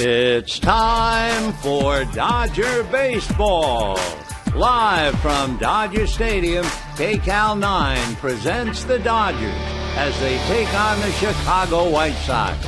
It's time for Dodger Baseball. Live from Dodger Stadium, KCAL 9 presents the Dodgers as they take on the Chicago White Sox.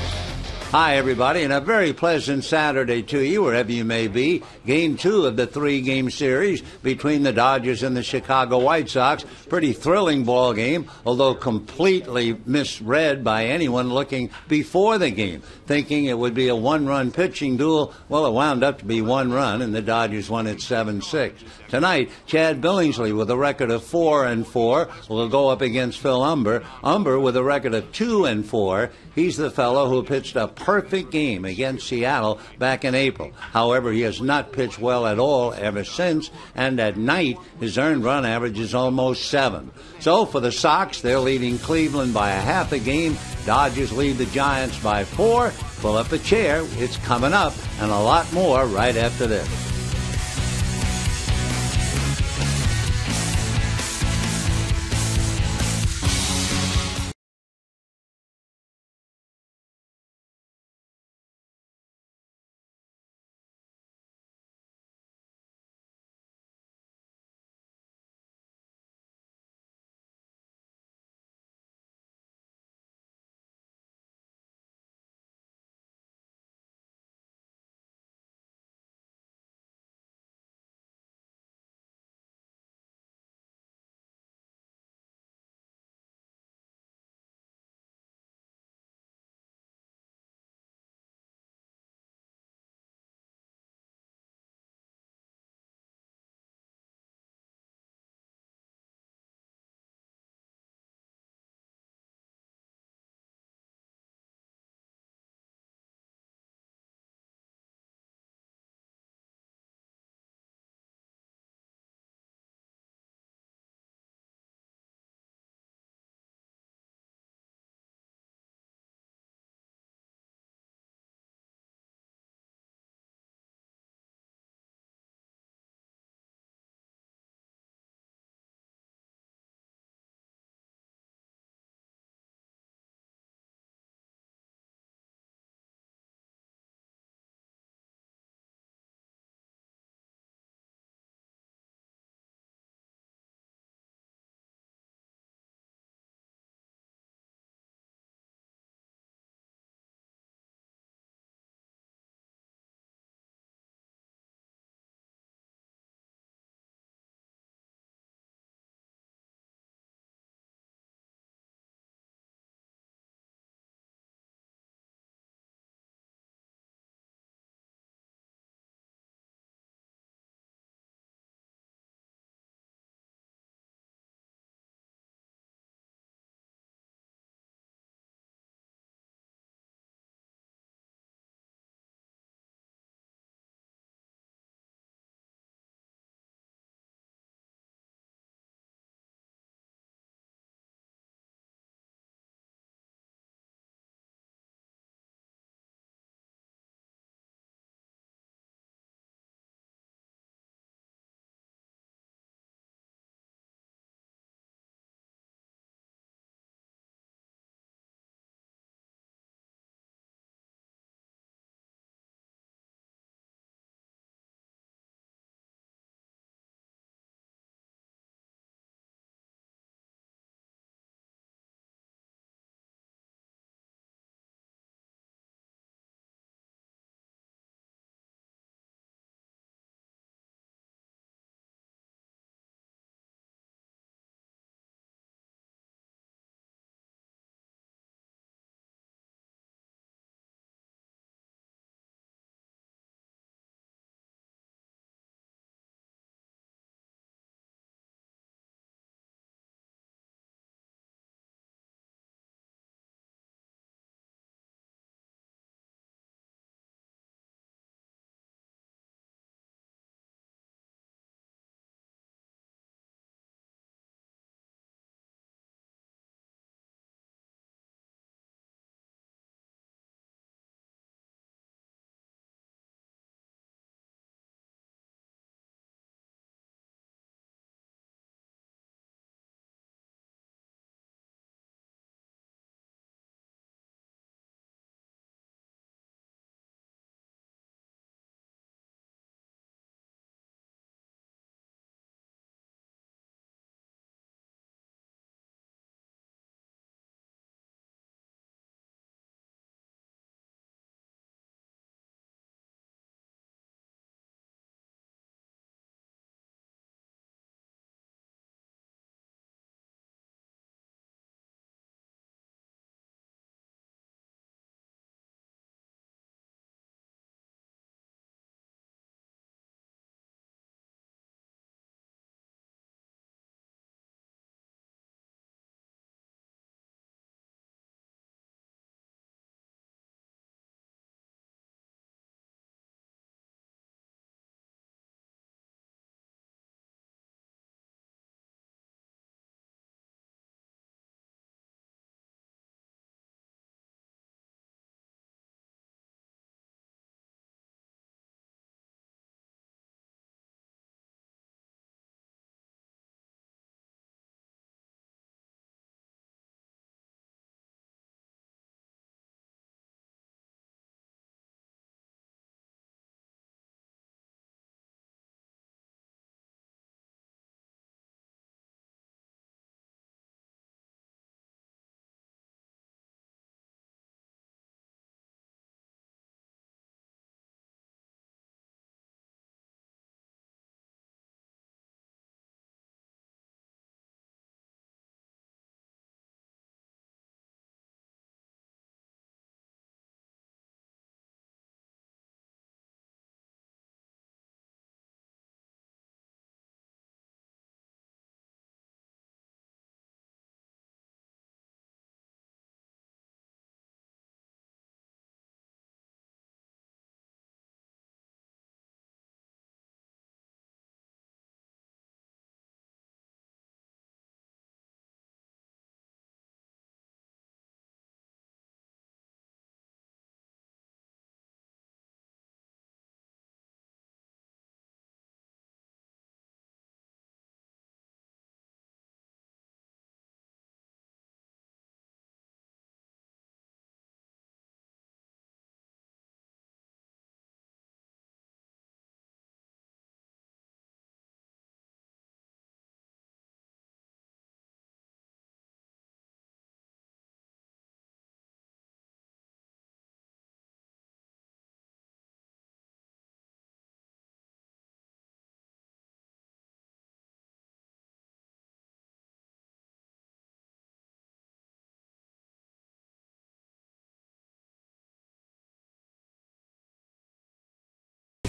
Hi, everybody, and a very pleasant Saturday to you, wherever you may be. Game 2 of the 3-game series between the Dodgers and the Chicago White Sox. Pretty thrilling ball game, although completely misread by anyone looking before the game, thinking it would be a one-run pitching duel. Well, it wound up to be one run, and the Dodgers won it 7-6. Tonight, Chad Billingsley with a record of 4-4 will go up against Phil Humber. Humber with a record of 2-4. He's the fellow who pitched a perfect game against Seattle back in April. However, he has not pitched well at all ever since, and at night, his earned run average is almost 7. So for the Sox, they're leading Cleveland by a half a game. Dodgers lead the Giants by 4. Pull up a chair. It's coming up, and a lot more right after this.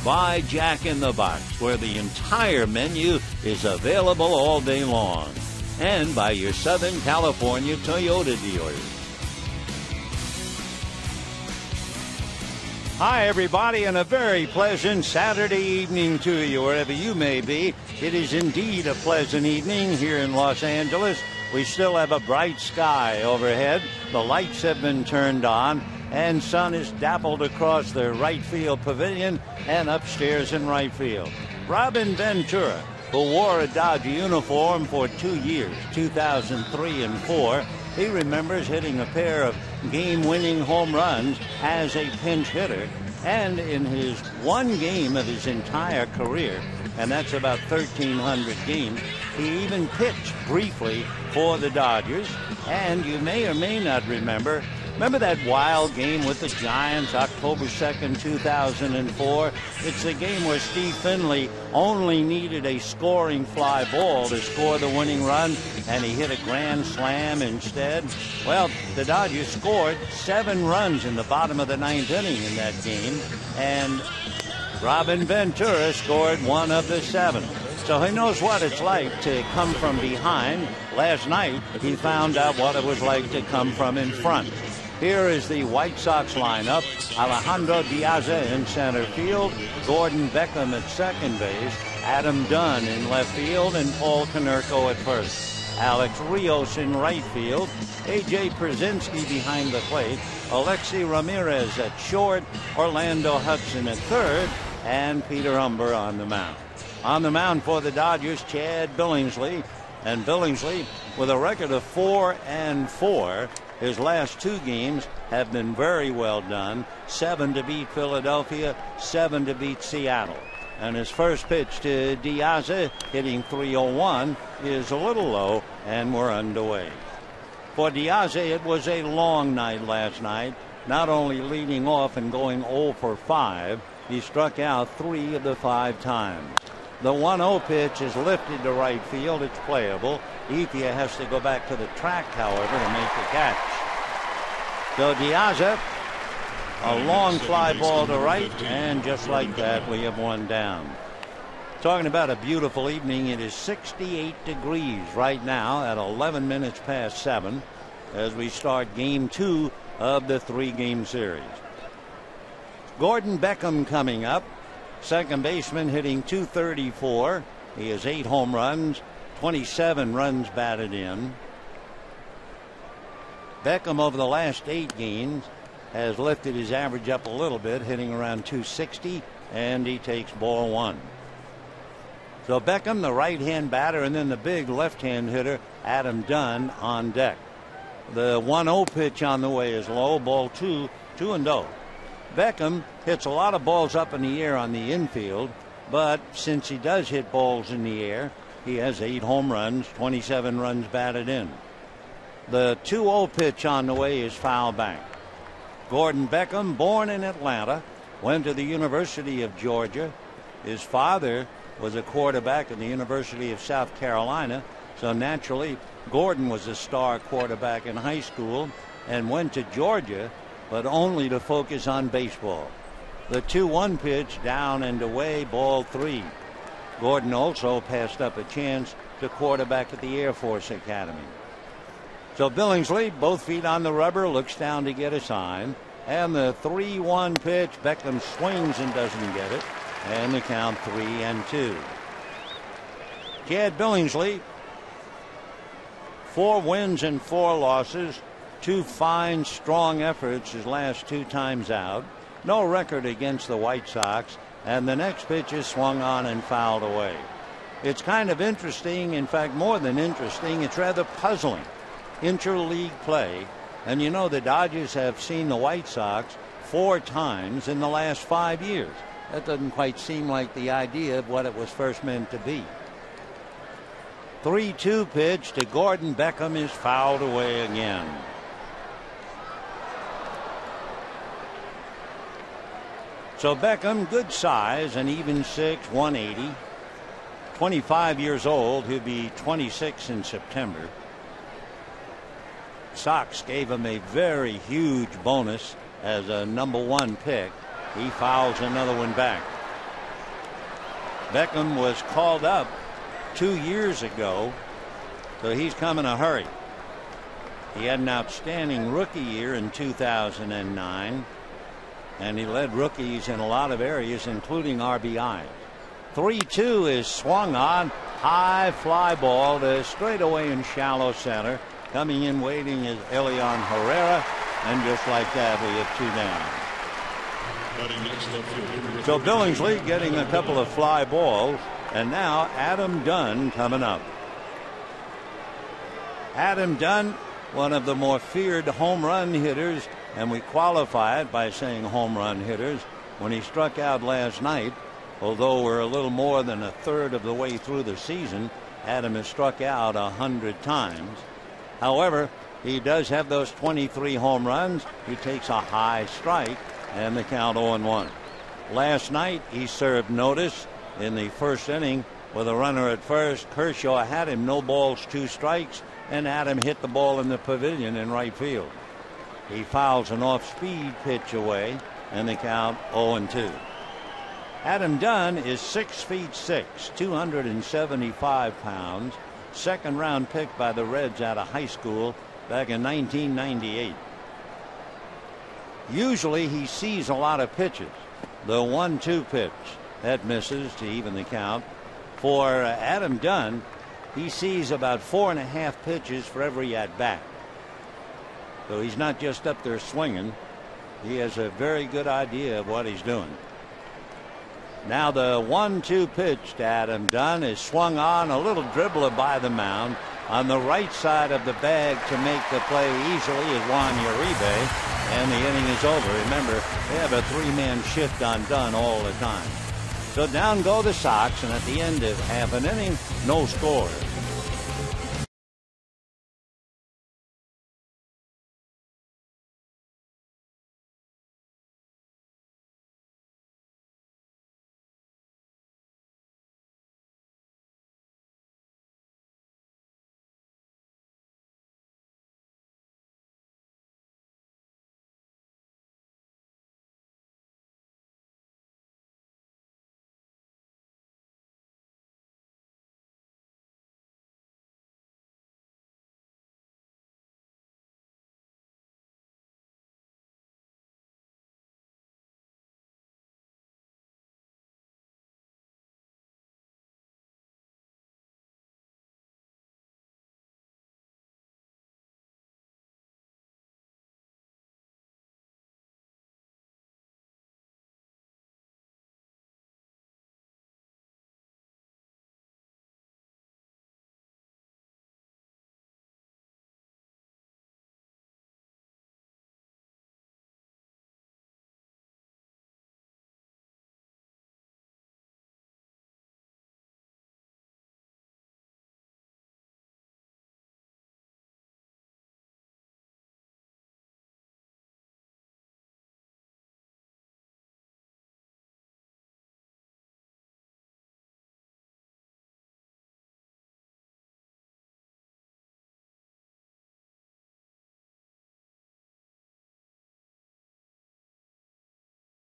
by Jack in the Box, where the entire menu is available all day long, and by your Southern California Toyota dealers. Hi, everybody, and a very pleasant Saturday evening to you, wherever you may be. It is indeed a pleasant evening here in Los Angeles. We still have a bright sky overhead. The lights have been turned on, and sun is dappled across the right field pavilion and upstairs in right field. Robin Ventura, who wore a Dodger uniform for 2 years, 2003 and 4, he remembers hitting a pair of game-winning home runs as a pinch hitter, and in his one game of his entire career, and that's about 1,300 games, he even pitched briefly for the Dodgers. And you may or may not remember that wild game with the Giants, October 2nd, 2004? It's the game where Steve Finley only needed a scoring fly ball to score the winning run, and he hit a grand slam instead. Well, the Dodgers scored 7 runs in the bottom of the 9th inning in that game, and Robin Ventura scored 1 of the 7. So he knows what it's like to come from behind. Last night, he found out what it was like to come from in front. Here is the White Sox lineup. Alejandro Diaz in center field, Gordon Beckham at second base, Adam Dunn in left field, and Paul Konerko at first. Alex Rios in right field, A.J. Przinsky behind the plate, Alexi Ramirez at short, Orlando Hudson at third, and Peter Umber on the mound. On the mound for the Dodgers, Chad Billingsley. And Billingsley, with a record of 4-4, his last 2 games have been very well done. 7 to beat Philadelphia, 7 to beat Seattle. And his first pitch to Diaz, hitting .301, is a little low, and we're underway. For Diaz, it was a long night last night, not only leading off and going 0 for 5, he struck out 3 of the 5 times. The 1-0 pitch is lifted to right field. It's playable. Ethia has to go back to the track, however, to make the catch. So Diaz, a long fly ball to right, and just like that, we have one down. Talking about a beautiful evening, it is 68 degrees right now at 11 minutes past 7 as we start game 2 of the 3-game series. Gordon Beckham coming up. Second baseman, hitting .234. He has 8 home runs, 27 runs batted in. Beckham, over the last 8 games, has lifted his average up a little bit, hitting around .260, and he takes ball 1. So Beckham, the right-hand batter, and then the big left-hand hitter, Adam Dunn, on deck. The 1-0 pitch on the way is low, ball 2, 2-0. Beckham hits a lot of balls up in the air on the infield, but since he does hit balls in the air, he has 8 home runs, 27 runs batted in. The 2-0 pitch on the way is foul back. Gordon Beckham, born in Atlanta, went to the University of Georgia. His father was a quarterback at the University of South Carolina, so naturally Gordon was a star quarterback in high school and went to Georgia, but only to focus on baseball. The 2-1 pitch down and away, ball 3. Gordon also passed up a chance to quarterback at the Air Force Academy. So Billingsley, both feet on the rubber, looks down to get a sign. And the 3-1 pitch, Beckham swings and doesn't get it. And the count 3-2. Chad Billingsley, 4 wins and 4 losses. 2 fine, strong efforts his last 2 times out. No record against the White Sox. And the next pitch is swung on and fouled away. It's kind of interesting. In fact, more than interesting, it's rather puzzling. Interleague play. And you know, the Dodgers have seen the White Sox 4 times in the last 5 years. That doesn't quite seem like the idea of what it was first meant to be. 3-2 pitch to Gordon Beckham is fouled away again. So Beckham, good size, an even 6, 180. 25 years old. He'll be 26 in September. Sox gave him a very huge bonus as a #1 pick. He fouls another one back. Beckham was called up 2 years ago, so he's come in a hurry. He had an outstanding rookie year in 2009, and he led rookies in a lot of areas, including RBIs. 3-2 is swung on. High fly ball to straightaway in shallow center. Coming in waiting is Elian Herrera, and just like that we have 2 down. So Billingsley getting a couple of fly balls, and now Adam Dunn coming up. Adam Dunn, one of the more feared home run hitters, and we qualify it by saying home run hitters. When he struck out last night, although we're a little more than a third of the way through the season, Adam has struck out 100 times. However, he does have those 23 home runs. He takes a high strike, and the count 0-1. Last night he served notice in the first inning with a runner at first. Kershaw had him, no balls, 2 strikes, and Adam hit the ball in the pavilion in right field. He fouls an off-speed pitch away, and the count 0-2. Adam Dunn is 6'6", 275 pounds. Second round pick by the Reds out of high school back in 1998. Usually he sees a lot of pitches. The 1-2 pitch that misses to even the count. For Adam Dunn, he sees about 4.5 pitches for every at bat. So he's not just up there swinging. He has a very good idea of what he's doing. Now the 1-2 pitch to Adam Dunn is swung on. A little dribbler by the mound on the right side of the bag to make the play easily is Juan Uribe, and the inning is over. Remember, they have a 3-man shift on Dunn all the time. So down go the Sox, and at the end of half an inning, no score.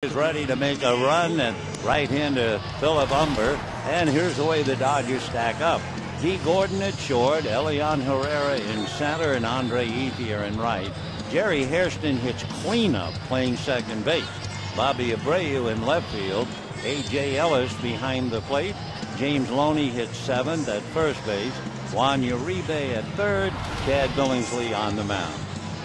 Is ready to make a run, and right-hander Philip Humber. And here's the way the Dodgers stack up. Dee Gordon at short, Elian Herrera in center, and Andre Ethier in right. Jerry Hairston hits cleanup playing second base. Bobby Abreu in left field. A.J. Ellis behind the plate. James Loney hits seventh at first base. Juan Uribe at third. Chad Billingsley on the mound.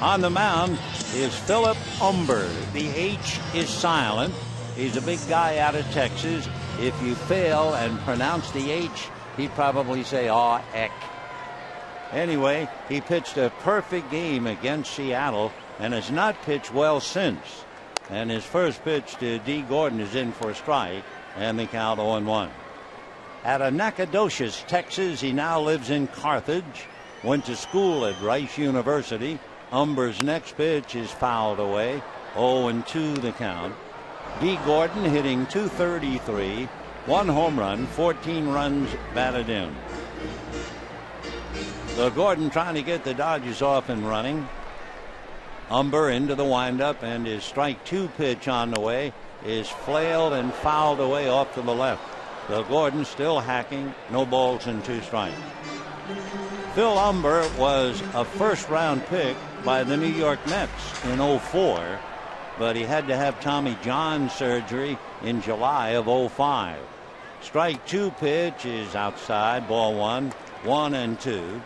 On the mound is Philip Humber. The H is silent. He's a big guy out of Texas. If you fail and pronounce the H, he'd probably say, "Aw, eck." Anyway, he pitched a perfect game against Seattle and has not pitched well since. And his first pitch to Dee Gordon is in for a strike, and the count 0-1. Out of Nacogdoches, Texas, he now lives in Carthage. Went to school at Rice University. Humber's next pitch is fouled away. 0-2 the count. Dee Gordon hitting .233, 1 home run, 14 runs batted in. So Gordon trying to get the Dodgers off and running. Humber into the windup, and his strike 2 pitch on the way is flailed and fouled away off to the left. So Gordon still hacking, no balls and 2 strikes. Phil Humber was a first-round pick by the New York Mets in '04, but he had to have Tommy John surgery in July of '05. Strike 2 pitch is outside, ball 1, 1-2.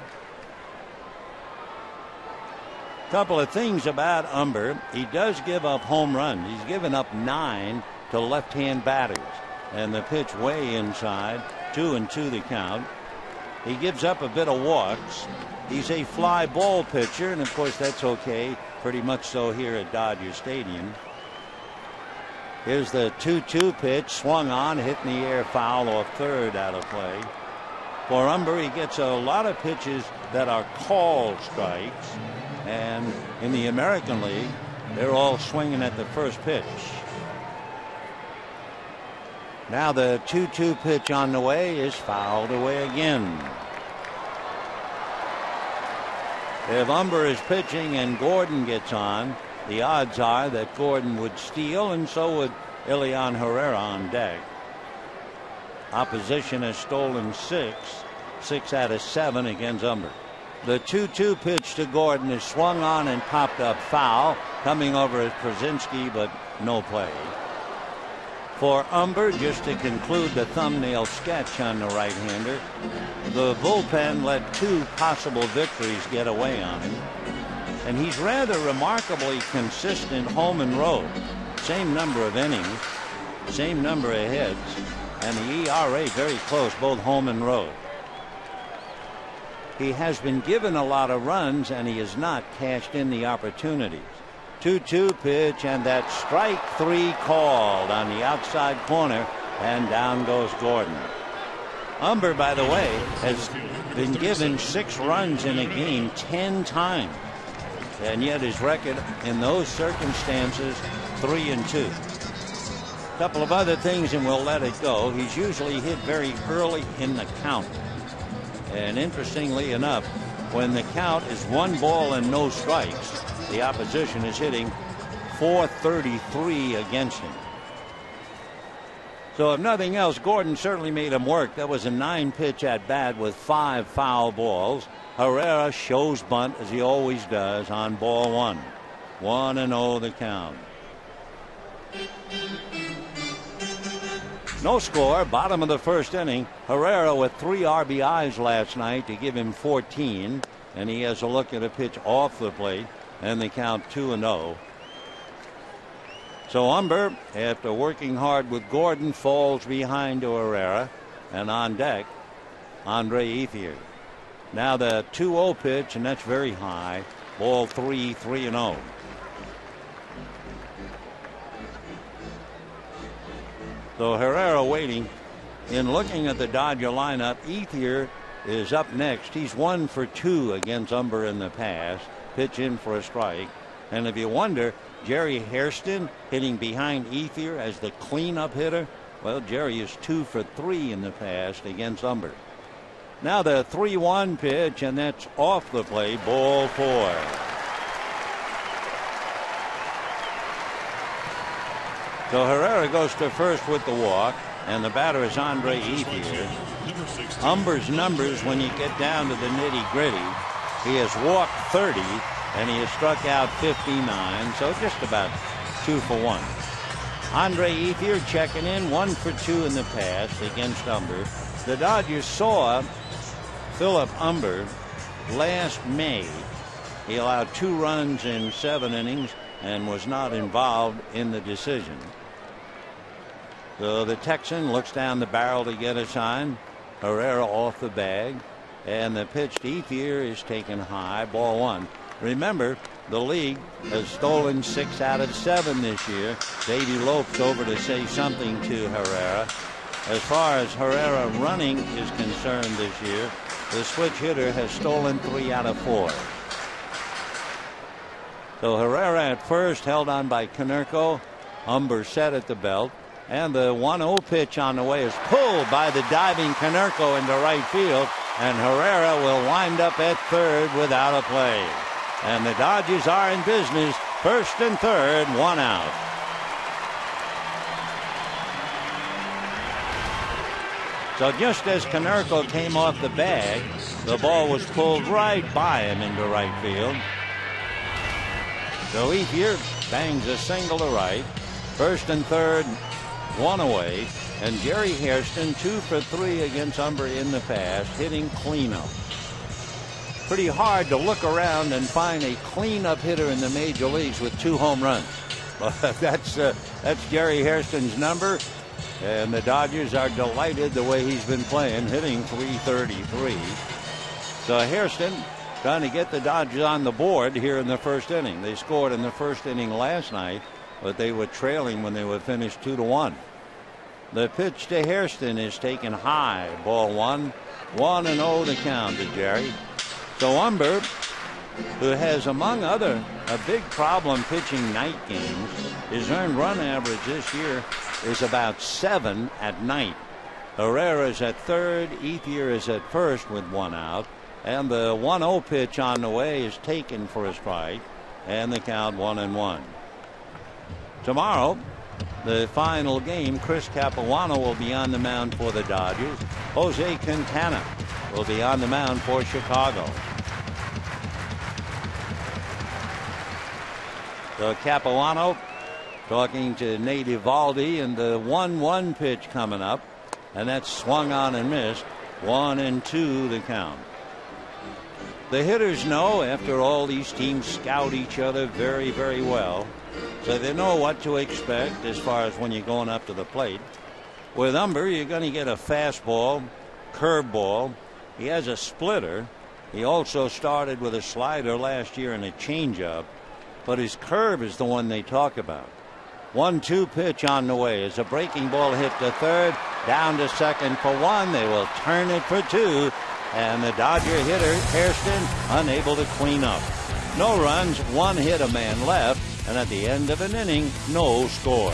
Couple of things about Humber. He does give up home runs. He's given up 9 to left-hand batters. And the pitch way inside, 2-2 the count. He gives up a bit of walks. He's a fly ball pitcher, and of course that's okay, pretty much so here at Dodger Stadium. Here's the 2-2 pitch, swung on, hit in the air, foul off third, out of play. For Humber, he gets a lot of pitches that are called strikes, and in the American League, they're all swinging at the first pitch. Now the 2-2 pitch on the way is fouled away again. If Humber is pitching and Gordon gets on, the odds are that Gordon would steal, and so would Elian Herrera on deck. Opposition has stolen 6 out of 7 against Humber. The 2-2 pitch to Gordon is swung on and popped up foul, coming over as Krasinski, but no play. For Humber, just to conclude the thumbnail sketch on the right-hander, the bullpen let 2 possible victories get away on him. And he's rather remarkably consistent home and road. Same number of innings, same number of hits, and the ERA very close, both home and road. He has been given a lot of runs, and he has not cashed in the opportunities. 2-2 pitch, and that strike 3 called on the outside corner, and down goes Gordon. Humber, by the way, has been given 6 runs in a game 10 times, and yet his record in those circumstances 3-2. A couple of other things and we'll let it go. He's usually hit very early in the count, and interestingly enough, when the count is 1 ball and no strikes, the opposition is hitting .433 against him. So if nothing else, Gordon certainly made him work. That was a 9-pitch at bat with 5 foul balls. Herrera shows bunt, as he always does, on ball 1. 1-0 the count. No score, bottom of the first inning. Herrera with 3 RBIs last night to give him 14, and he has a look at a pitch off the plate, and the count 2-0. So Humber, after working hard with Gordon, falls behind to Herrera, and on deck, Andre Ethier. Now the 2-0 pitch, and that's very high. Ball 3, 3-0. So Herrera waiting. In looking at the Dodger lineup, Ethier is up next. He's 1 for 2 against Humber in the past. Pitch in for a strike. And if you wonder, Jerry Hairston hitting behind Ethier as the cleanup hitter, well, Jerry is 2 for 3 in the past against Humber. Now the 3-1 pitch, and that's off the plate. Ball 4. So Herrera goes to first with the walk, and the batter is Andre Ethier. Humber's numbers, when you get down to the nitty-gritty, he has walked 30, and he has struck out 59, so just about 2 for 1. Andre Ethier checking in, 1 for 2 in the past against Humber. The Dodgers saw Philip Humber last May. He allowed 2 runs in 7 innings and was not involved in the decision. So the Texan looks down the barrel to get a sign. Herrera off the bag, and the pitch to Ethier is taken high. Ball 1. Remember, the league has stolen 6 out of 7 this year. Davey Lopes over to say something to Herrera. As far as Herrera running is concerned this year, the switch hitter has stolen 3 out of 4. So Herrera at first, held on by Konerko. Humber set at the belt. And the 1-0 pitch on the way is pulled by the diving Konerko into right field. And Herrera will wind up at third without a play. And the Dodgers are in business. First and third, 1 out. So just as Konerko came off the bag, the ball was pulled right by him into right field. So Ethier bangs a single to right. First and third, one away. And Jerry Hairston 2 for 3 against Umber in the past, hitting cleanup. Pretty hard to look around and find a cleanup hitter in the major leagues with 2 home runs. But that's Jerry Hairston's number. And the Dodgers are delighted the way he's been playing, hitting .333. So Hairston trying to get the Dodgers on the board here in the first inning. They scored in the first inning last night, but they were trailing when they were finished 2-1. The pitch to Hairston is taken high. Ball 1. 1-0 the count to Jerry. So Umber, who has, among other, a big problem pitching night games, his earned run average this year is about 7 at night. Herrera's at third. Ethier is at first with 1 out. And the 1-0 pitch on the way is taken for a strike. And the count 1-1. Tomorrow, the final game, Chris Capuano will be on the mound for the Dodgers. Jose Quintana will be on the mound for Chicago. So Capuano talking to Nate Eovaldi, and the 1-1 pitch coming up, and that's swung on and missed. 1-2 the count. The hitters know, after all, these teams scout each other very, very well, so they know what to expect as far as when you're going up to the plate. With Umber, you're going to get a fastball, curveball. He has a splitter. He also started with a slider last year and a changeup, but his curve is the one they talk about. 1-2 pitch on the way as a breaking ball hit to third, down to second for 1. They will turn it for 2, and the Dodger hitter Hairston unable to clean up. No runs, 1 hit, a man left, and at the end of an inning, no score.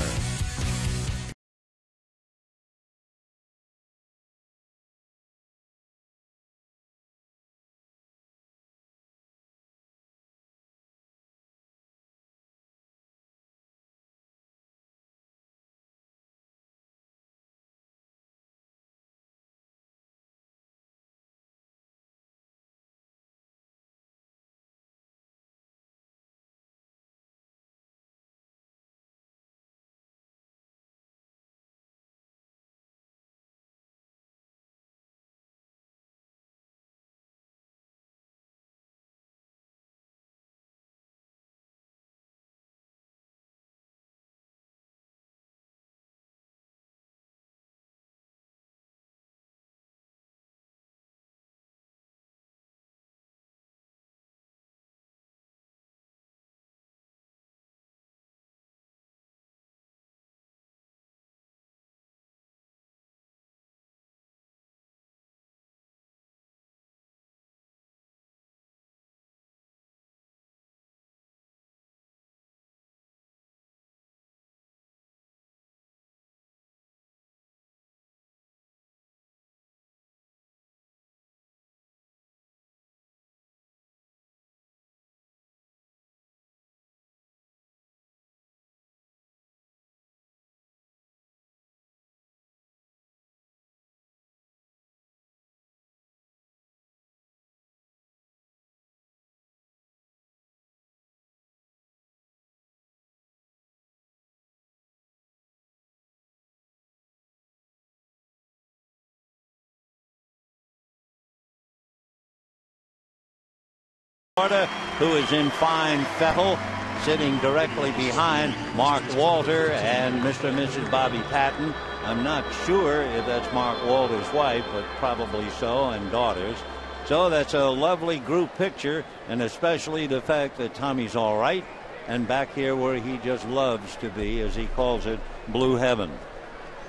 Who is in fine fettle, sitting directly behind Mark Walter and Mr. and Mrs. Bobby Patton. I'm not sure if that's Mark Walter's wife, but probably so, and daughters. So that's a lovely group picture, and especially the fact that Tommy's all right and back here where he just loves to be, as he calls it, Blue Heaven.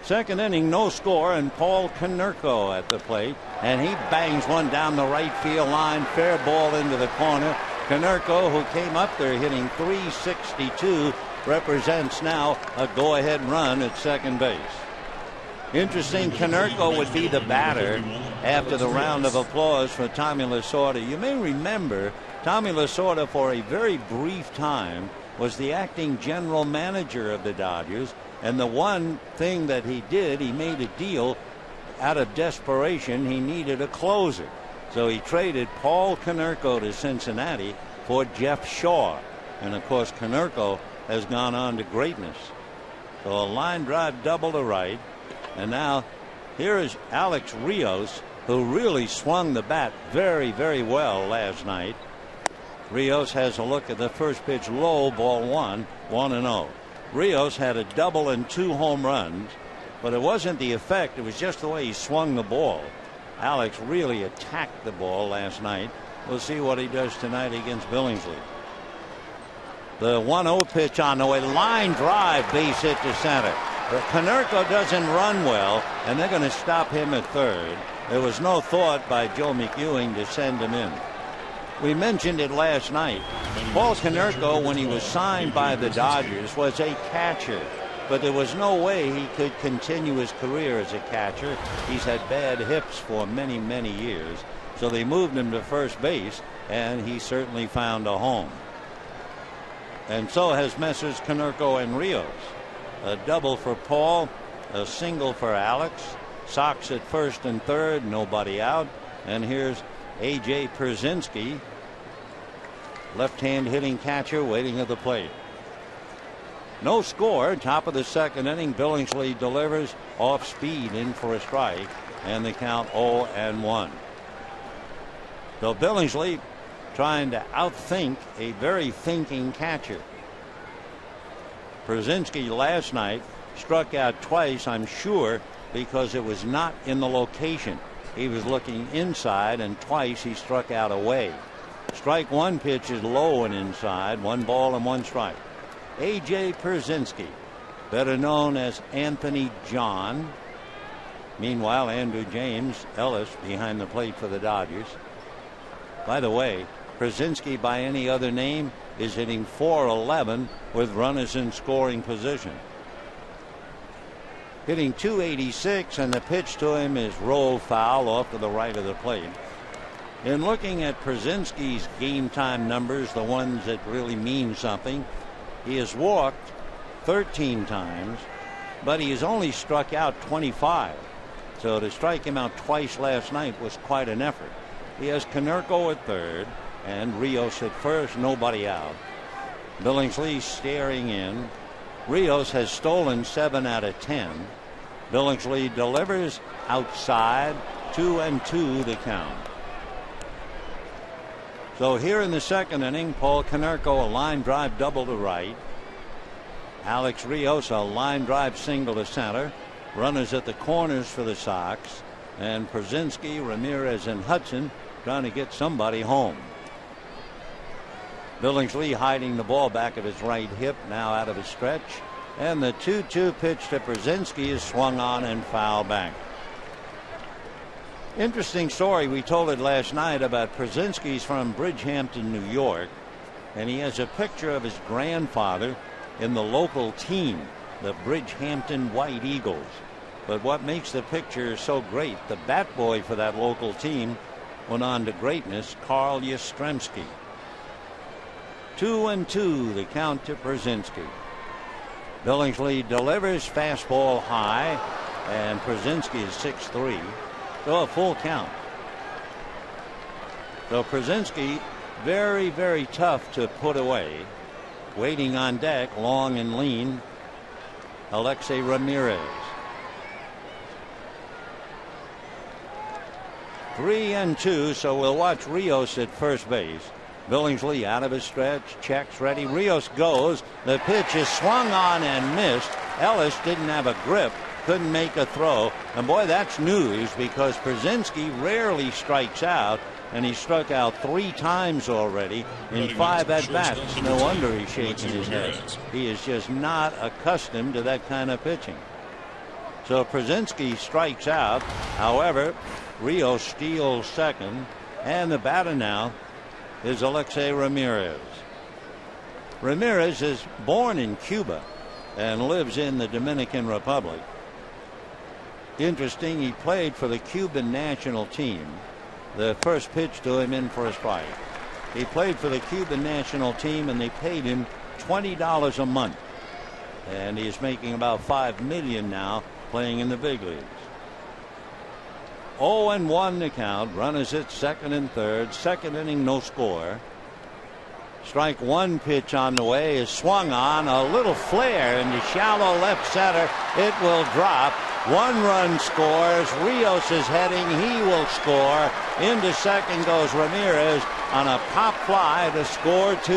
Second inning, no score, and Paul Konerko at the plate, and he bangs one down the right field line, fair ball into the corner. Konerko, who came up there hitting .362, represents now a go-ahead run at second base. Interesting, Konerko would be the batter after the round of applause for Tommy Lasorda. You may remember Tommy Lasorda, for a very brief time, was the acting general manager of the Dodgers. And the one thing that he did, he made a deal out of desperation, he needed a closer. So he traded Paul Konerko to Cincinnati for Jeff Shaw. And of course, Konerko has gone on to greatness. So a line drive double to right. And now here is Alex Rios, who really swung the bat very, very well last night. Rios has a look at the first pitch low, ball 1-0. Rios had a double and 2 home runs, but it wasn't the effect. It was just the way he swung the ball. Alex really attacked the ball last night. We'll see what he does tonight against Billingsley. The 1-0 pitch on the way. Line drive, base hit to center. Konerko doesn't run well, and they're going to stop him at third. There was no thought by Joe McEwing to send him in. We mentioned it last night. Paul Konerko, when he was signed by the Dodgers, was a catcher, but there was no way he could continue his career as a catcher. He's had bad hips for many, many years, so they moved him to first base, and he certainly found a home. And so has Messrs. Konerko and Rios. A double for Paul, a single for Alex. Sox at first and third, nobody out. And here's A.J. Pierzynski, left-hand hitting catcher, waiting at the plate. No score. Top of the second inning. Billingsley delivers off speed in for a strike, and the count 0-1. So Billingsley trying to outthink a very thinking catcher. Pierzynski last night struck out twice, I'm sure, because it was not in the location. He was looking inside, and twice he struck out away. Strike one pitch is low and inside. 1 ball and 1 strike. A.J. Pierzynski, better known as Anthony John. Meanwhile, Andrew James Ellis behind the plate for the Dodgers. By the way, Pierzynski by any other name is hitting .411 with runners in scoring position. Hitting .286, and the pitch to him is rolled foul off to the right of the plate. In looking at Pierzynski's game time numbers, the ones that really mean something, he has walked 13 times, but he has only struck out 25. So to strike him out twice last night was quite an effort. He has Konerko at third and Rios at first, nobody out. Billingsley staring in. Rios has stolen 7 out of 10. Billingsley delivers outside. 2-2 the count. So here in the second inning, Paul Konerko a line drive double to right. Alex Rios a line drive single to center. Runners at the corners for the Sox, and Pierzynski, Ramirez, and Hudson trying to get somebody home. Billingsley hiding the ball back of his right hip, now out of his stretch, and the 2-2 pitch to Pierzynski is swung on and fouled back. Interesting story. We told it last night about Pierzynski's from Bridgehampton, New York, and he has a picture of his grandfather in the local team, the Bridgehampton White Eagles. But what makes the picture so great, the bat boy for that local team went on to greatness, Carl Yastrzemski. 2-2 the count to Pierzynski. Billingsley delivers fastball high, and Pierzynski is 6-3. So a full count. So Pierzynski very, very tough to put away. Waiting on deck, long and lean, Alexei Ramirez. 3-2, so we'll watch Rios at first base. Billingsley out of his stretch, checks ready. Rios goes. The pitch is swung on and missed. Ellis didn't have a grip, couldn't make a throw. And boy, that's news, because Pierzynski rarely strikes out, and he struck out 3 times already in 5 at-bats. No wonder he's shaking his head. He is just not accustomed to that kind of pitching. So Pierzynski strikes out. However, Rios steals second, and the batter now is Alexei Ramirez. Ramirez is born in Cuba and lives in the Dominican Republic. Interesting, he played for the Cuban national team. The first pitch to him in for a strike. He played for the Cuban national team, and they paid him $20 a month. And he is making about $5 million now playing in the big leagues. 0-1 the count. Runners at second and third. Second inning, no score. Strike one pitch on the way is swung on. A little flare into shallow left center. It will drop. 1 run scores. Rios is heading. He will score. Into second goes Ramirez on a pop fly to score 2.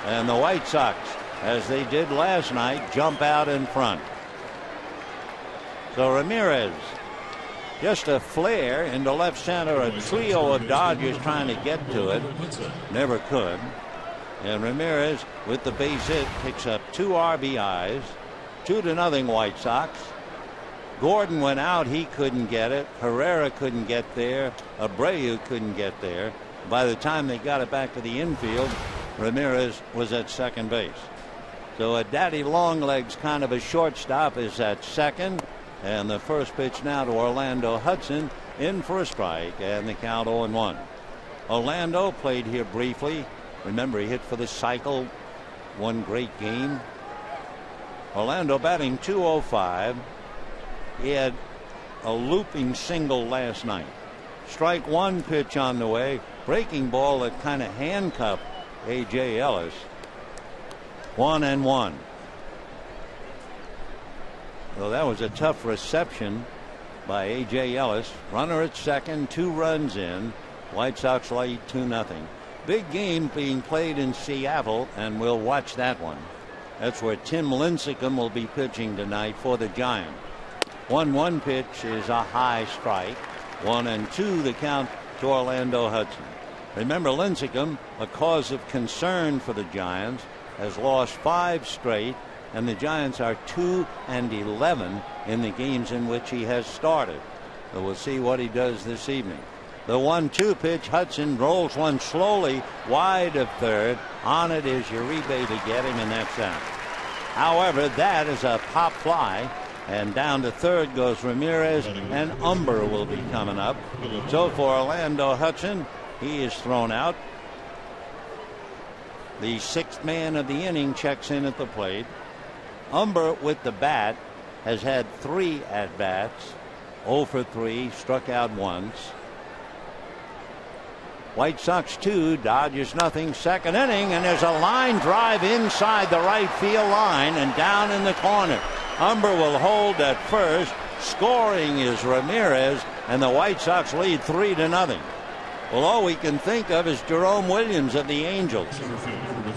And the White Sox, as they did last night, jump out in front. So Ramirez, just a flare into left center. A trio of Dodgers trying to get to it. Never could. And Ramirez, with the base hit, picks up 2 RBIs. 2-0 White Sox. Gordon went out. He couldn't get it. Herrera couldn't get there. Abreu couldn't get there. By the time they got it back to the infield, Ramirez was at second base. So a Daddy Longlegs kind of a shortstop is at second. And the first pitch now to Orlando Hudson, in for a strike, and the count 0-1. Orlando played here briefly. Remember, he hit for the cycle. One great game. Orlando batting .205. He had a looping single last night. Strike one pitch on the way. Breaking ball that kind of handcuffed A.J. Ellis. 1-1. So that was a tough reception by A.J. Ellis. Runner at second, 2 runs in. White Sox lead 2-0. Big game being played in Seattle, and we'll watch that one. That's where Tim Lincecum will be pitching tonight for the Giants. 1-1 pitch is a high strike. 1-2 the count to Orlando Hudson. Remember, Lincecum, a cause of concern for the Giants, has lost 5 straight, and the Giants are 2-11 in the games in which he has started. So we'll see what he does this evening. The 1-2 pitch, Hudson rolls one slowly wide of third. On it is Uribe to get him, and that's out. However, that is a pop fly, and down to third goes Ramirez, and Umber will be coming up. So for Orlando Hudson, he is thrown out. The 6th man of the inning checks in at the plate. Umber with the bat has had 3 at-bats. 0 for 3, struck out once. White Sox 2, Dodgers nothing. Second inning, and there's a line drive inside the right field line and down in the corner. Umber will hold at first. Scoring is Ramirez, and the White Sox lead 3-0. Well, all we can think of is Jerome Williams of the Angels,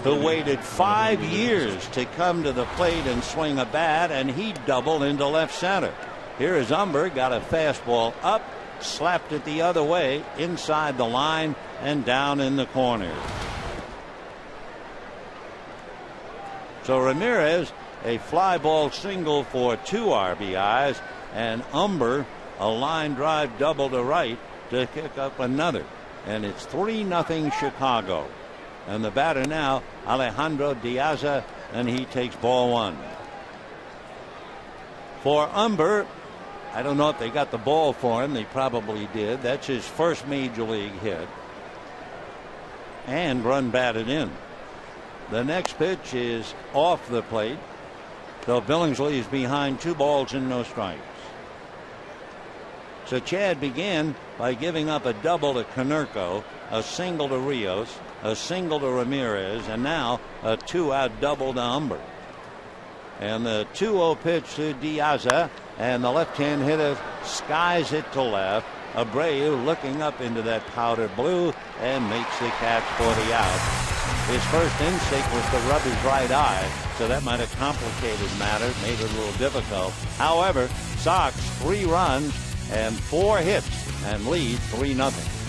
who waited 5 years to come to the plate and swing a bat, and he doubled into left center. Here is Umber, got a fastball up, slapped it the other way, inside the line and down in the corner. So Ramirez, a fly ball single for 2 RBIs, and Umber, a line drive double to right to kick up another. And it's 3-0 Chicago. And the batter now, Alejandro Diaz, and he takes ball 1. For Umber, I don't know if they got the ball for him. They probably did. That's his first major league hit. And run batted in. The next pitch is off the plate. So Billingsley is behind 2 balls and no strikes. So Chad began by giving up a double to Konerko, a single to Rios, a single to Ramirez, and now a 2-out double to Umber. And the 2-0 pitch to Diaz, and the left-hand hitter skies it to left. Abreu looking up into that powder blue and makes the catch for the out. His first instinct was to rub his right eye, so that might have complicated matters, made it a little difficult. However, Sox 3 runs and 4 hits and lead 3-0.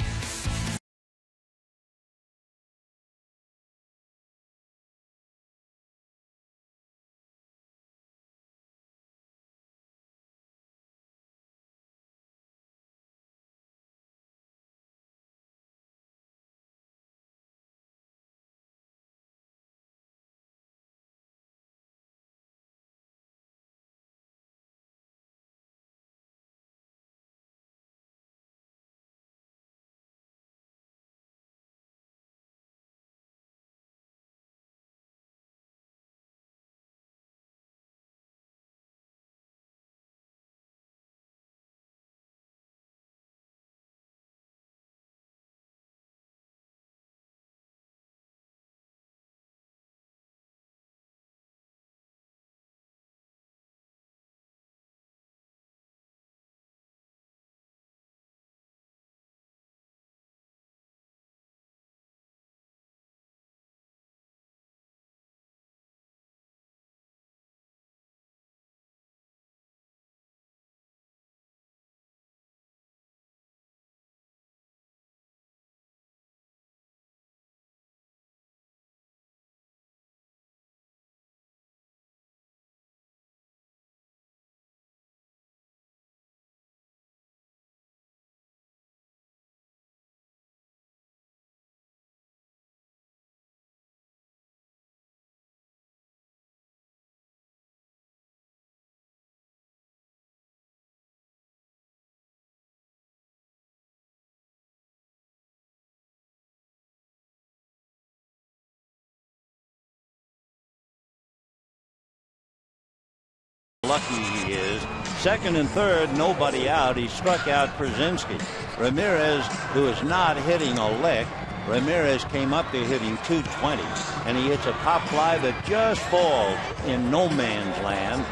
lucky he is. Second and third, nobody out. He struck out Przinski. Ramirez, who is not hitting a lick. Ramirez came up there hitting 220, and he hits a pop fly that just falls in no man's land.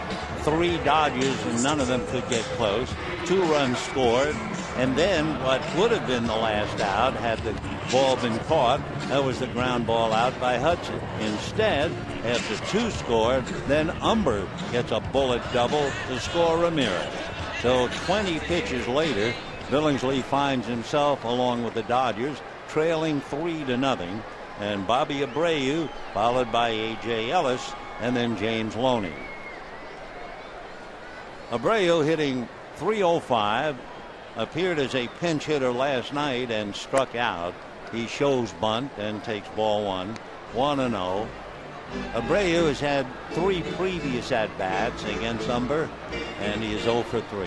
3 Dodgers, and none of them could get close. 2 runs scored, and then what would have been the last out had the ball been caught, that was the ground ball out by Hudson. Instead, after 2 scored, then Umber gets a bullet double to score Ramirez. So 20 pitches later, Billingsley finds himself, along with the Dodgers, trailing 3-0, and Bobby Abreu followed by A.J. Ellis and then James Loney. Abreu hitting .305, appeared as a pinch hitter last night and struck out. He shows bunt and takes ball 1, 1-0. Abreu has had 3 previous at-bats against Umber, and he is 0 for 3.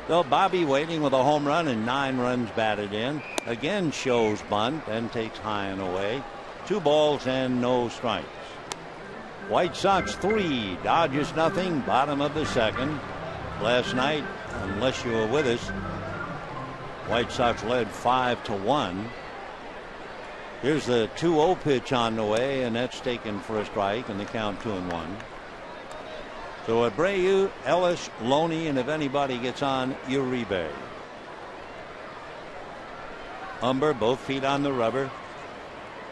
So Bobby waiting with a home run and 9 runs batted in. Again shows bunt and takes high and away. 2 balls and no strikes. White Sox 3, Dodgers nothing, bottom of the second. Last night, unless you were with us, White Sox led 5-1. Here's the 2-0 pitch on the way, and that's taken for a strike, and the count 2-1. So Abreu, Ellis, Loney, and if anybody gets on, Uribe. Umber, both feet on the rubber.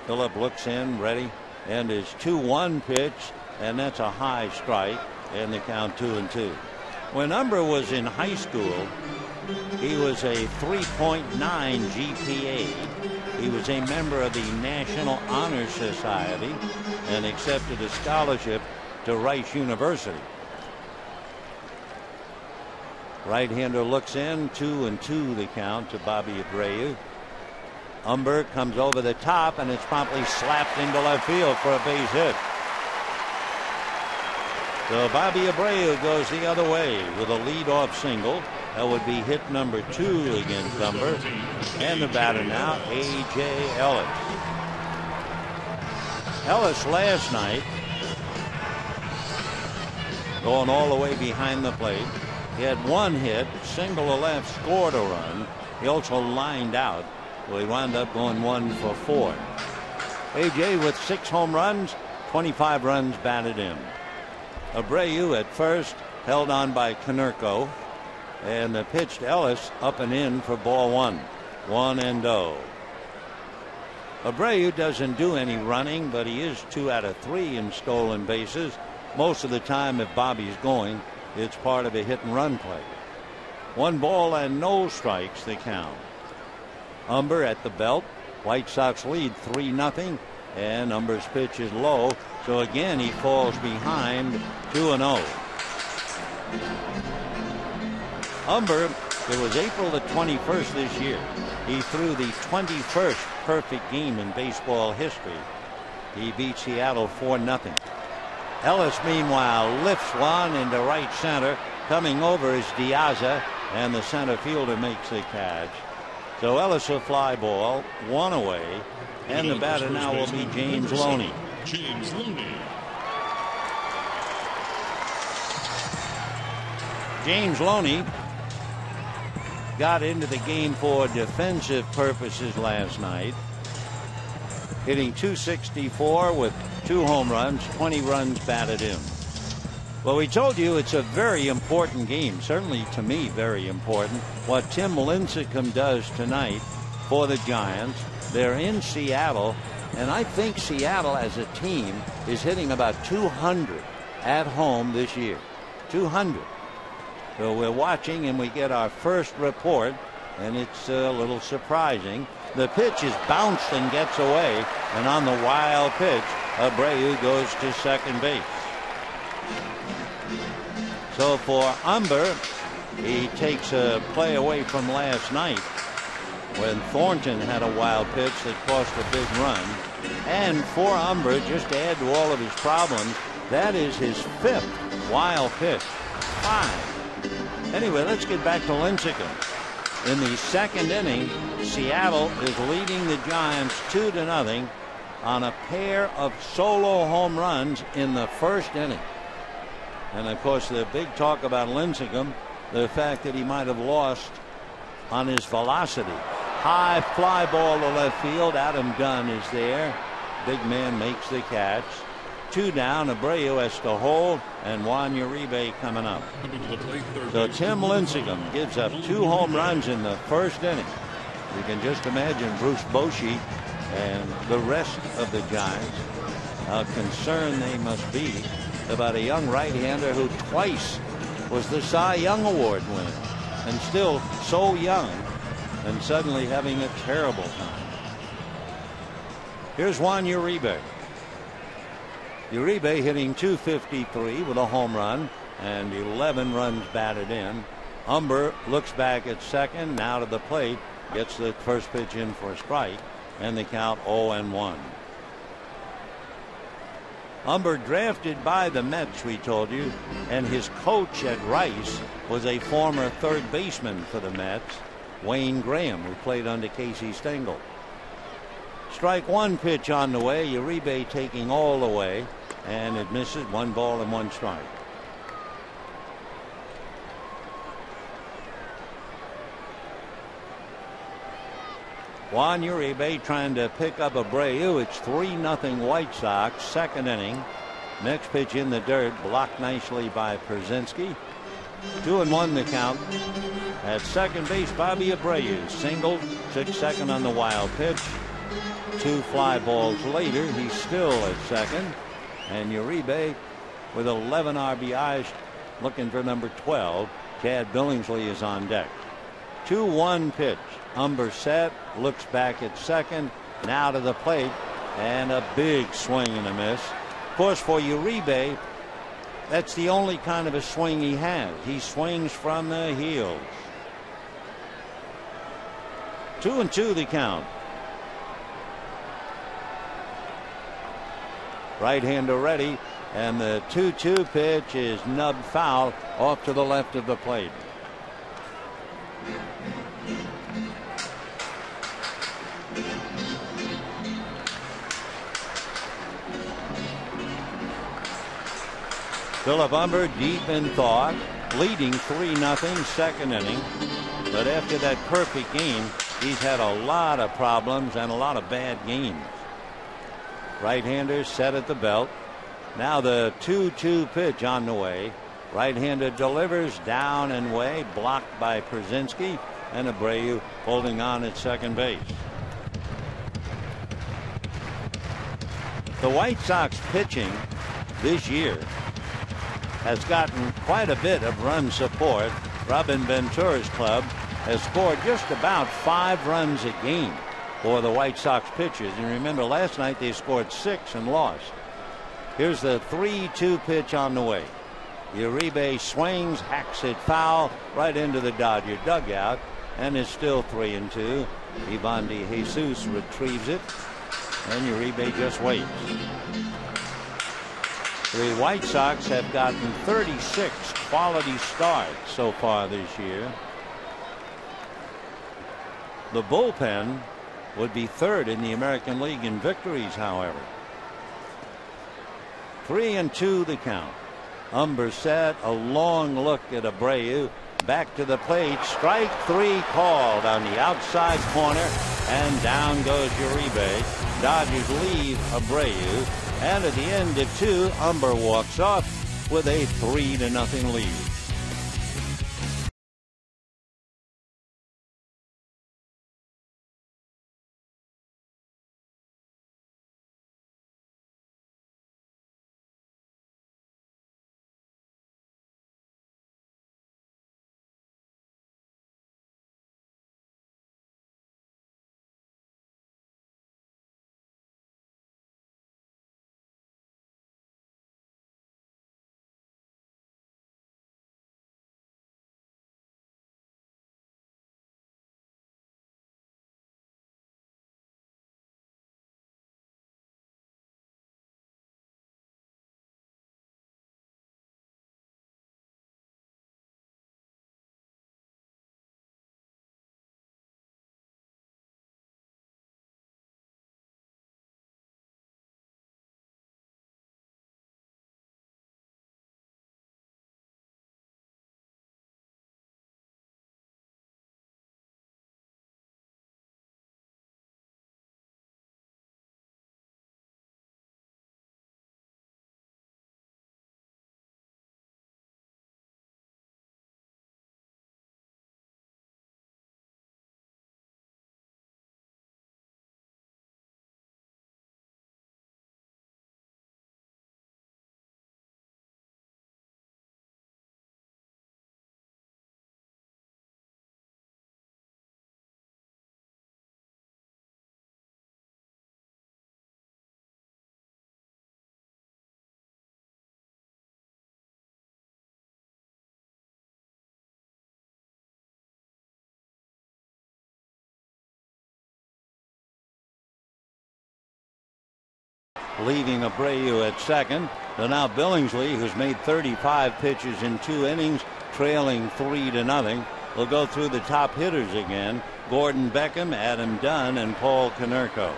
Phillip looks in, ready, and his 2-1 pitch, and that's a high strike, and the count 2-2. When Umber was in high school, he was a 3.9 GPA. He was a member of the National Honor Society and accepted a scholarship to Rice University. Right-hander looks in, 2-2 the count to Bobby Abreu. Umber comes over the top, and it's promptly slapped into left field for a base hit. So Bobby Abreu goes the other way with a leadoff single. That would be hit number 2 against Umber. And the batter now, A.J. Ellis. Ellis last night, going all the way behind the plate. He had 1 hit, single to left, scored a run. He also lined out. Well, he wound up going 1 for 4. A.J. with 6 home runs, 25 runs batted in. Abreu at first, held on by Konerko, and the pitch to Ellis up and in for ball 1, 1-0. Abreu doesn't do any running, but he is 2 out of 3 in stolen bases. Most of the time, if Bobby's going, it's part of a hit and run play. 1 ball and no strikes the count. Umber at the belt. White Sox lead 3-0, and Umber's pitch is low, so again he falls behind, 2-0. Umber, it was April the 21st this year. He threw the 21st perfect game in baseball history. He beat Seattle 4-0. Ellis, meanwhile, lifts one into right center. Coming over is Diaza, and the center fielder makes the catch. So Ellis a fly ball, 1 away, and the batter now will be James Loney. James Loney. James Loney got into the game for defensive purposes last night, hitting .264 with 2 home runs, 20 runs batted in. Well, we told you it's a very important game, certainly to me very important, what Tim Lincecum does tonight for the Giants. They're in Seattle, and I think Seattle as a team is hitting about 200 at home this year. 200. So we're watching, and we get our first report, and it's a little surprising. The pitch is bounced and gets away, and on the wild pitch, Abreu goes to second base. So for Umber, he takes a play away from last night when Thornton had a wild pitch that cost a big run. And for Umber, just to add to all of his problems, that is his 5th wild pitch. 5. Anyway, let's get back to Lincecum. In the second inning, Seattle is leading the Giants 2-0 on a pair of solo home runs in the first inning. And of course, the big talk about Lincecum, the fact that he might have lost on his velocity. High fly ball to left field. Adam Dunn is there. Big man makes the catch. 2 down. Abreu has to hold, and Juan Uribe coming up. So Tim Lincecum gives up 2 home runs in the first inning. You can just imagine Bruce Bochy and the rest of the Giants, how concerned they must be about a young right-hander who twice was the Cy Young Award winner, and still so young, and suddenly having a terrible time. Here's Juan Uribe. Uribe hitting .253 with a home run and 11 runs batted in. Humber looks back at second, now to the plate, gets the first pitch in for a strike, and the count 0-1. Humber drafted by the Mets, we told you, and his coach at Rice was a former third baseman for the Mets, Wayne Graham, who played under Casey Stengel. Strike 1 pitch on the way. Uribe taking all the way, and it misses. 1 ball and 1 strike. Juan Uribe trying to pick up Abreu. It's 3-0 White Sox, second inning. Next pitch in the dirt, blocked nicely by Przinsky. 2-1 the count. At second base, Bobby Abreu singled, took second on the wild pitch. 2 fly balls later, he's still at second. And Uribe with 11 RBIs looking for number 12. Chad Billingsley is on deck. 2-1 pitch. Humber set, looks back at second, now to the plate, and a big swing and a miss. Of course, for Uribe, that's the only kind of a swing he has. He swings from the heels. 2-2 the count. Right-hander ready, and the 2-2 pitch is nubbed foul off to the left of the plate. Philip Humber deep in thought, leading 3-0 second inning. But after that perfect game, he's had a lot of problems and a lot of bad games. Right-hander set at the belt. Now the 2-2 pitch on the way. Right-hander delivers down and way, blocked by Przinsky, and Abreu holding on at second base. The White Sox pitching this year has gotten quite a bit of run support. Robin Ventura's club has scored just about 5 runs a game for the White Sox pitchers. And remember, last night they scored 6 and lost. Here's the 3-2 pitch on the way. Uribe swings, hacks it foul right into the Dodger dugout, and it's still 3-2. Ivan De Jesus retrieves it, and Uribe just waits. The White Sox have gotten 36 quality starts so far this year. The bullpen would be third in the American League in victories, however. 3-2 the count. Humber set, a long look at Abreu. Back to the plate. Strike 3 called on the outside corner, and down goes Uribe. Dodgers leave Abreu. And at the end of 2, Humber walks off with a 3-0 lead. leaving Abreu at second. So now Billingsley, who's made 35 pitches in 2 innings, trailing 3-0, will go through the top hitters again. Gordon Beckham, Adam Dunn, and Paul Konerko.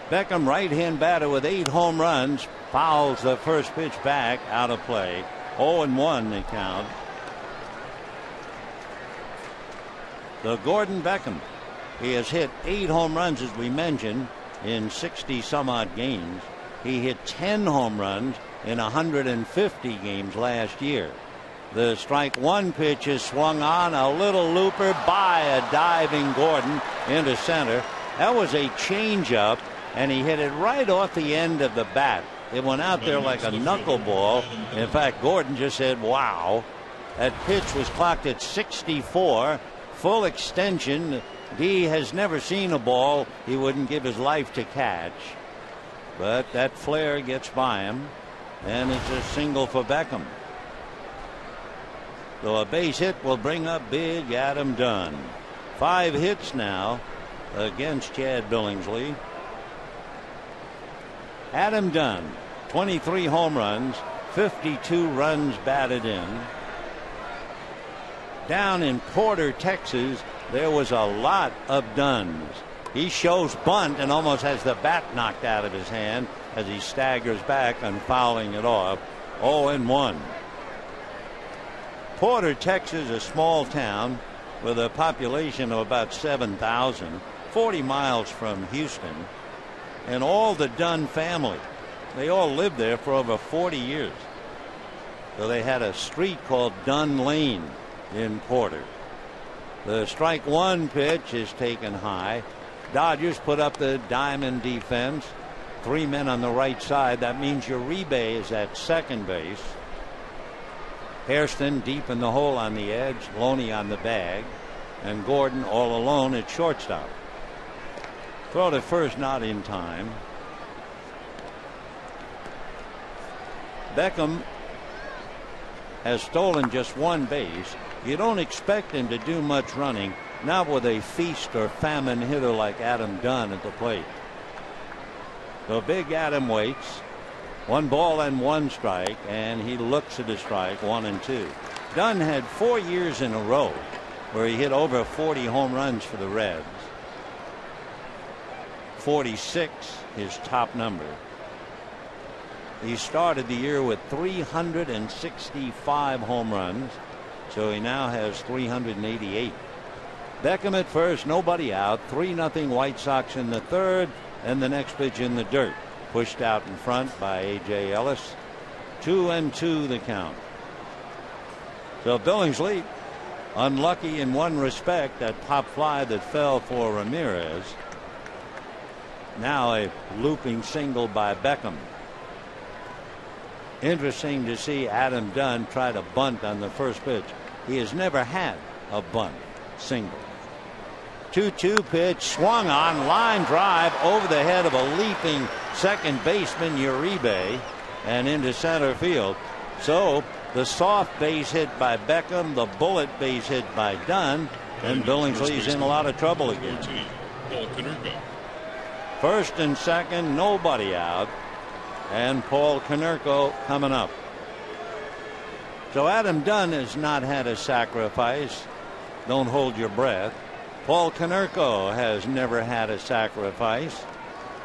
Beckham, right-hand batter with 8 home runs, fouls the first pitch back, out of play. 0-1 the count. So Gordon Beckham, he has hit 8 home runs, as we mentioned, in 60 some odd games. He hit 10 home runs in 150 games last year. The strike one pitch is swung on, a little looper by a diving Gordon into center. That was a changeup, and he hit it right off the end of the bat. It went out there like a knuckleball. In fact, Gordon just said, wow. That pitch was clocked at 64, full extension. D has never seen a ball he wouldn't give his life to catch. But that flare gets by him, and it's a single for Beckham. So a base hit will bring up big Adam Dunn. 5 hits now against Chad Billingsley. Adam Dunn, 23 home runs, 52 runs batted in. Down in Porter, Texas, there was a lot of Dunns. He shows bunt and almost has the bat knocked out of his hand as he staggers back and fouling it off. 0-1. Porter, Texas, a small town with a population of about 7,000, 40 miles from Houston. And all the Dunn family, they all lived there for over 40 years. So they had a street called Dunn Lane in Porter. The strike one pitch is taken high. Dodgers put up the diamond defense. 3 men on the right side. That means Uribe is at second base. Hairston deep in the hole on the edge. Loney on the bag. And Gordon all alone at shortstop. Throw to first, not in time. Beckham has stolen just 1 base. You don't expect him to do much running, not with a feast or famine hitter like Adam Dunn at the plate. So big Adam waits. 1 ball and 1 strike, and he looks at a strike, 1-2. Dunn had 4 years in a row where he hit over 40 home runs for the Reds. 46, his top number. He started the year with 365 home runs, so he now has 388. Beckham at first, nobody out. 3-0 White Sox in the third, and the next pitch in the dirt. Pushed out in front by A.J. Ellis. 2-2 the count. So Billingsley, unlucky in one respect, that pop fly that fell for Ramirez. Now a looping single by Beckham. Interesting to see Adam Dunn try to bunt on the first pitch. He has never had a bunt single. 2-2 pitch swung on, line drive over the head of a leaping second baseman Uribe and into center field. So the soft base hit by Beckham, the bullet base hit by Dunn, and Billingsley's in a lot of trouble again. First and second, nobody out, and Paul Konerko coming up. So Adam Dunn has not had a sacrifice. Don't hold your breath. Paul Konerko has never had a sacrifice,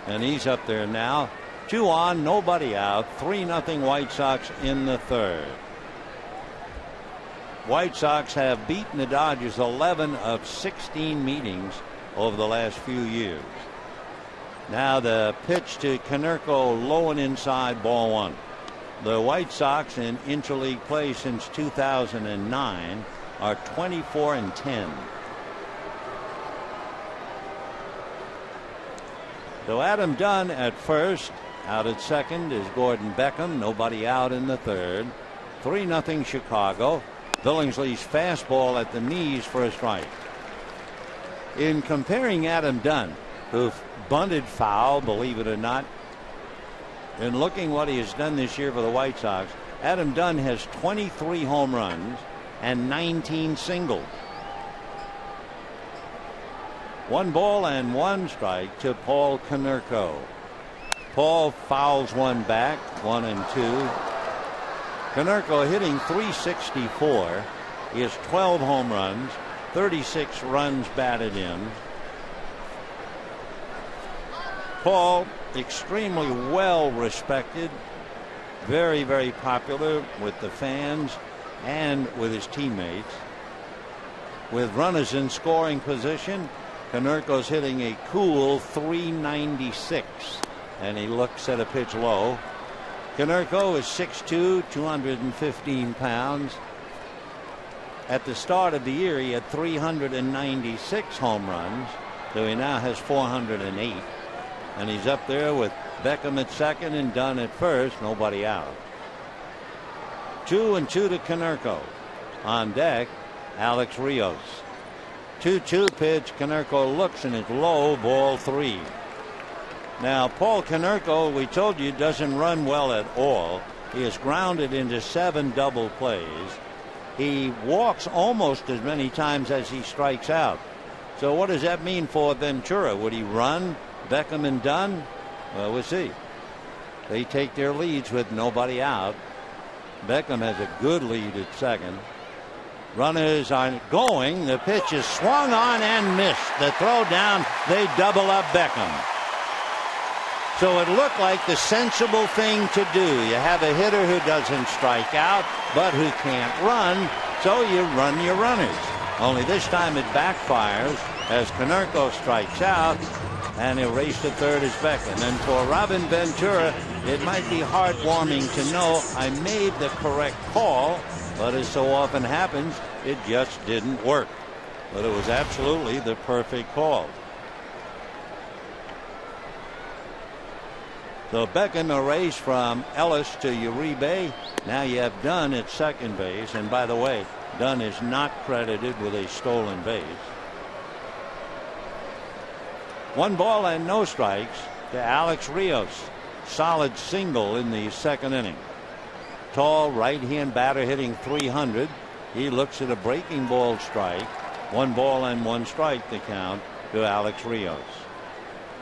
and he's up there now. 2 on, nobody out. 3-0 White Sox in the third. White Sox have beaten the Dodgers 11 of 16 meetings over the last few years. Now the pitch to Konerko, low and inside, ball 1. The White Sox in interleague play since 2009 are 24-10. So Adam Dunn at first. Out at second is Gordon Beckham. Nobody out in the third. 3-0 Chicago. Billingsley's fastball at the knees for a strike. In comparing Adam Dunn, who bunted foul, believe it or not, and looking what he has done this year for the White Sox, Adam Dunn has 23 home runs and 19 singles. 1 ball and 1 strike to Paul Konerko. Paul fouls one back, 1-2. Konerko hitting .364. He has 12 home runs, 36 runs batted in. Paul, extremely well respected, very, very popular with the fans and with his teammates. With runners in scoring position, Konerko's hitting a cool .396, and he looks at a pitch low. Konerko is 6'2", 215 pounds. At the start of the year, he had 396 home runs, so he now has 408. And he's up there with Beckham at second and Dunn at first, nobody out. 2-2 to Konerko. On deck, Alex Rios. 2-2 pitch. Konerko looks and it's low, ball 3. Now, Paul Konerko, we told you, doesn't run well at all. He is grounded into 7 double plays. He walks almost as many times as he strikes out. So what does that mean for Ventura? Would he run Beckham and Dunn? Well, we'll see. They take their leads with nobody out. Beckham has a good lead at second. Runners are going. The pitch is swung on and missed. The throw down, they double up Beckham. So it looked like the sensible thing to do. You have a hitter who doesn't strike out, but who can't run, so you run your runners. Only this time it backfires as Konerko strikes out, and he'll race to third as Beckham. And for Robin Ventura, it might be heartwarming to know I made the correct call, but as so often happens, it just didn't work. But it was absolutely the perfect call. So Beckham a race from Ellis to Uribe. Now you have Dunn at second base. And by the way, Dunn is not credited with a stolen base. 1 ball and no strikes to Alex Rios. Solid single in the second inning. Tall right-hand batter hitting .300. He looks at a breaking ball strike. 1 ball and 1 strike to count to Alex Rios.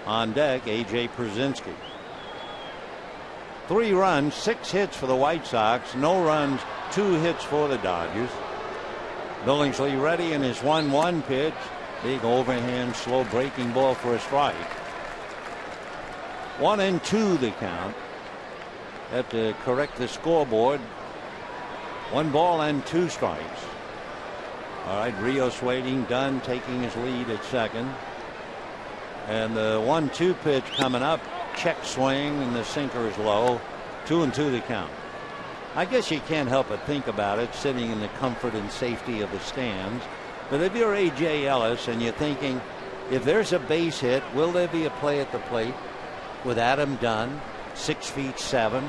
On deck, A.J. Pierzynski. 3 runs, 6 hits for the White Sox. No runs, 2 hits for the Dodgers. Billingsley ready in his 1-1 pitch. Big overhand, slow breaking ball for a strike. 1-2 the count. Have to correct the scoreboard. 1 ball and 2 strikes. All right, Rios waiting. Dunn taking his lead at second. And the 1-2 pitch coming up. Check swing, and the sinker is low. 2-2 the count. I guess you can't help but think about it sitting in the comfort and safety of the stands. But if you're A.J. Ellis and you're thinking, if there's a base hit, will there be a play at the plate with Adam Dunn, 6'7",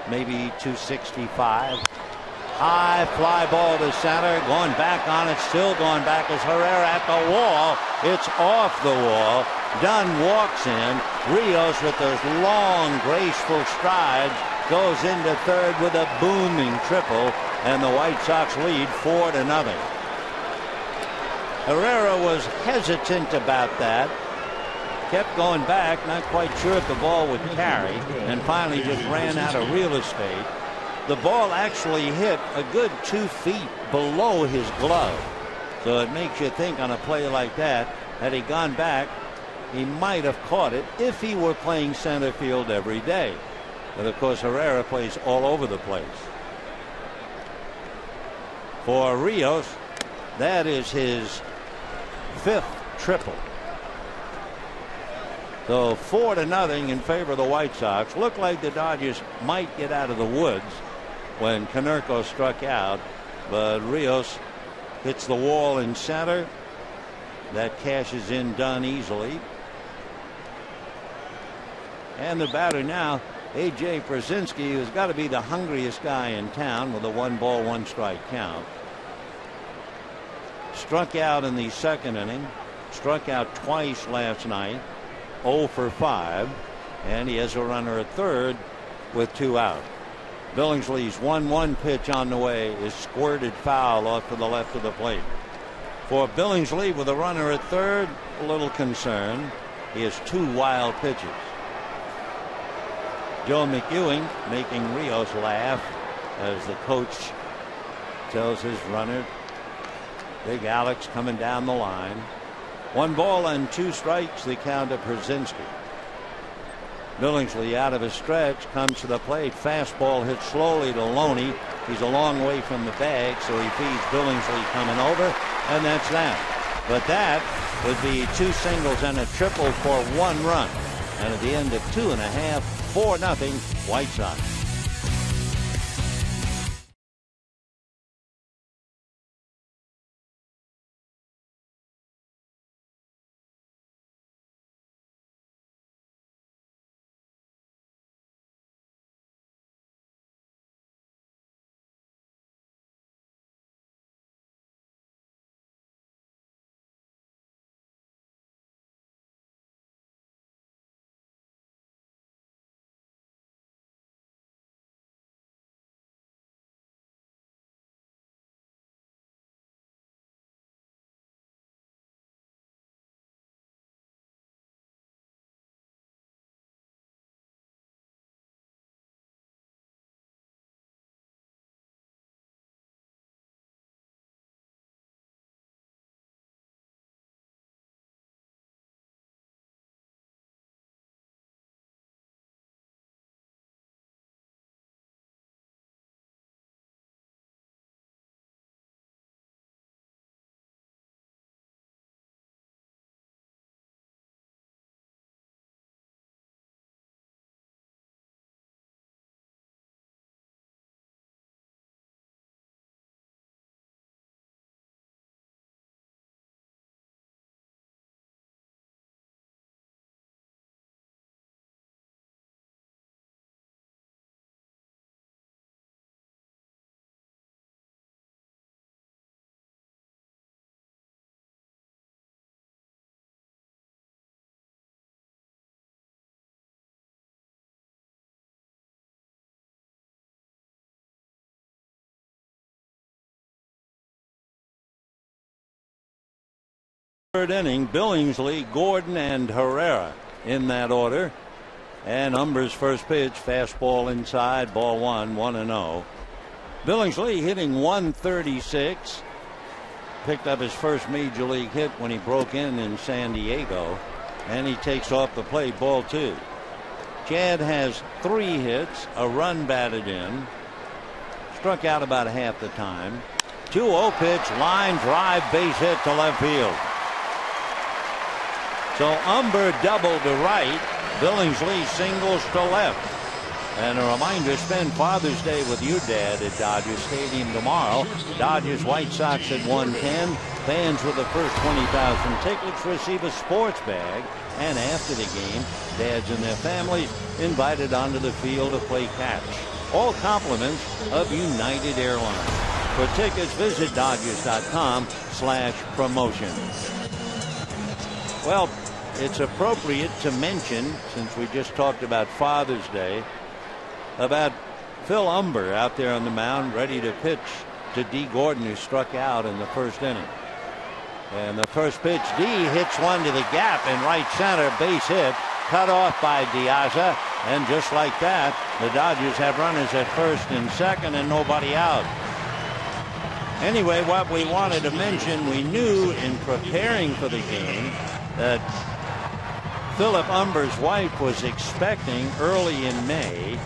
maybe 265. High fly ball to center, going back on it, still going back as Herrera at the wall. It's off the wall. Dunn walks in. Rios with those long, graceful strides goes into third with a booming triple, and the White Sox lead 4-0. Herrera was hesitant about that. Kept going back, not quite sure if the ball would carry, and finally just ran out of real estate. The ball actually hit a good 2 feet below his glove. So it makes you think on a play like that, had he gone back, he might have caught it if he were playing center field every day. But of course, Herrera plays all over the place. For Rios, that is his 5th triple. So 4-0 in favor of the White Sox. Looked like the Dodgers might get out of the woods when Konerko struck out, but Rios hits the wall in center. That cashes in Dunn easily. And the batter now, A.J. Pierzynski, who's got to be the hungriest guy in town with a 1 ball, 1 strike count. Struck out in the second inning. Struck out twice last night. 0 for 5. And he has a runner at third with 2 out. Billingsley's 1-1 pitch on the way is squirted foul off to the left of the plate. For Billingsley with a runner at third, a little concern. He has 2 wild pitches. Joe McEwing making Rios laugh as the coach tells his runner, Big Alex, coming down the line. 1 ball and 2 strikes, the count to Brzezinski. Billingsley out of his stretch comes to the plate. Fastball hits slowly to Loney. He's a long way from the bag, so he feeds Billingsley coming over, and that's that. But that would be 2 singles and a triple for 1 run. And at the end of 2.5, 4-0 White Sox. Third inning, Billingsley, Gordon, and Herrera in that order. And Umber's first pitch, fastball inside, ball 1, 1-0. Billingsley hitting 136. Picked up his first major league hit when he broke in San Diego. And he takes off the plate, ball 2. Chad has 3 hits, a run batted in. Struck out about half the time. 2-0 pitch, line drive, base hit to left field. So Umber doubled to right. Billingsley singles to left. And a reminder, spend Father's Day with your dad at Dodger Stadium tomorrow. Dodgers White Sox at 1:10. Fans with the first 20,000 tickets receive a sports bag. And after the game, dads and their families invited onto the field to play catch. All compliments of United Airlines. For tickets, visit Dodgers.com/promotion. Well, it's appropriate to mention, since we just talked about Father's Day, about Phil Umber out there on the mound ready to pitch to D. Gordon, who struck out in the first inning. And the first pitch, D hits one to the gap in right center, base hit, cut off by Diaza, and just like that, the Dodgers have runners at first and second and nobody out. Anyway, what we wanted to mention, we knew in preparing for the game that Philip Umber's wife was expecting early in May,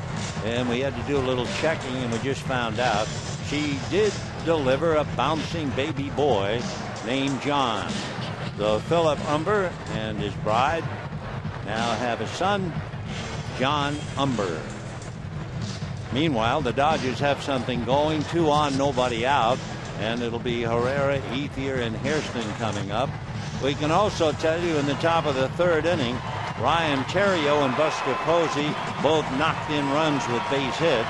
and we had to do a little checking, and we just found out she did deliver a bouncing baby boy named John. So Philip Umber and his bride now have a son, John Umber. Meanwhile, the Dodgers have something going, 2 on, nobody out, and it'll be Herrera, Ethier, and Hairston coming up. We can also tell you in the top of the third inning, Ryan Theriot and Buster Posey both knocked in runs with base hits.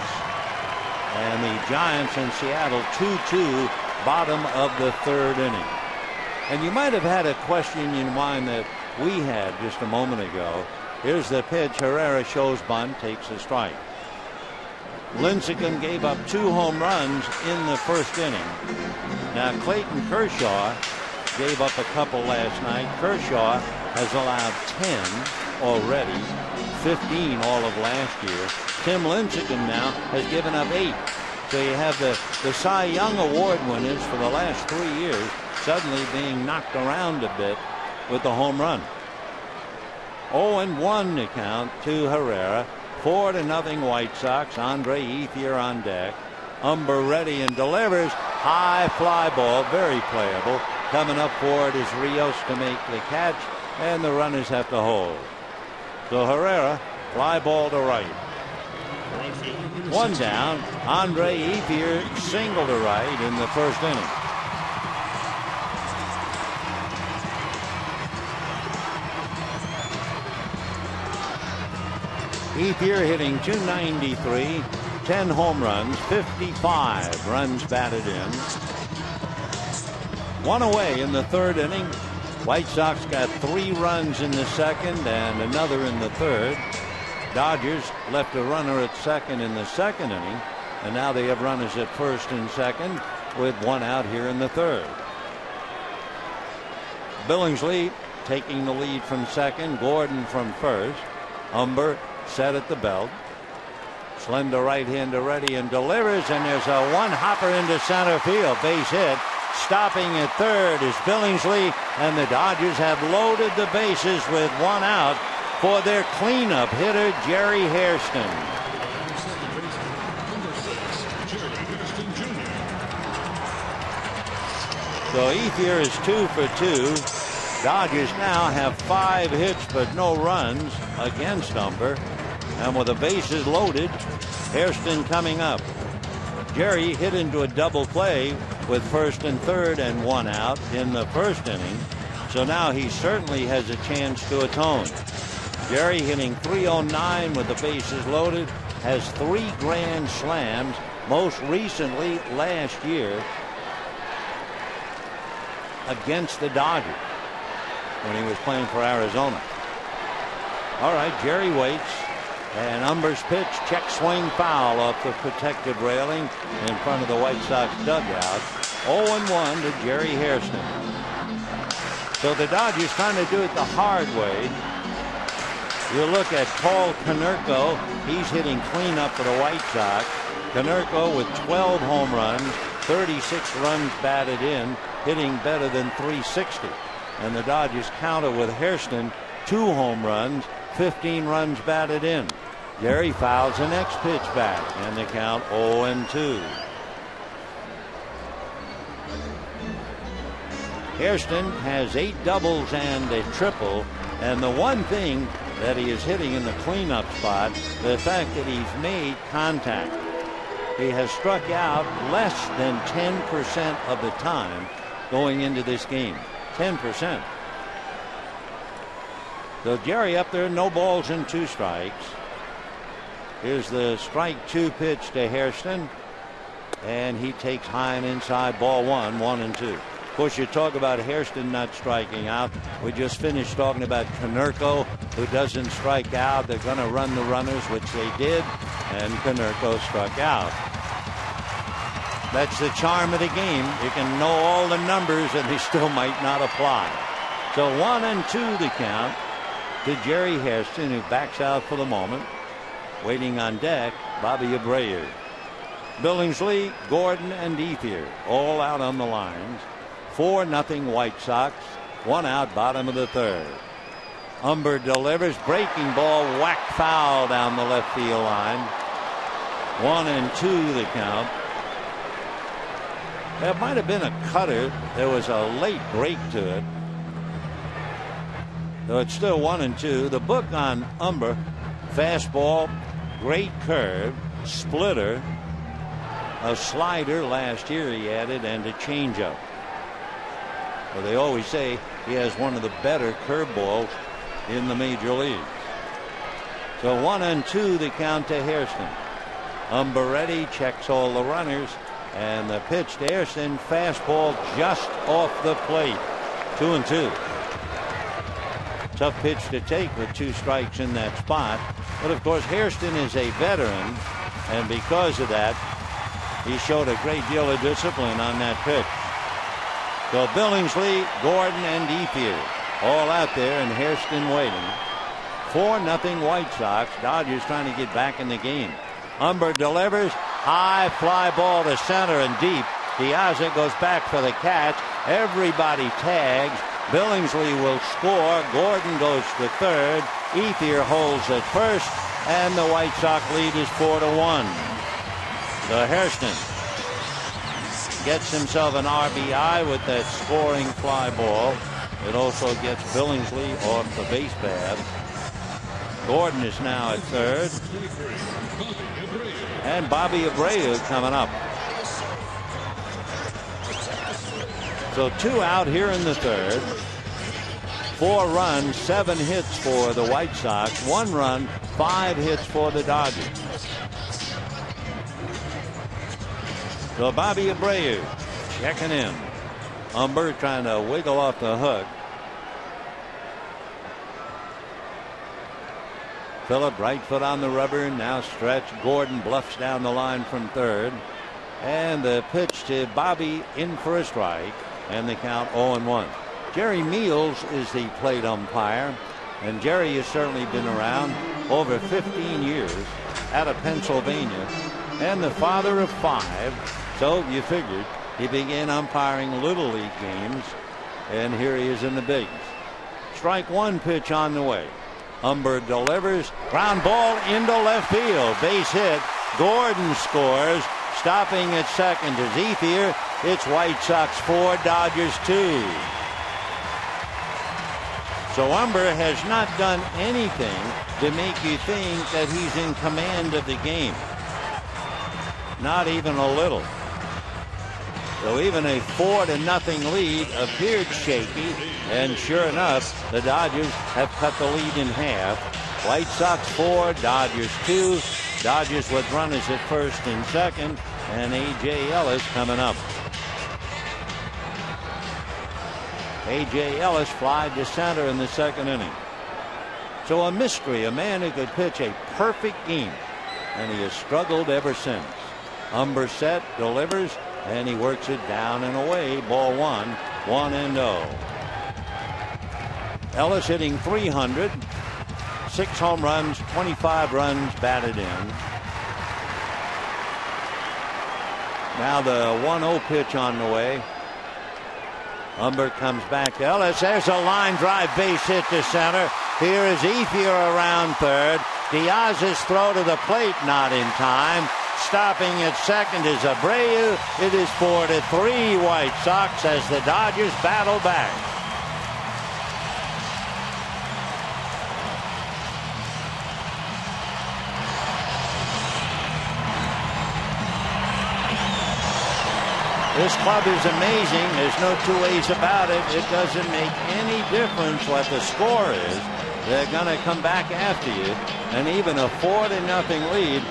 And the Giants in Seattle 2-2, bottom of the third inning. And you might have had a question in your mind that we had just a moment ago. Here's the pitch. Herrera shows bunt, takes a strike. Lincecum gave up 2 home runs in the first inning. Now Clayton Kershaw gave up a couple last night. Kershaw has allowed 10. already, 15 all of last year. Tim Lincecum now has given up 8. So you have the Cy Young Award winners for the last 3 years suddenly being knocked around a bit with the home run. 0-1 to count to Herrera. 4-0 White Sox. Andre Ethier on deck. Umber ready and delivers. High fly ball, very playable. Coming up for it is Rios to make the catch, and the runners have to hold. So Herrera, fly ball to right. 1 down. Andre Ethier single to right in the first inning. Ethier hitting .293, 10 home runs, 55 runs batted in. 1 away in the third inning. White Sox got 3 runs in the second and another in the third. Dodgers left a runner at second in the second inning, and now they have runners at first and second with 1 out here in the third. Billingsley taking the lead from second, Gordon from first. Umber set at the belt. Slender right-hander ready and delivers, and there's a one-hopper into center field. Base hit. Stopping at third is Billingsley, and the Dodgers have loaded the bases with 1 out for their cleanup hitter, Jerry Hairston. So Ethier is 2 for 2. Dodgers now have 5 hits but no runs against Umber. And with the bases loaded, Hairston coming up. Jerry hit into a double play with first and third and 1 out in the first inning. So now he certainly has a chance to atone. Jerry hitting .309 with the bases loaded, has 3 grand slams, most recently last year against the Dodgers when he was playing for Arizona. All right, Jerry waits, and Umber's pitch, check swing foul off the protected railing in front of the White Sox dugout. 0-1 to Jerry Hairston. So the Dodgers trying to do it the hard way. You look at Paul Konerko. He's hitting cleanup for the White Sox. Konerko with 12 home runs, 36 runs batted in, hitting better than .360. And the Dodgers counter with Hairston, 2 home runs, 15 runs batted in. Jerry fouls the next pitch back, and the count 0-2. Hairston has 8 doubles and a triple, and the one thing that he is hitting in the cleanup spot, the fact that he's made contact. He has struck out less than 10% of the time going into this game. 10%. So Jerry up there, no balls and 2 strikes. Here's the strike 2 pitch to Hairston, and he takes high and inside, ball 1, 1-2. Of course, you talk about Hairston not striking out. We just finished talking about Konerko, who doesn't strike out. They're going to run the runners, which they did, and Konerko struck out. That's the charm of the game. You can know all the numbers, and they still might not apply. So 1-2 the count to Jerry Hairston, who backs out for the moment. Waiting on deck, Bobby Abreu. Billingsley, Gordon, and Ethier all out on the lines. 4-0 White Sox. 1 out, bottom of the third. Umber delivers, breaking ball, whack foul down the left field line. 1-2 the count. It might have been a cutter. There was a late break to it. Though it's still 1-2. The book on Umber: fastball, great curve, splitter, a slider last year he added, and a changeup. Well, they always say he has one of the better curveballs in the major leagues. So 1-2 the count to Hairston. Umber ready, checks all the runners, and the pitch to Hairston, fastball just off the plate. 2-2. Tough pitch to take with 2 strikes in that spot. But of course, Hairston is a veteran, and because of that, he showed a great deal of discipline on that pitch. So Billingsley, Gordon, and Ethier all out there, and Hairston waiting. 4-0 White Sox. Dodgers trying to get back in the game. Umber delivers. High fly ball to center and deep. Piazza goes back for the catch. Everybody tags. Billingsley will score. Gordon goes to third. Ethier holds at first. And the White Sox lead is 4-1. The Hairston gets himself an RBI with that scoring fly ball. It also gets Billingsley off the base path. Gordon is now at third. And Bobby Abreu coming up. So 2 out here in the third. 4 runs, 7 hits for the White Sox. 1 run, 5 hits for the Dodgers. So Bobby Abreu checking in. Umber trying to wiggle off the hook. Phillip right foot on the rubber, now stretch. Gordon bluffs down the line from third. And the pitch to Bobby in for a strike. And the count 0-1. Jerry Meals is the plate umpire. And Jerry has certainly been around over 15 years out of Pennsylvania. And the father of 5. So you figured he began umpiring Little League games. And here he is in the bigs. Strike 1 pitch on the way. Umber delivers. Ground ball into left field. Base hit. Gordon scores. Stopping at second is Ethier. It's White Sox 4, Dodgers 2. So Umber has not done anything to make you think that he's in command of the game. Not even a little. So even a 4-0 lead appeared shaky, and sure enough, the Dodgers have cut the lead in half. White Sox 4, Dodgers 2. Dodgers with runners at first and second, and A.J. Ellis coming up. A.J. Ellis flied to center in the second inning. So a mystery, a man who could pitch a perfect game, and he has struggled ever since. Umber set, delivers, and he works it down and away. Ball 1, 1-0. Ellis hitting .300, 6 home runs, 25 runs batted in. Now the 1-0 pitch on the way. Umber comes back to Ellis. There's a line drive base hit to center. Here is Ethier around third. Diaz's throw to the plate not in time. Stopping at second is Abreu. It is 4-3 White Sox as the Dodgers battle back. This club is amazing. There's no two ways about it. It doesn't make any difference what the score is. They're going to come back after you. And even a 4-0 lead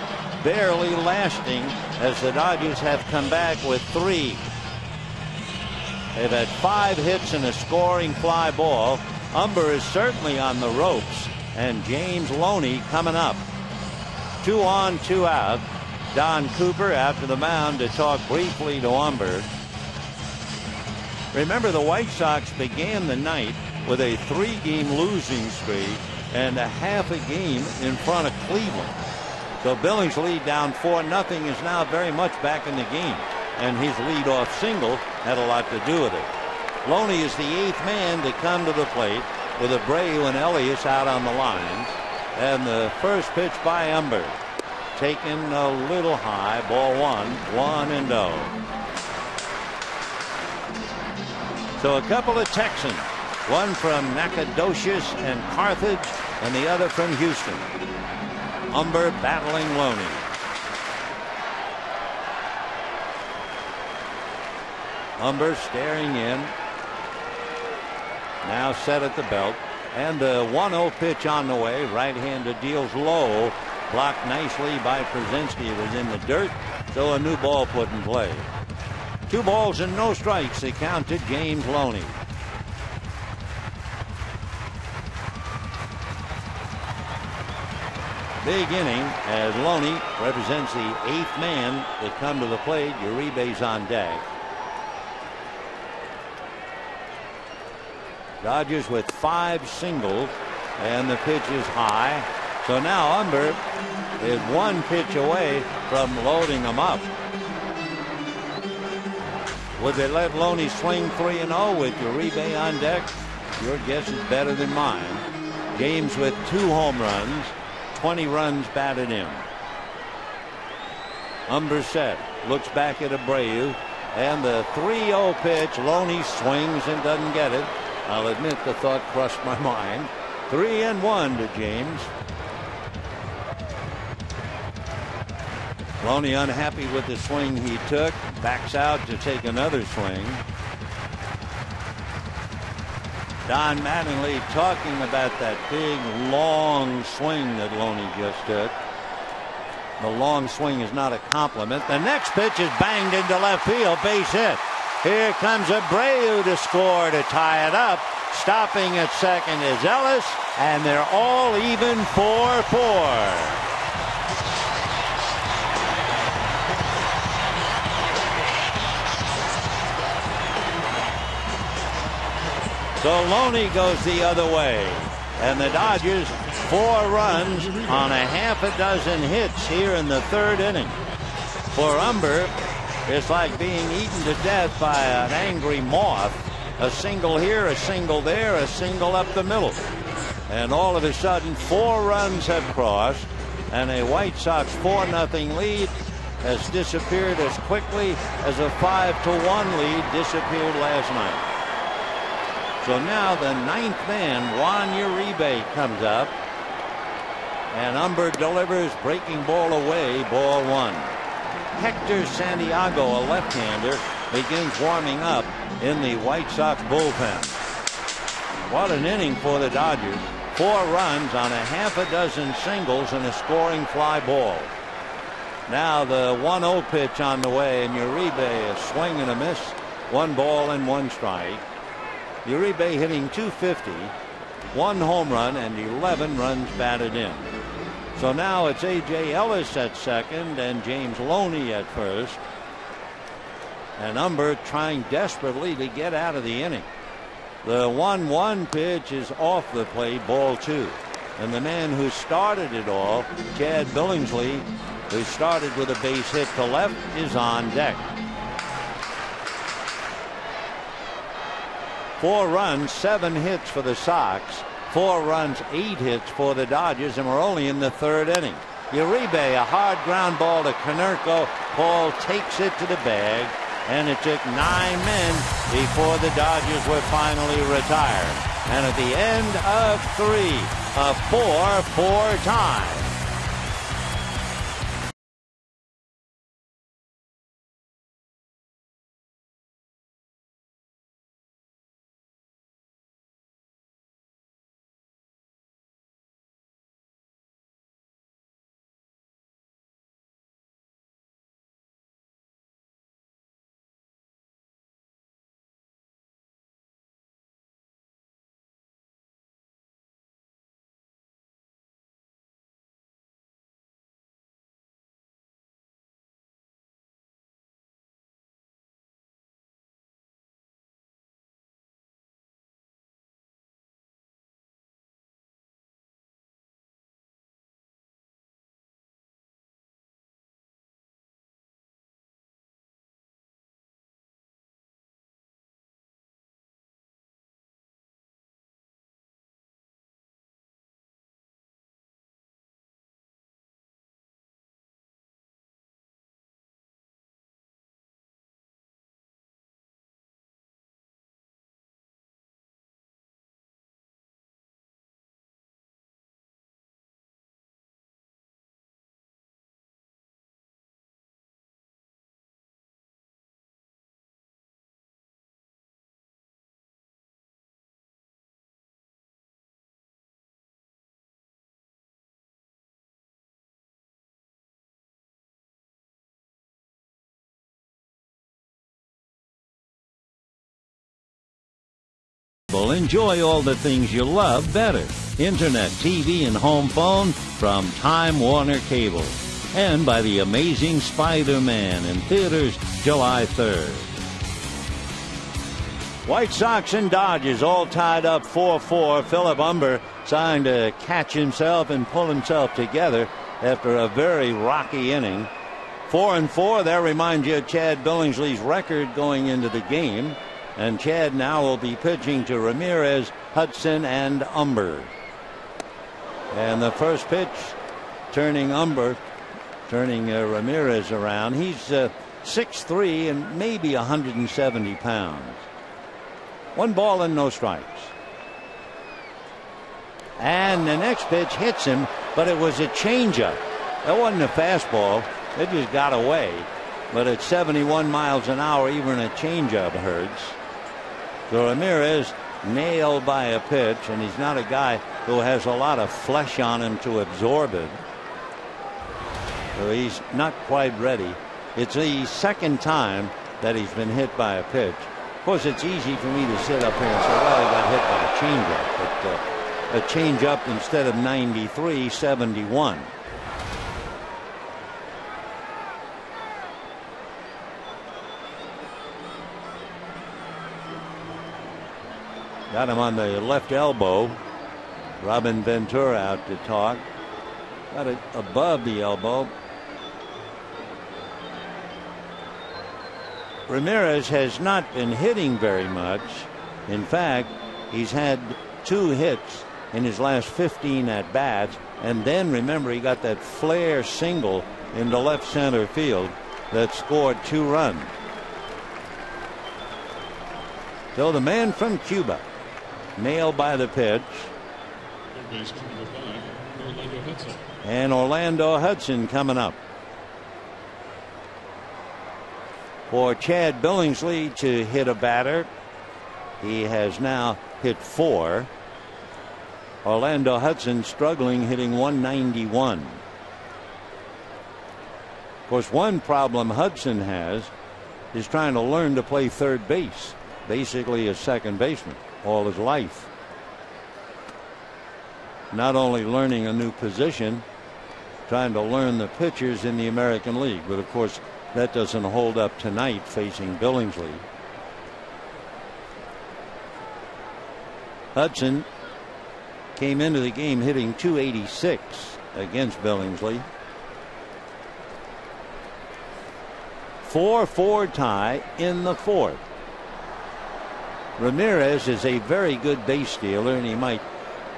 barely lasting as the Dodgers have come back with 3. They've had 5 hits and a scoring fly ball. Umber is certainly on the ropes. And James Loney coming up. 2 on, 2 out. Don Cooper out to the mound to talk briefly to Umber. Remember, the White Sox began the night with a 3-game losing streak and a half a game in front of Cleveland. So Billingsley down 4-0 is now very much back in the game. And his leadoff single had a lot to do with it. Loney is the 8th man to come to the plate with Abreu and Elias out on the lines. And the first pitch by Umber. Taken a little high. Ball 1, 1-0. So a couple of Texans. One from Nacogdoches and Carthage, and the other from Houston. Umber battling Loney. Umber staring in. Now set at the belt. And the 1-0 pitch on the way. Right-hander deals low. Blocked nicely by Przinsky. It was in the dirt, so a new ball put in play. 2 balls and no strikes. The count to James Loney. Big inning as Loney represents the 8th man to come to the plate. Uribe's on deck. Dodgers with 5 singles and the pitch is high. So now Umber is one pitch away from loading them up. Would they let Loney swing 3-0 with Uribe on deck? Your guess is better than mine. James with 2 home runs, 20 runs batted in. Umber set, looks back at Abreu, and the 3-0 pitch. Loney swings and doesn't get it. I'll admit the thought crossed my mind. 3-1 to James. Loney unhappy with the swing he took, backs out to take another swing. Don Mattingly talking about that big long swing that Loney just took. The long swing is not a compliment. The next pitch is banged into left field, base hit. Here comes Abreu to score to tie it up. Stopping at second is Ellis, and they're all even 4-4. So Loney goes the other way, and the Dodgers 4 runs on a half a dozen hits here in the 3rd inning. For Umber, it's like being eaten to death by an angry moth. A single here, a single there, a single up the middle. And all of a sudden 4 runs have crossed, and a White Sox 4-0 lead has disappeared as quickly as a 5-1 lead disappeared last night. So now the 9th man, Juan Uribe, comes up, and Umber delivers, breaking ball away, ball 1. Hector Santiago, a left-hander, begins warming up in the White Sox bullpen. What an inning for the Dodgers. 4 runs on a half a dozen singles and a scoring fly ball. Now the 1-0 pitch on the way, and Uribe a swing and a miss. 1 ball and 1 strike. Uribe hitting .250, 1 home run, and 11 runs batted in. So now it's A.J. Ellis at second and James Loney at first. And Umber trying desperately to get out of the inning. The 1-1 pitch is off the plate, ball 2. And the man who started it all, Chad Billingsley, who started with a base hit to left, is on deck. 4 runs, 7 hits for the Sox. 4 runs, 8 hits for the Dodgers, and we're only in the 3rd inning. Uribe, a hard ground ball to Konerko. Paul takes it to the bag, and it took 9 men before the Dodgers were finally retired. And at the end of 3, a 4-4 tie. Enjoy all the things you love better. Internet, TV, and home phone from Time Warner Cable. And by The Amazing Spider-Man in theaters July 3rd. White Sox and Dodgers all tied up 4-4. Philip Humber trying to catch himself and pull himself together after a very rocky inning. 4-4. That reminds you of Chad Billingsley's record going into the game. And Chad now will be pitching to Ramirez, Hudson, and Humber. And the first pitch turning Ramirez around. He's 6'3" and maybe 170 pounds. 1 ball and no strikes. And the next pitch hits him, but it was a changeup. That wasn't a fastball. It just got away. But at 71 miles an hour, even a changeup hurts. So Ramirez nailed by a pitch, and he's not a guy who has a lot of flesh on him to absorb it. So he's not quite ready. It's the second time that he's been hit by a pitch. Of course, it's easy for me to sit up here and say, well, he got hit by a changeup. But a changeup instead of 93, 71. Got him on the left elbow. Robin Ventura out to talk. Got it above the elbow. Ramirez has not been hitting very much. In fact, he's had 2 hits in his last 15 at bats. And then remember, he got that flare single into left center field that scored 2 runs. So the man from Cuba, nailed by the pitch. And Orlando Hudson coming up. For Chad Billingsley to hit a batter, he has now hit 4. Orlando Hudson struggling, hitting 191. Of course, one problem Hudson has is trying to learn to play third base, basically a second baseman all his life. Not only learning a new position, trying to learn the pitchers in the American League. But of course, that doesn't hold up tonight facing Billingsley. Hudson came into the game hitting .286 against Billingsley. 4-4 tie in the 4th. Ramirez is a very good base stealer, and he might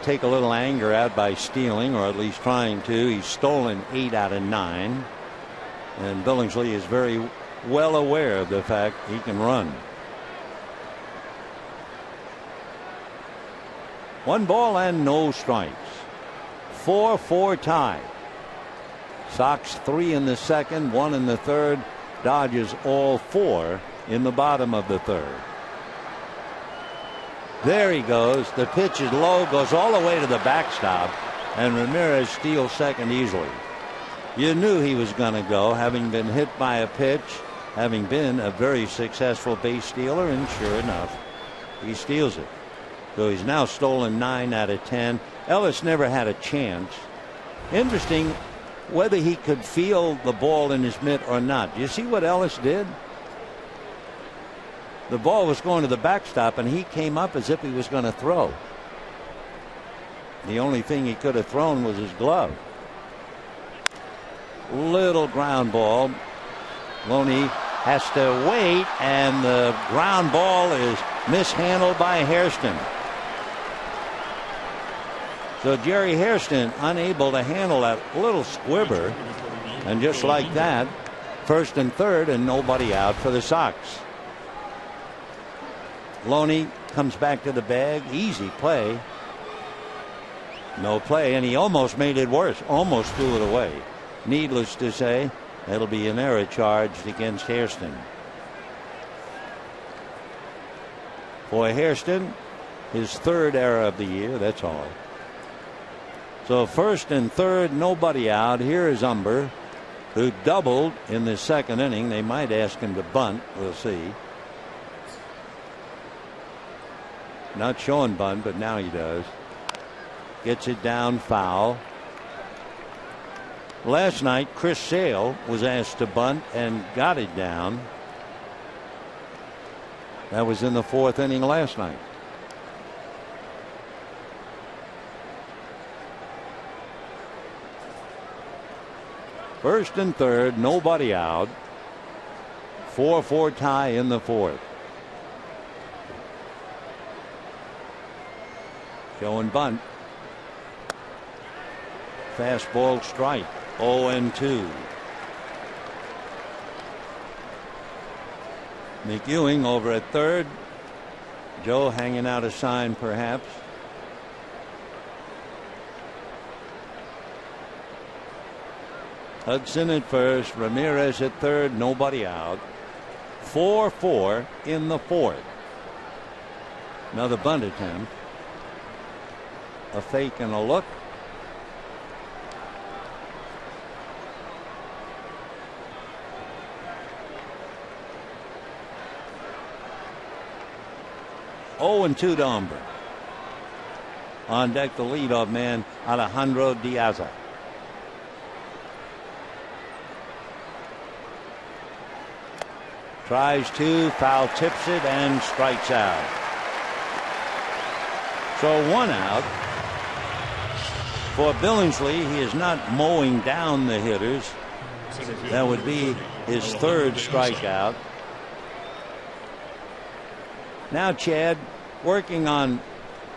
take a little anger out by stealing, or at least trying to. He's stolen 8 out of 9. And Billingsley is very well aware of the fact he can run. 1 ball and no strikes. 4-4 tie. Sox 3 in the second, 1 in the third. Dodgers all 4 in the bottom of the third. There he goes. The pitch is low, goes all the way to the backstop, and Ramirez steals second easily. You knew he was going to go, having been hit by a pitch, having been a very successful base stealer, and sure enough, he steals it. So he's now stolen 9 out of 10. Ellis never had a chance. Interesting whether he could feel the ball in his mitt or not. Do you see what Ellis did? The ball was going to the backstop, and he came up as if he was going to throw. The only thing he could have thrown was his glove. Little ground ball. Loney has to wait, and the ground ball is mishandled by Hairston. So Jerry Hairston unable to handle that little squibber, and just like that, first and third, and nobody out for the Sox. Loney comes back to the bag. Easy play. No play, and he almost made it worse. Almost threw it away. Needless to say, that'll be an error charged against Hairston. For Hairston, his 3rd error of the year, that's all. So first and third, nobody out. Here is Humber, who doubled in the second inning. They might ask him to bunt. We'll see. Not showing bunt, but now he does. Gets it down foul. Last night, Chris Sale was asked to bunt and got it down. That was in the 4th inning last night. First and third, nobody out. 4-4 tie in the 4th. Showing bunt. Fastball strike. 0-2. McEwing over at third. Joe hanging out a sign perhaps. Hudson at first. Ramirez at third. Nobody out. 4-4 in the 4th. Another bunt attempt. A fake and a look. Oh, and 2 to Umber. On deck, the leadoff man, Alejandro Diaz. Tries to, foul tips it, and strikes out. So 1 out. For Billingsley, he is not mowing down the hitters. That would be his 3rd strikeout. Now Chad working on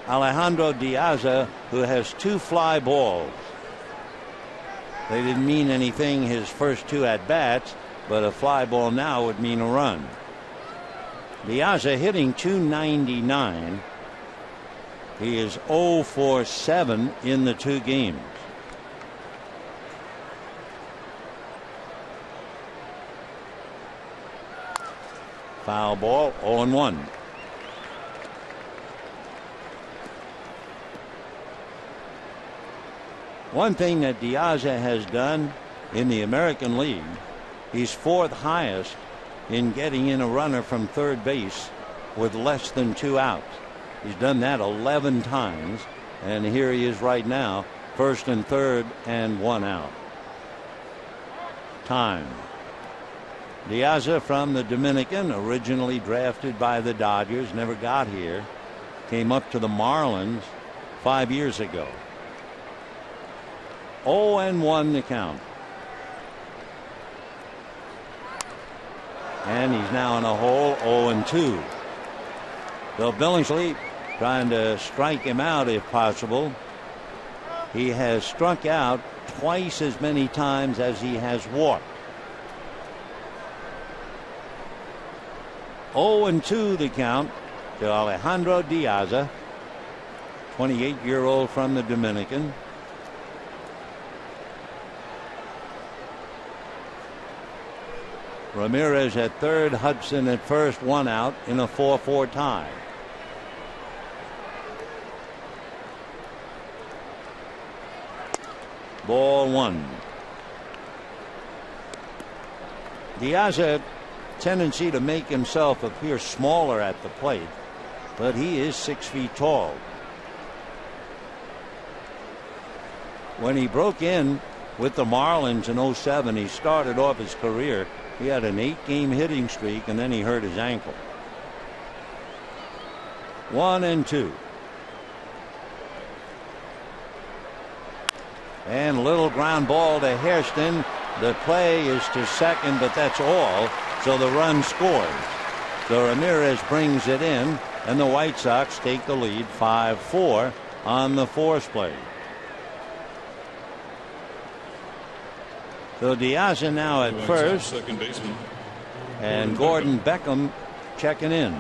Alejandro Diaz, who has 2 fly balls. They didn't mean anything his first 2 at-bats, but a fly ball now would mean a run. Diaz hitting .299. He is 0 for 7 in the 2 games. Foul ball, 0-1. One thing that Diaz has done in the American League, he's 4th highest in getting in a runner from third base with less than 2 outs. He's done that 11 times, and here he is right now, 1st and 3rd and 1 out. Time. Diaz from the Dominican, originally drafted by the Dodgers, never got here. Came up to the Marlins 5 years ago. 0-1 the count. And he's now in a hole, 0-2. Bill Billingsley trying to strike him out if possible. He has struck out twice as many times as he has walked. 0-2 the count to Alejandro Diaz, 28-year-old from the Dominican. Ramirez at third, Hudson at first, 1 out in a 4-4 tie. Ball 1. Diaz had tendency to make himself appear smaller at the plate, but he is 6 feet tall. When he broke in with the Marlins in 07, he started off his career. He had an 8-game hitting streak, and then he hurt his ankle. 1-2. And little ground ball to Hairston. The play is to second, but that's all. So the run scores. So Ramirez brings it in, and the White Sox take the lead 5-4 on the force play. So Diaz now at first, and Gordon Beckham checking in.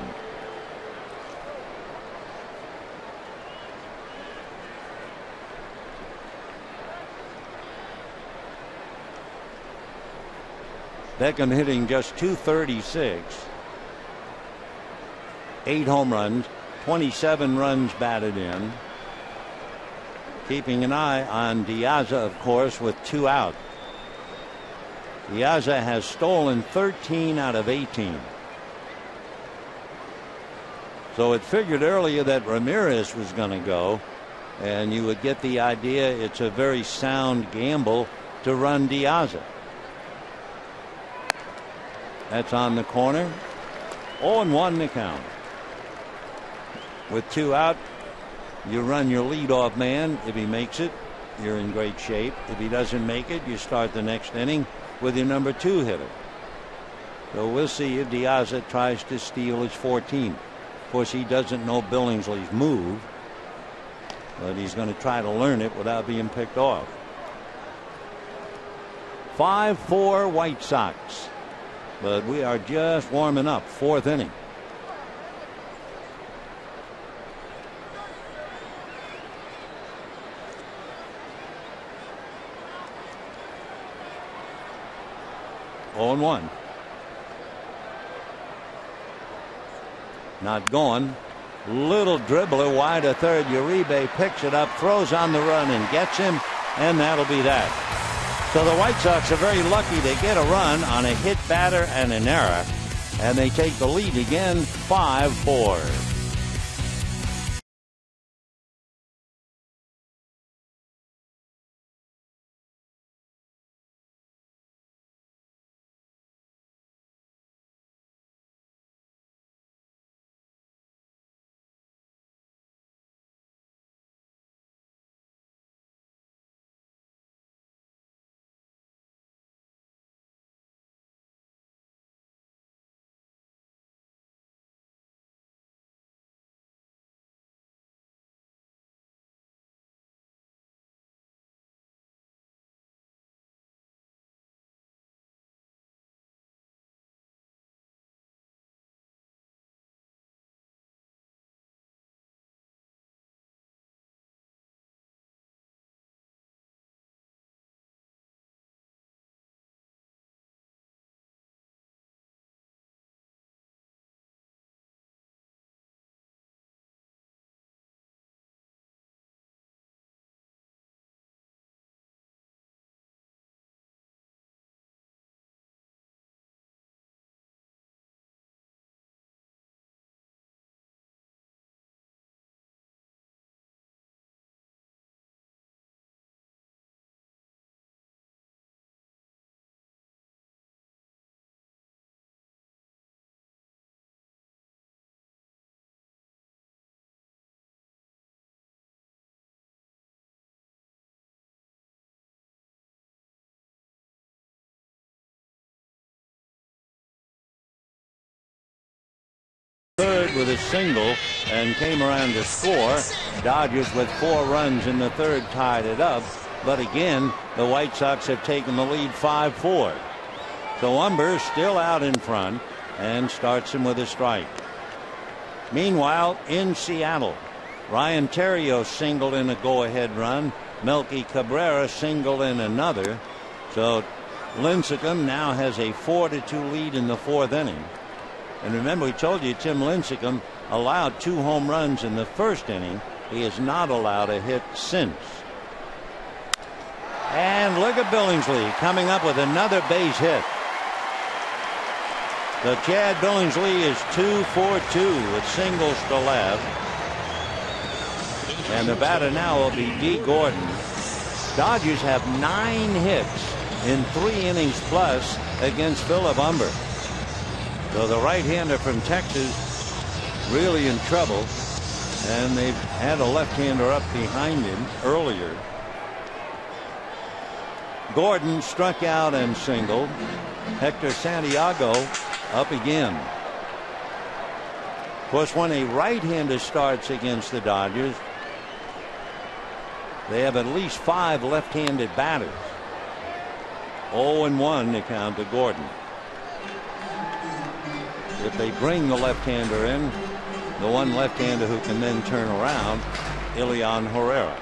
Beckham hitting just .236, 8 home runs, 27 runs batted in. Keeping an eye on Diaz, of course, with 2 out. Diaz has stolen 13 out of 18. So it figured earlier that Ramirez was going to go, and you would get the idea it's a very sound gamble to run Diaz. That's on the corner. 0-1 the count. With 2 out, you run your leadoff man. If he makes it, you're in great shape. If he doesn't make it, you start the next inning with your number 2 hitter. So we'll see if Diaz tries to steal his 14th. Of course, he doesn't know Billingsley's move, but he's going to try to learn it without being picked off. 5-4 White Sox. But we are just warming up. 4th inning. On 1. Not going. Little dribbler wide of third. Uribe picks it up, throws on the run and gets him, and that'll be that. So the White Sox are very lucky to get a run on a hit batter and an error, and they take the lead again, 5-4. Third with a single and came around to score. Dodgers with 4 runs in the third tied it up. But again, the White Sox have taken the lead 5-4. So Umber still out in front and starts him with a strike. Meanwhile, in Seattle, Ryan Theriot singled in a go-ahead run. Melky Cabrera singled in another. So Lincecum now has a 4-2 lead in the 4th inning. And remember, we told you Tim Lincecum allowed 2 home runs in the first inning. He has not allowed a hit since. And look at Billingsley coming up with another base hit. So Chad Billingsley is 2 for 2 with singles to left. And the batter now will be D. Gordon. Dodgers have 9 hits in 3 innings plus against Philip Umber. So the right-hander from Texas really in trouble, and they've had a left-hander up behind him earlier. Gordon struck out and singled. Hector Santiago up again. Of course, when a right-hander starts against the Dodgers, they have at least 5 left-handed batters. 0-1 to count to Gordon. If they bring the left-hander in, the one left-hander who can then turn around, Ilian Herrera.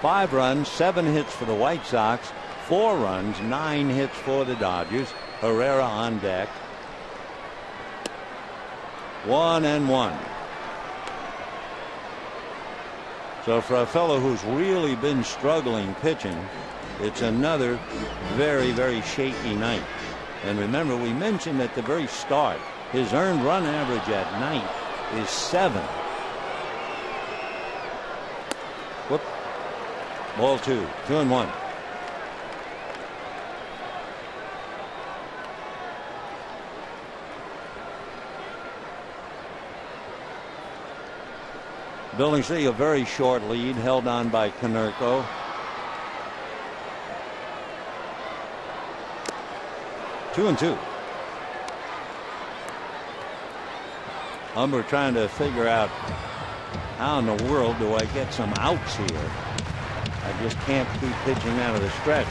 5 runs, 7 hits for the White Sox, 4 runs, 9 hits for the Dodgers. Herrera on deck. 1-1. So for a fellow who's really been struggling pitching, it's another very, very shaky night. And remember, we mentioned at the very start, his earned run average at night is 7. Whoop. Ball 2, 2-1. Billingsley, a very short lead, held on by Konerko. Two and two. Umber trying to figure out how in the world do I get some outs here. I just can't keep pitching out of the stretch.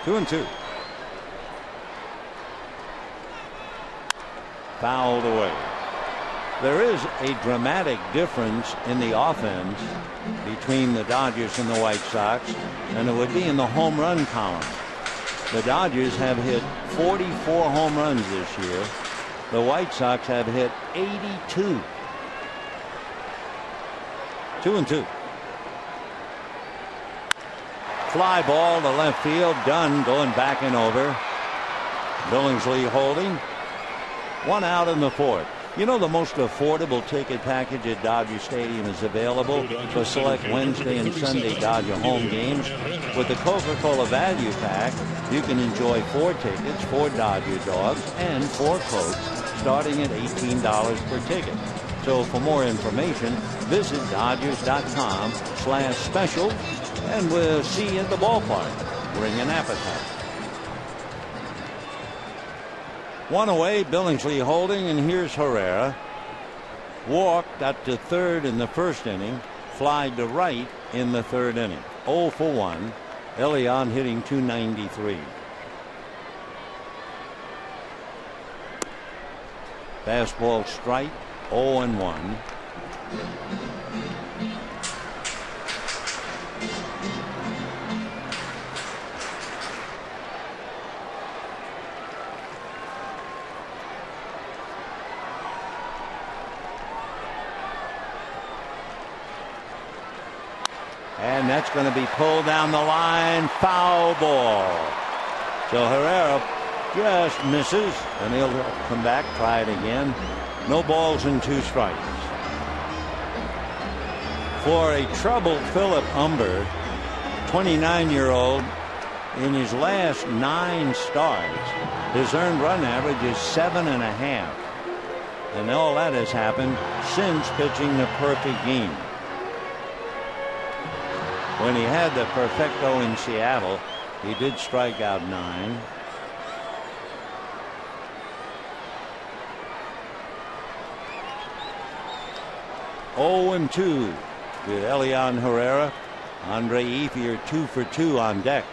Two and two. Fouled away. There is a dramatic difference in the offense between the Dodgers and the White Sox, and it would be in the home run column. The Dodgers have hit 44 home runs this year. The White Sox have hit 82. 2 and 2. Fly ball to left field. Dunn going back and over. Billingsley holding. One out in the fourth. You know, the most affordable ticket package at Dodger Stadium is available for select Wednesday and Sunday Dodger home games. With the Coca-Cola Value Pack, you can enjoy 4 tickets, 4 Dodger dogs, and 4 Cokes, starting at $18 per ticket. So for more information, visit Dodgers.com/special, and we'll see you at the ballpark. Bring an appetite. One away, Billingsley holding, and here's Herrera. Walked up to third in the first inning, flied to right in the third inning. 0 for 1. Elion hitting .293. Fastball strike, 0 and 1. And that's going to be pulled down the line. Foul ball. So Herrera just misses, and he'll come back, try it again. No balls and 2 strikes. For a troubled Philip Umber, 29-year-old, in his last 9 starts, his earned run average is 7.5. And all that has happened since pitching the perfect game. When he had the perfecto in Seattle, he did strike out 9. Oh and 2 with Elion Herrera. Andre Ethier 2 for 2 on deck.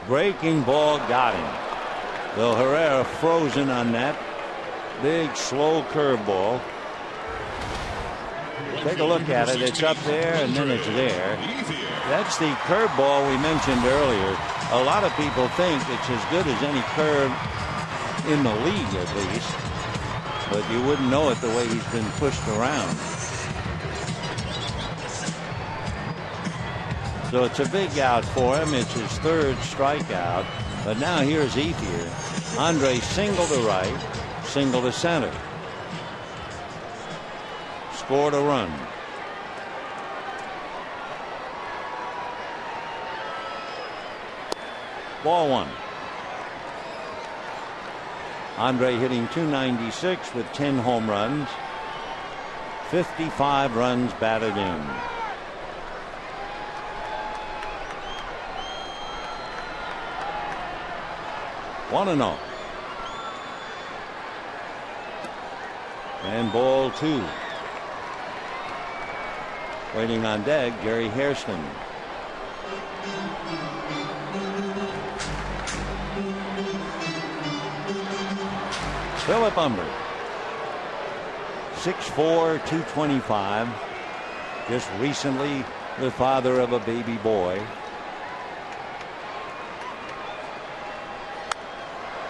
Breaking ball got him. Though Herrera frozen on that. Big slow curveball. Take a look at it. It's up there and then it's there. That's the curveball we mentioned earlier. A lot of people think it's as good as any curve in the league, at least. But you wouldn't know it the way he's been pushed around. So it's a big out for him. It's his 3rd strikeout. But now here's Ethier. Andre single to right. Single to center. Scored a run. Ball 1. Andre hitting .296 with 10 home runs. 55 runs batted in. One and 0. And ball 2. Waiting on deck, Gary Hairston. Philip Umber. 6'4", 225. Just recently the father of a baby boy.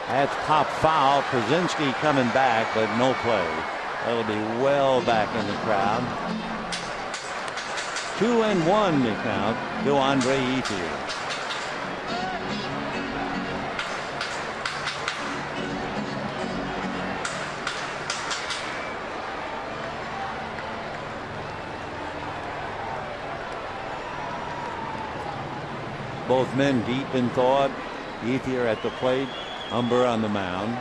That's pop foul. Krasinski coming back, but no play. That'll be well back in the crowd. 2 and 1 to count to Andre Ethier. Both men deep in thought. Ethier at the plate, Umber on the mound.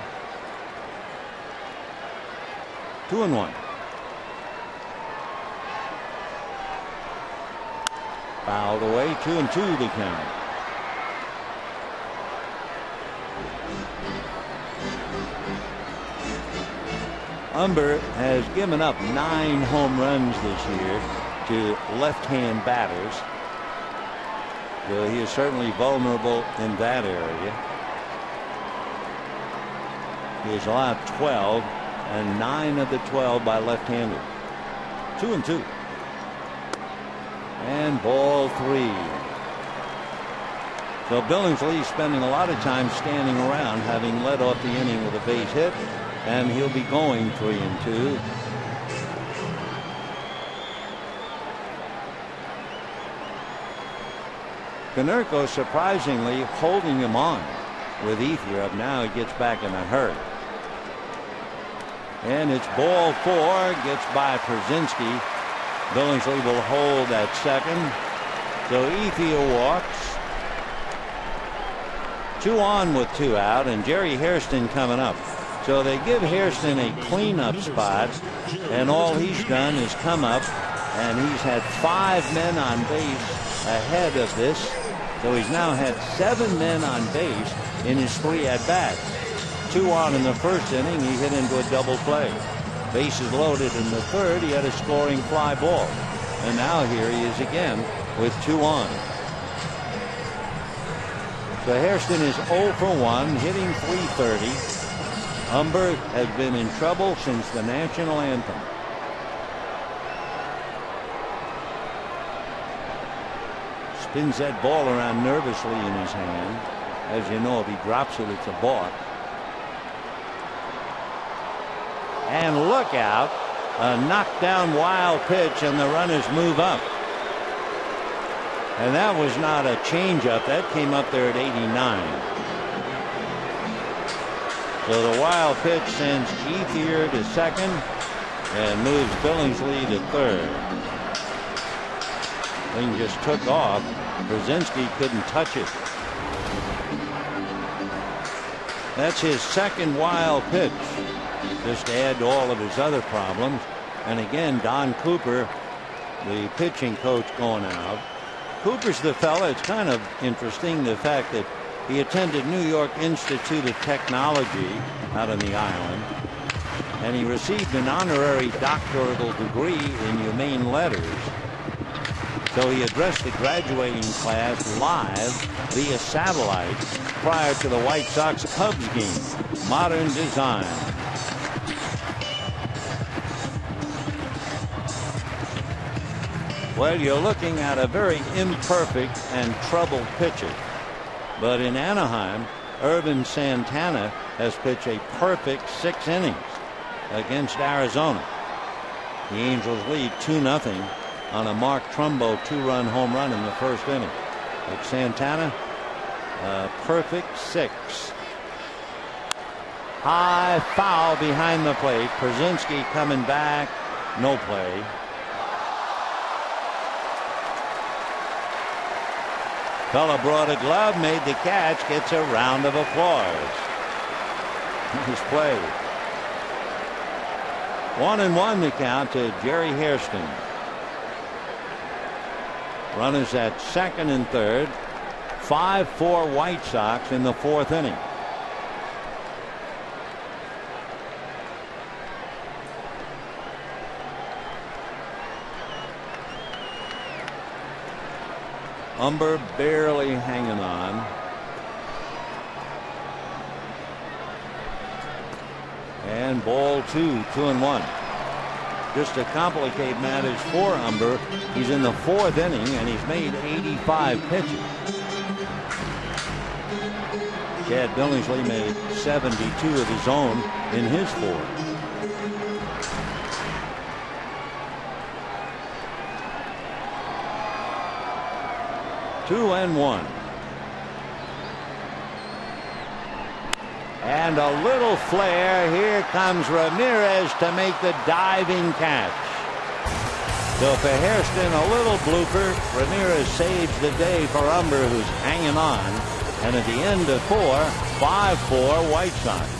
2-1. Fouled away. 2-2 the count. Umber has given up 9 home runs this year to left-hand batters. So he is certainly vulnerable in that area. He has allowed 12, and 9 of the 12 by left-handers. 2-2. And ball 3. So Billingsley spending a lot of time standing around, having led off the inning with a base hit, and he'll be going 3-2. Konerko surprisingly holding him on with Ethier up. Now he gets back in a hurry. And it's ball 4. Gets by Przinsky. Billingsley will hold at second. So Ethier walks. 2 on with 2 out, and Jerry Hairston coming up. So they give Hairston a cleanup spot, and all he's done is come up, and he's had 5 men on base ahead of this. So he's now had 7 men on base in his 3 at-bats. 2 on in the first inning. He hit into a double play. Bases loaded in the third. He had a scoring fly ball. And now here he is again with 2 on. So Hairston is 0 for 1, hitting .330. Umber has been in trouble since the national anthem. Spins that ball around nervously in his hand. As you know, if he drops it, it's a balk. And look out, a knockdown wild pitch, and the runners move up. And that was not a changeup. That came up there at 89. So the wild pitch sends Ethier to second and moves Billingsley to third. Thing just took off. Przinsky couldn't touch it. That's his second wild pitch, just to add to all of his other problems. And again, Don Cooper, the pitching coach, going out. Cooper's the fella. It's kind of interesting, the fact that he attended New York Institute of Technology out on the island, and he received an honorary doctoral degree in humane letters. So he addressed the graduating class live via satellite prior to the White Sox-Cubs game. Modern design. Well, you're looking at a very imperfect and troubled pitcher. But in Anaheim, Irvin Santana has pitched a perfect 6 innings against Arizona. The Angels lead 2-0 on a Mark Trumbo 2-run home run in the first inning. But Santana, a perfect 6. High foul behind the plate. Przinsky coming back. No play. Fella brought a glove, made the catch, gets a round of applause. Nice play. 1-1 the count to Jerry Hairston. Runners at second and third. 5-4 White Sox in the 4th inning. Umber barely hanging on. And ball 2, 2-1. Just to complicate matters for Umber, he's in the 4th inning and he's made 85 pitches. Chad Billingsley made 72 of his own in his 4. Two and 1. And a little flare. Here comes Ramirez to make the diving catch. So for Hairston, a little blooper. Ramirez saves the day for Umber, who's hanging on. And at the end of 4, 5-4 White Sox.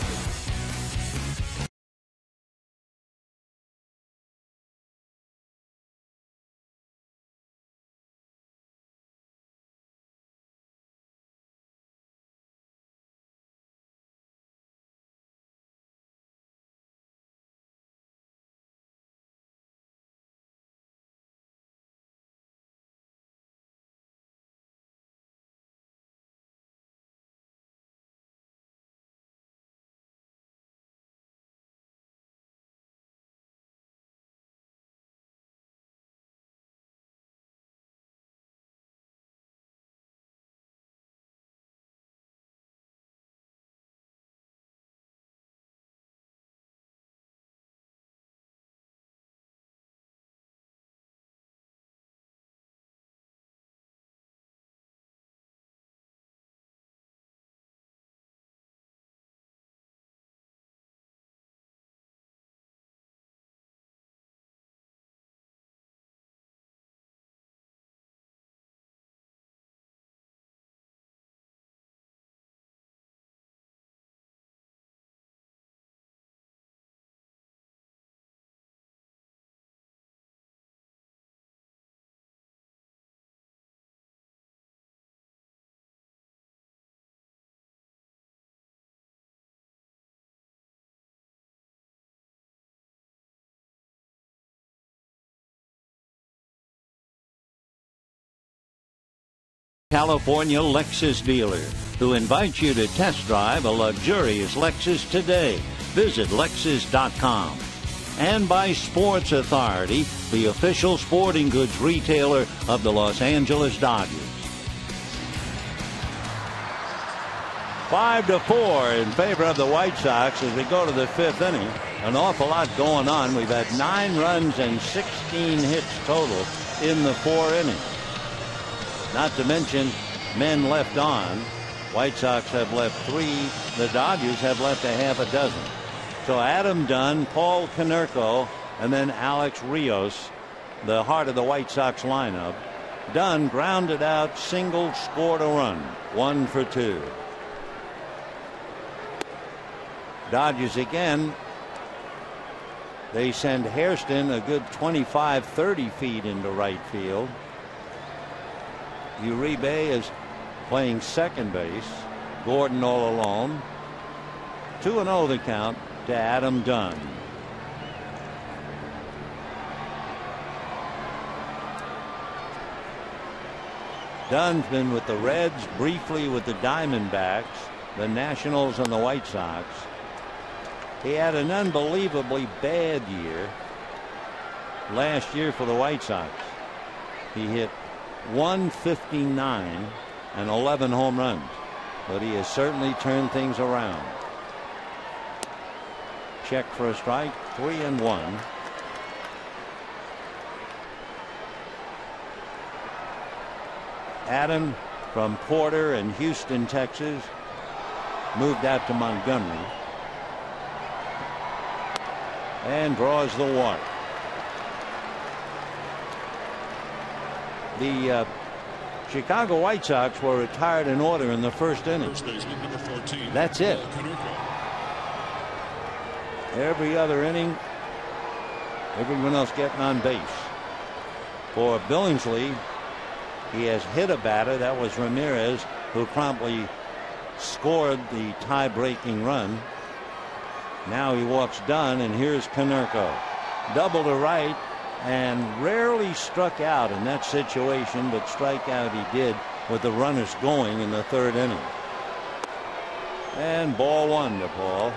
California Lexus dealer who invites you to test drive a luxurious Lexus today. Visit Lexus.com. And by Sports Authority, the official sporting goods retailer of the Los Angeles Dodgers. 5-4 in favor of the White Sox as we go to the 5th inning. An awful lot going on. We've had 9 runs and 16 hits total in the 4 innings. Not to mention men left on. White Sox have left 3. The Dodgers have left a half a dozen. So Adam Dunn, Paul Konerko, and then Alex Rios, the heart of the White Sox lineup. Dunn grounded out, single, scored a run. 1 for 2. Dodgers again. They send Hairston a good 25-30 feet into right field. Uribe is playing second base. Gordon all alone. 2-0 the count to Adam Dunn. Dunn's been with the Reds, briefly with the Diamondbacks, the Nationals, and the White Sox. He had an unbelievably bad year last year for the White Sox. He hit .159 and 11 home runs, but he has certainly turned things around. Check for a strike, 3-1. Adam from Porter in Houston, Texas, moved out to Montgomery and draws the walk. The Chicago White Sox were retired in order in the first inning. That's it. Every other inning, everyone else getting on base. For Billingsley, he has hit a batter. That was Ramirez, who promptly scored the tie-breaking run. Now he walks Dunn, and here's Konerko. Double to right, and rarely struck out in that situation, but strike out he did with the runners going in the third inning. And ball 1 to Paul.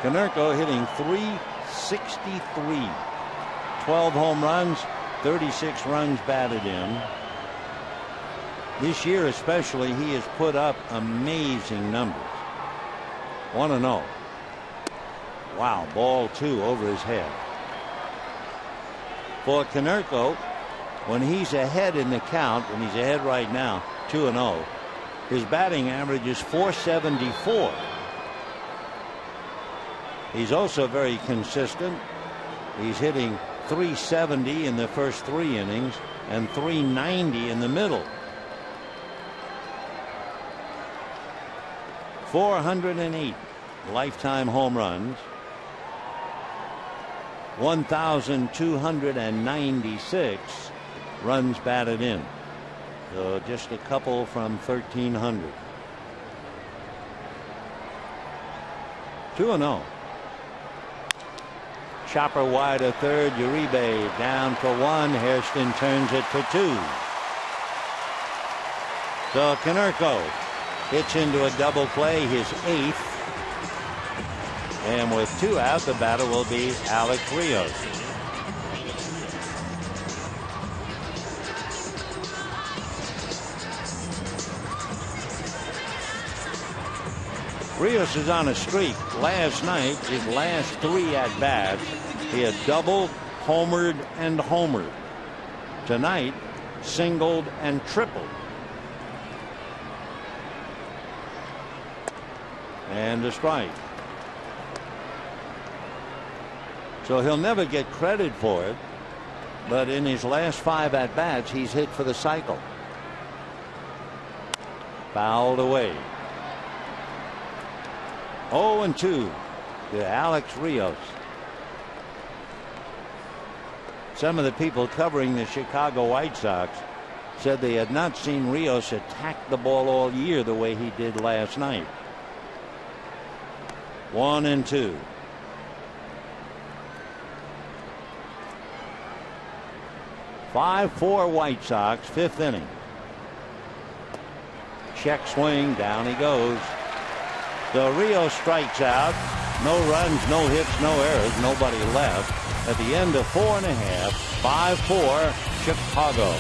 Konerko hitting .363. 12 home runs, 36 runs batted in. This year especially, he has put up amazing numbers. 1-0. Wow, ball 2 over his head. For Konerko, when he's ahead in the count, and he's ahead right now, 2-0, his batting average is .474. He's also very consistent. He's hitting .370 in the first 3 innings and .390 in the middle. 408 lifetime home runs. 1,296 runs batted in. So just a couple from 1,300. 2-0. Chopper wide of third. Uribe down for 1. Hairston turns it for 2. So Konerko hits into a double play, his 8th. And with 2 out, the batter will be Alex Rios. Rios is on a streak. Last night, his last 3 at-bats, he had doubled, homered, and homered. Tonight, singled and tripled. And a strike. So he'll never get credit for it, but in his last 5 at-bats, he's hit for the cycle. Fouled away. 0-2 to Alex Rios. Some of the people covering the Chicago White Sox said they had not seen Rios attack the ball all year the way he did last night. 1-2. 5-4 White Sox, 5th inning. Check swing, down he goes. So Rios strikes out. No runs, no hits, no errors, nobody left. At the end of 4 1/2, 5-4 Chicago.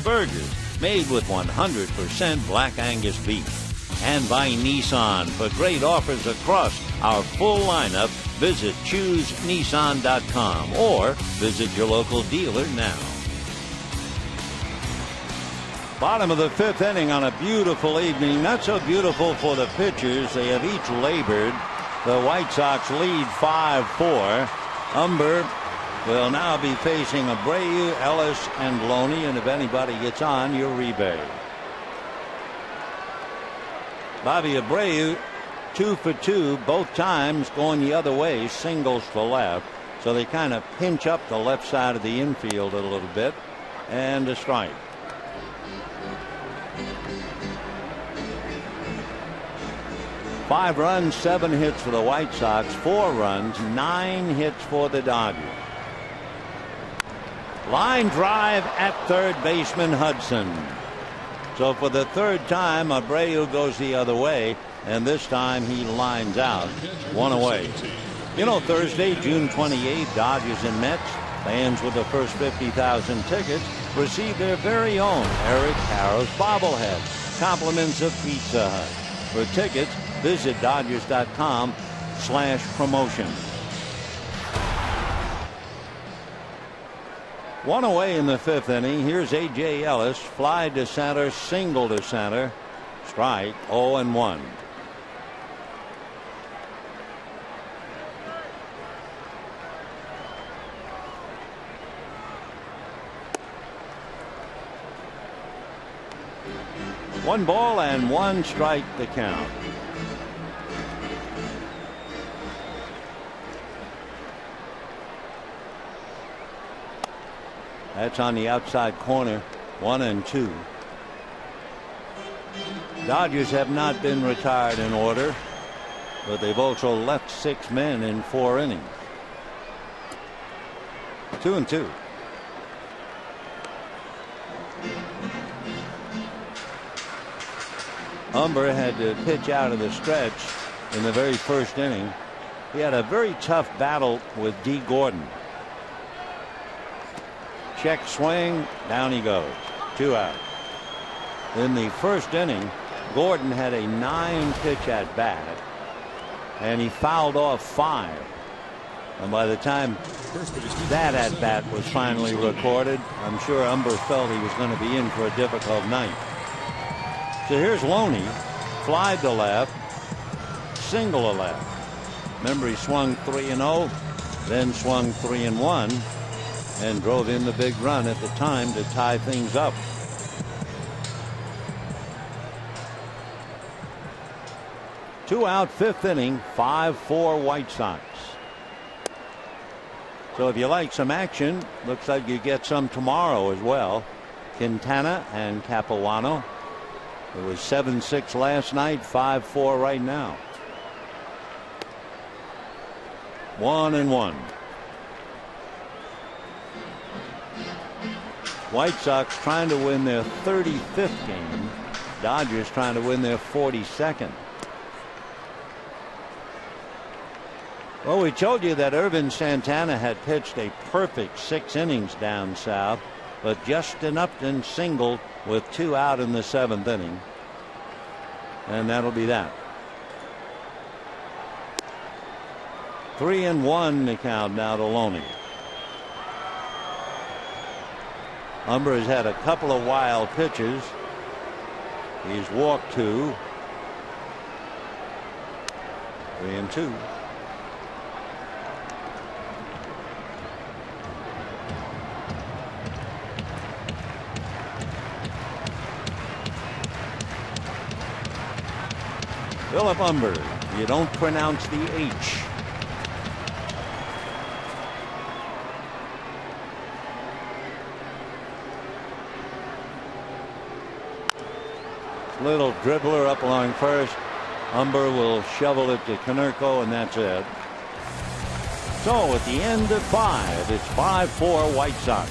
Burgers made with 100% Black Angus beef. And by Nissan. For great offers across our full lineup, visit ChooseNissan.com or visit your local dealer now. Bottom of the 5th inning on a beautiful evening. Not so beautiful for the pitchers. They have each labored. The White Sox lead 5-4. Umber will now be facing Abreu, Ellis, and Loney, and if anybody gets on, Uribe. Bobby Abreu, 2 for 2, both times going the other way, singles to left. So they kind of pinch up the left side of the infield a little bit, and a strike. Five runs, 7 hits for the White Sox, 4 runs, 9 hits for the Dodgers. Line drive at third baseman Hudson. So for the 3rd time, Abreu goes the other way, and this time he lines out. 1 away. You know, Thursday, June 28th, Dodgers and Mets, Fans with the first 50,000 tickets receive their very own Eric Harrow's bobblehead. Compliments of Pizza Hut. For tickets, visit Dodgers.com/promotion. One away in the fifth inning. Here's A.J. Ellis. Fly to center, single to center. Strike 0-1. One ball and one strike the count. That's on the outside corner. 1-2. Dodgers have not been retired in order, but they've also left 6 men in 4 innings. 2-2. Umber had to pitch out of the stretch in the very first inning. He had a very tough battle with D. Gordon. Check swing, down he goes. 2 out. In the first inning, Gordon had a 9-pitch at bat, and he fouled off 5. And by the time that at bat was finally recorded, I'm sure Umber felt he was going to be in for a difficult night. So here's Loney. Fly to left, single to left. Remember, he swung 3-0, then swung 3-1, and drove in the big run at the time to tie things up. Two out, fifth inning, 5-4 White Sox. So if you like some action, looks like you get some tomorrow as well. Quintana and Capuano. It was 7-6 last night, 5-4 right now. 1-1. White Sox trying to win their 35th game. Dodgers trying to win their 42nd. Well, we told you that Irvin Santana had pitched a perfect 6 innings down south, but Justin Upton singled with 2 out in the 7th inning. And that'll be that. 3-1 the count now to Loney. Umber has had a couple of wild pitches. He's walked 2. 3-2. Philip Umber. You don't pronounce the H. Little dribbler up along first. Umber will shovel it to Konerko, and that's it. So at the end of 5, it's 5-4 White Sox.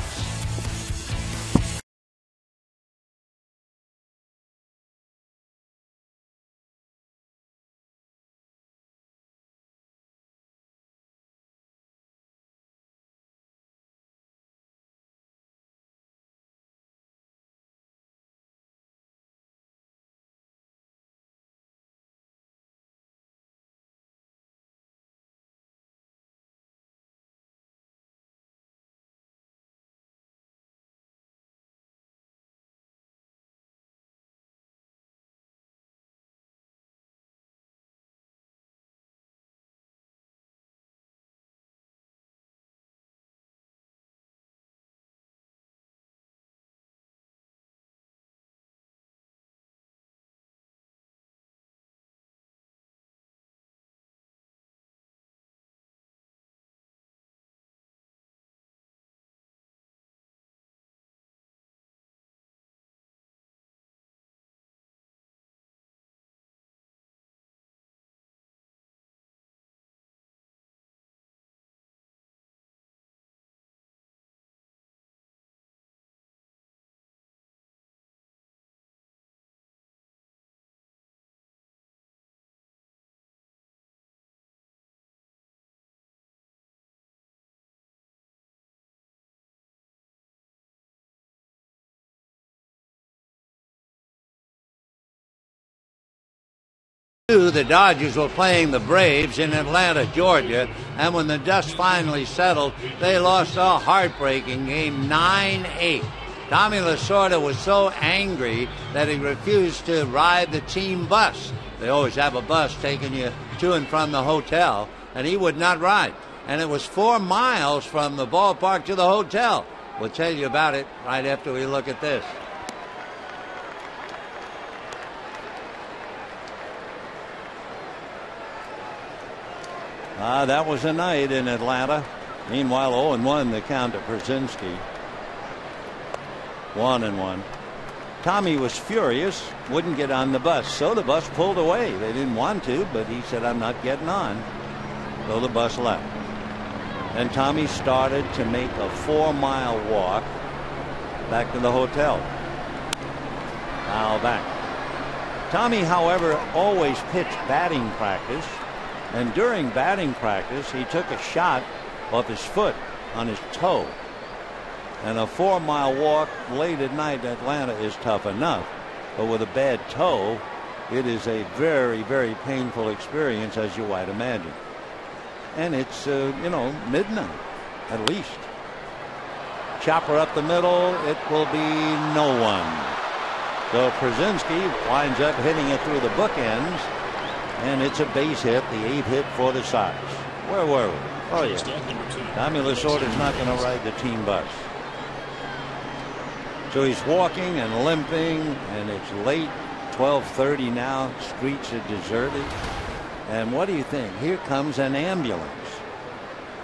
The Dodgers were playing the Braves in Atlanta, Georgia, and when the dust finally settled, they lost a heartbreaking game 9-8. Tommy Lasorda was so angry that he refused to ride the team bus. They always have a bus taking you to and from the hotel, and he would not ride. And it was 4 miles from the ballpark to the hotel. We'll tell you about it right after we look at this. That was a night in Atlanta. Meanwhile, 0-1 the count to Przinsky. 1-1. Tommy was furious, wouldn't get on the bus, so the bus pulled away. They didn't want to, but he said, "I'm not getting on." So the bus left. And Tommy started to make a 4-mile walk back to the hotel. Foul back. Tommy, however, always pitched batting practice. And during batting practice, he took a shot off his foot on his toe. And a 4-mile walk late at night in Atlanta is tough enough. But with a bad toe, it is a very, very painful experience, as you might imagine. And it's, midnight at least. Chopper up the middle. It will be no one. So Przinsky winds up hitting it through the bookends. And it's a base hit, the 8th hit for the Sox. Where were we? Oh, yeah. Tommy Lasorda's not going to ride the team bus. So he's walking and limping, and it's late, 12:30 now. Streets are deserted. And what do you think? Here comes an ambulance.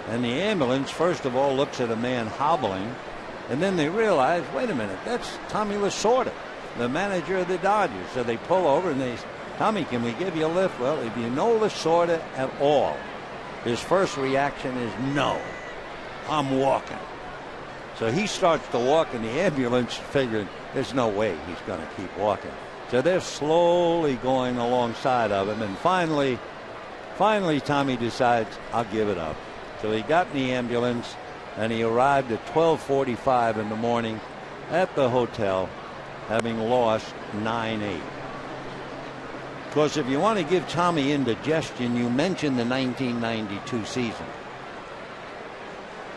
And the ambulance, first of all, looks at a man hobbling. And then they realize, wait a minute, that's Tommy Lasorda, the manager of the Dodgers. So they pull over and they say, "Tommy, can we give you a lift?" Well, if you know Lasorda at all, his first reaction is, "No, I'm walking." So he starts to walk in the ambulance, figuring there's no way he's going to keep walking. So they're slowly going alongside of him. And finally, Tommy decides, "I'll give it up." So he got in the ambulance and he arrived at 12:45 in the morning at the hotel, having lost 9-8. Of course, if you want to give Tommy indigestion, you mentioned the 1992 season.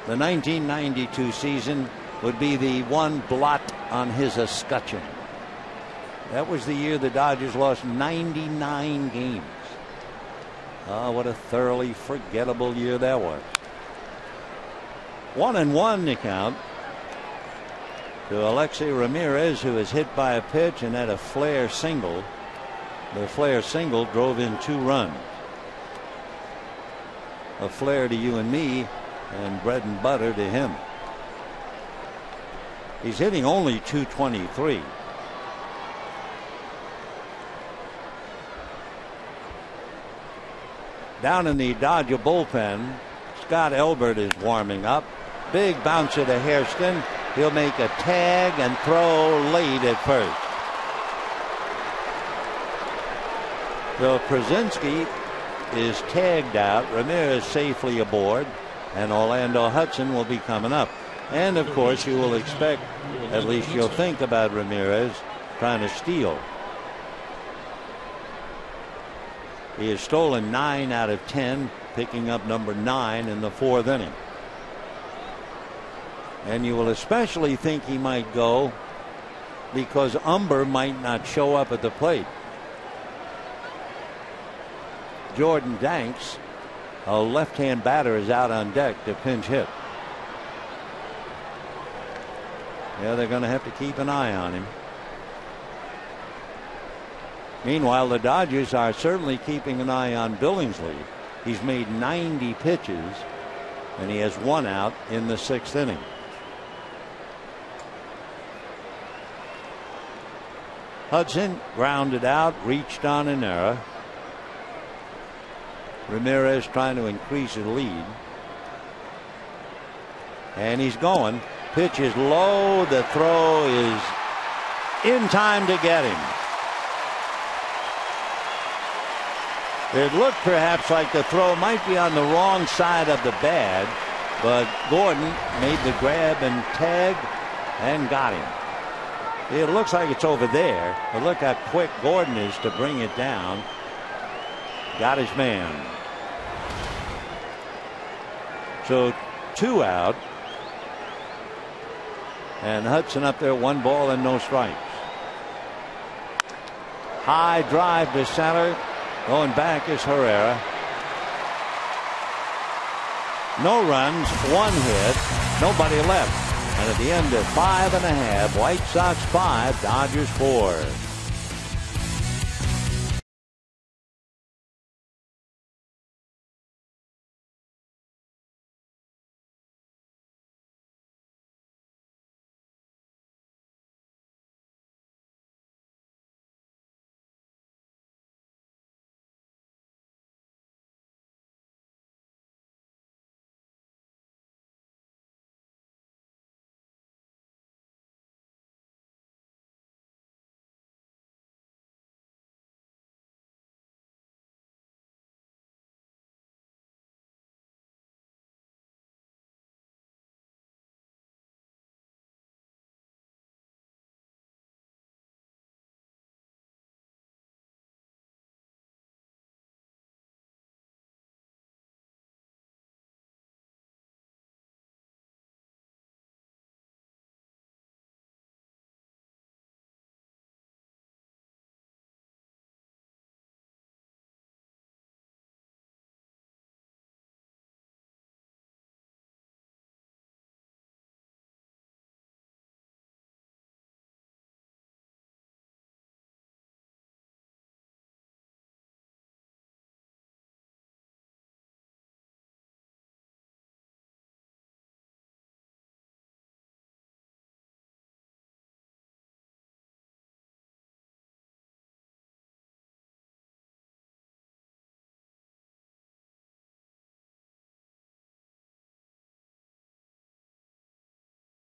The 1992 season would be the one blot on his escutcheon. That was the year the Dodgers lost 99 games. Oh, what a thoroughly forgettable year that was. 1-1 the count to Alexei Ramirez, who was hit by a pitch and had a flare single. The flare single drove in 2 runs. A flare to you and me, and bread and butter to him. He's hitting only .223. Down in the Dodger bullpen, Scott Elbert is warming up. Big bouncer to Hairston. He'll make a tag and throw late at first. So Przinsky is tagged out. Ramirez safely aboard. And Orlando Hudson will be coming up. And of course you will expect, at least you'll think about Ramirez trying to steal. He has stolen 9 out of 10, picking up number 9 in the 4th inning. And you will especially think he might go because Umber might not show up at the plate. Jordan Danks, a left-hand batter, is out on deck to pinch hit. Yeah, they're going to have to keep an eye on him. Meanwhile, the Dodgers are certainly keeping an eye on Billingsley. He's made 90 pitches, and he has 1 out in the 6th inning. Hudson grounded out, reached on an error. Ramirez trying to increase his lead. And he's going. Pitch is low. The throw is in time to get him. It looked perhaps like the throw might be on the wrong side of the bag, but Gordon made the grab and tag and got him. It looks like it's over there, but look how quick Gordon is to bring it down. got his man. So 2 out. And Hudson up there, 1 ball and no strikes. High drive to center. Going back is Herrera. No runs, 1 hit, nobody left. And at the end of 5 1/2, White Sox 5, Dodgers 4.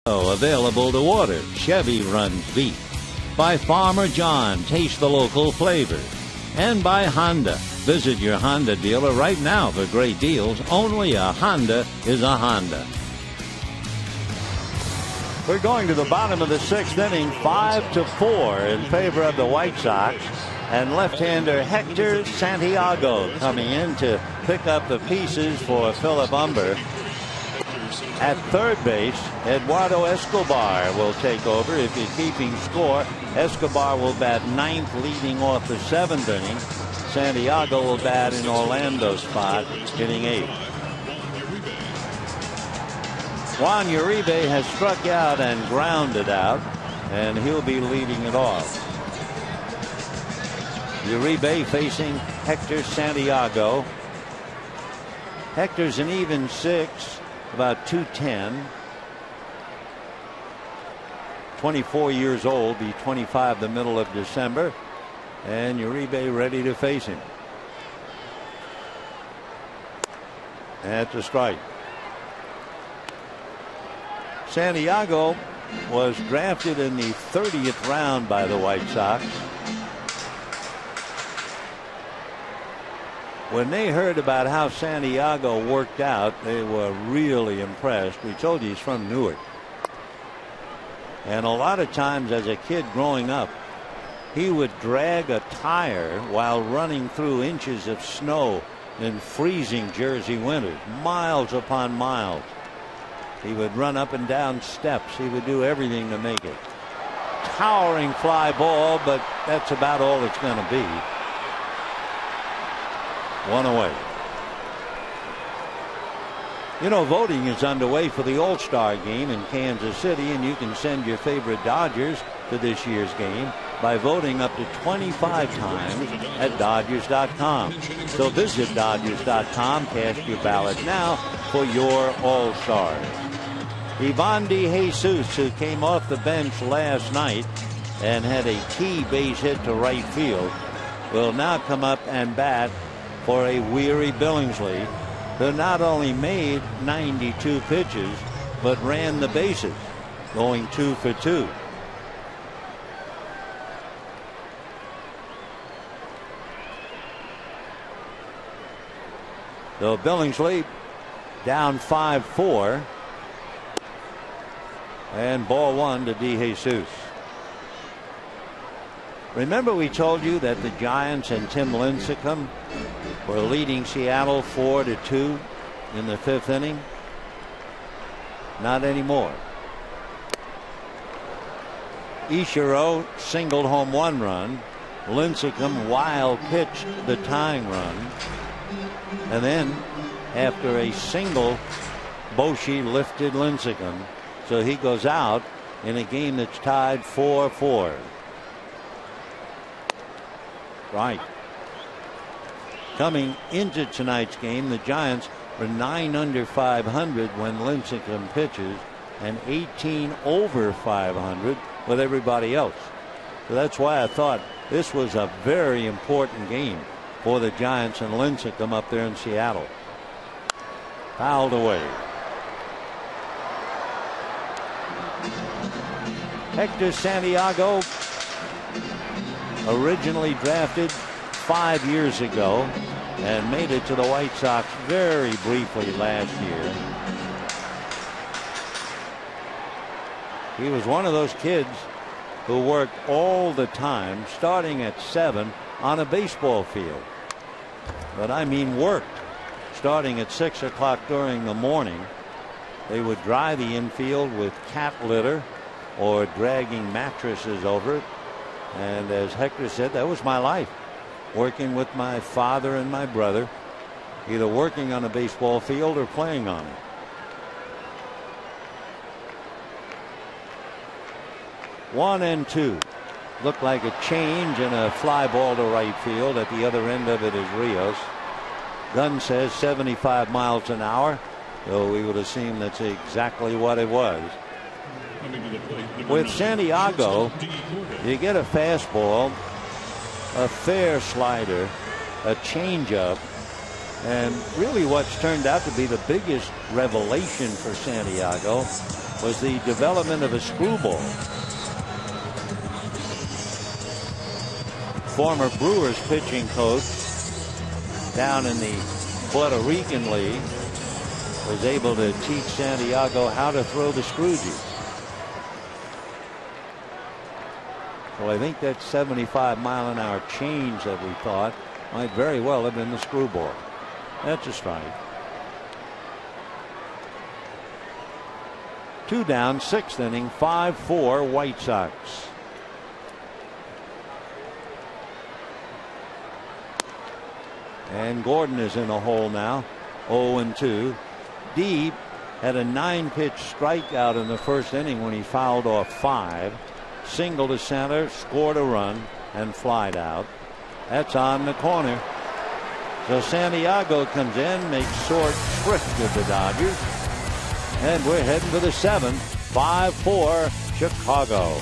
Available to order. Chevy runs beef. By Farmer John, taste the local flavor. And by Honda. Visit your Honda dealer right now for great deals. Only a Honda is a Honda. We're going to the bottom of the 6th inning, 5-4 in favor of the White Sox. And left-hander Hector Santiago coming in to pick up the pieces for Philip Humber. At third base, Eduardo Escobar will take over. If you're keeping score, Escobar will bat 9th, leading off the 7th inning. Santiago will bat in Orlando's spot, hitting 8th. Juan Uribe has struck out and grounded out, and he'll be leading it off. Uribe facing Hector Santiago. Hector's an even 6. About 210. 24 years old, be 25 the middle of December. And Uribe ready to face him. That's a strike. Santiago was drafted in the 30th round by the White Sox. When they heard about how Santiago worked out, they were really impressed. We told you he's from Newark. And a lot of times as a kid growing up, he would drag a tire while running through inches of snow in freezing Jersey winters, miles upon miles. He would run up and down steps. He would do everything to make it. Towering fly ball, but that's about all it's going to be. 1 away. You know, voting is underway for the All-Star game in Kansas City, and you can send your favorite Dodgers to this year's game by voting up to 25 times at Dodgers.com. So visit Dodgers.com, cast your ballot now for your All-Stars. Ivan DeJesus, who came off the bench last night and had a key base hit to right field, will now come up and bat for a weary Billingsley, who not only made 92 pitches, but ran the bases, going 2 for 2. So Billingsley down 5-4. And ball 1 to DeJesus. Remember we told you that the Giants and Tim Lincecum were leading Seattle 4-2 in the 5th inning? Not anymore. Ichiro singled home 1 run. Lincecum wild pitched the tying run. And then after a single, Boshi lifted Lincecum. So he goes out in a game that's tied 4-4. Right. Coming into tonight's game, the Giants were 9 under 500 when Lincecum pitches and 18 over 500 with everybody else. So that's why I thought this was a very important game for the Giants and Lincecum up there in Seattle. Fouled away. Hector Santiago, originally drafted 5 years ago and made it to the White Sox very briefly last year. He was one of those kids who worked all the time, starting at 7 on a baseball field. But I mean worked. Starting at 6 o'clock during the morning, they would dry the infield with cat litter or dragging mattresses over it. And as Hector said, that was my life. Working with my father and my brother, either working on a baseball field or playing on it. One and two. Looked like a change and a fly ball to right field. At the other end of it is Rios. Gunn says 75 miles an hour. So we would assume that's exactly what it was. With Santiago, you get a fastball, a fair slider, a changeup, and really what's turned out to be the biggest revelation for Santiago was the development of a screwball. Former Brewers pitching coach down in the Puerto Rican League was able to teach Santiago how to throw the screwjee. So I think that 75-mile-an-hour change that we thought might very well have been the screwball. That's a strike. 2 down, 6th inning, 5-4 White Sox. And Gordon is in a hole now, 0-2. Deeb had a 9-pitch strikeout in the 1st inning when he fouled off 5. Single to center, scored a run, and flied out. That's on the corner. So Santiago comes in, makes short shrift of the Dodgers. And we're heading for the 7th. 5-4 Chicago.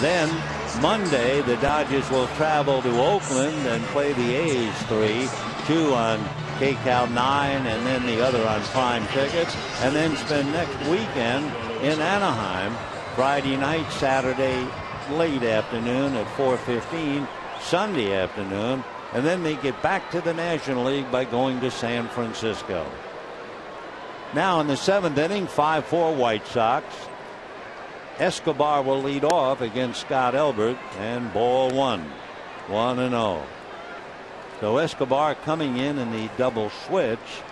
Then Monday, the Dodgers will travel to Oakland and play the A's 3, 2 on KCAL 9 and then the other on Prime Tickets, and then spend next weekend in Anaheim, Friday night, Saturday late afternoon at 4:15, Sunday afternoon, and then they get back to the National League by going to San Francisco. Now in the 7th inning, 5-4 White Sox. Escobar will lead off against Scott Elbert, and ball 1, 1-0. So Escobar coming in the double switch,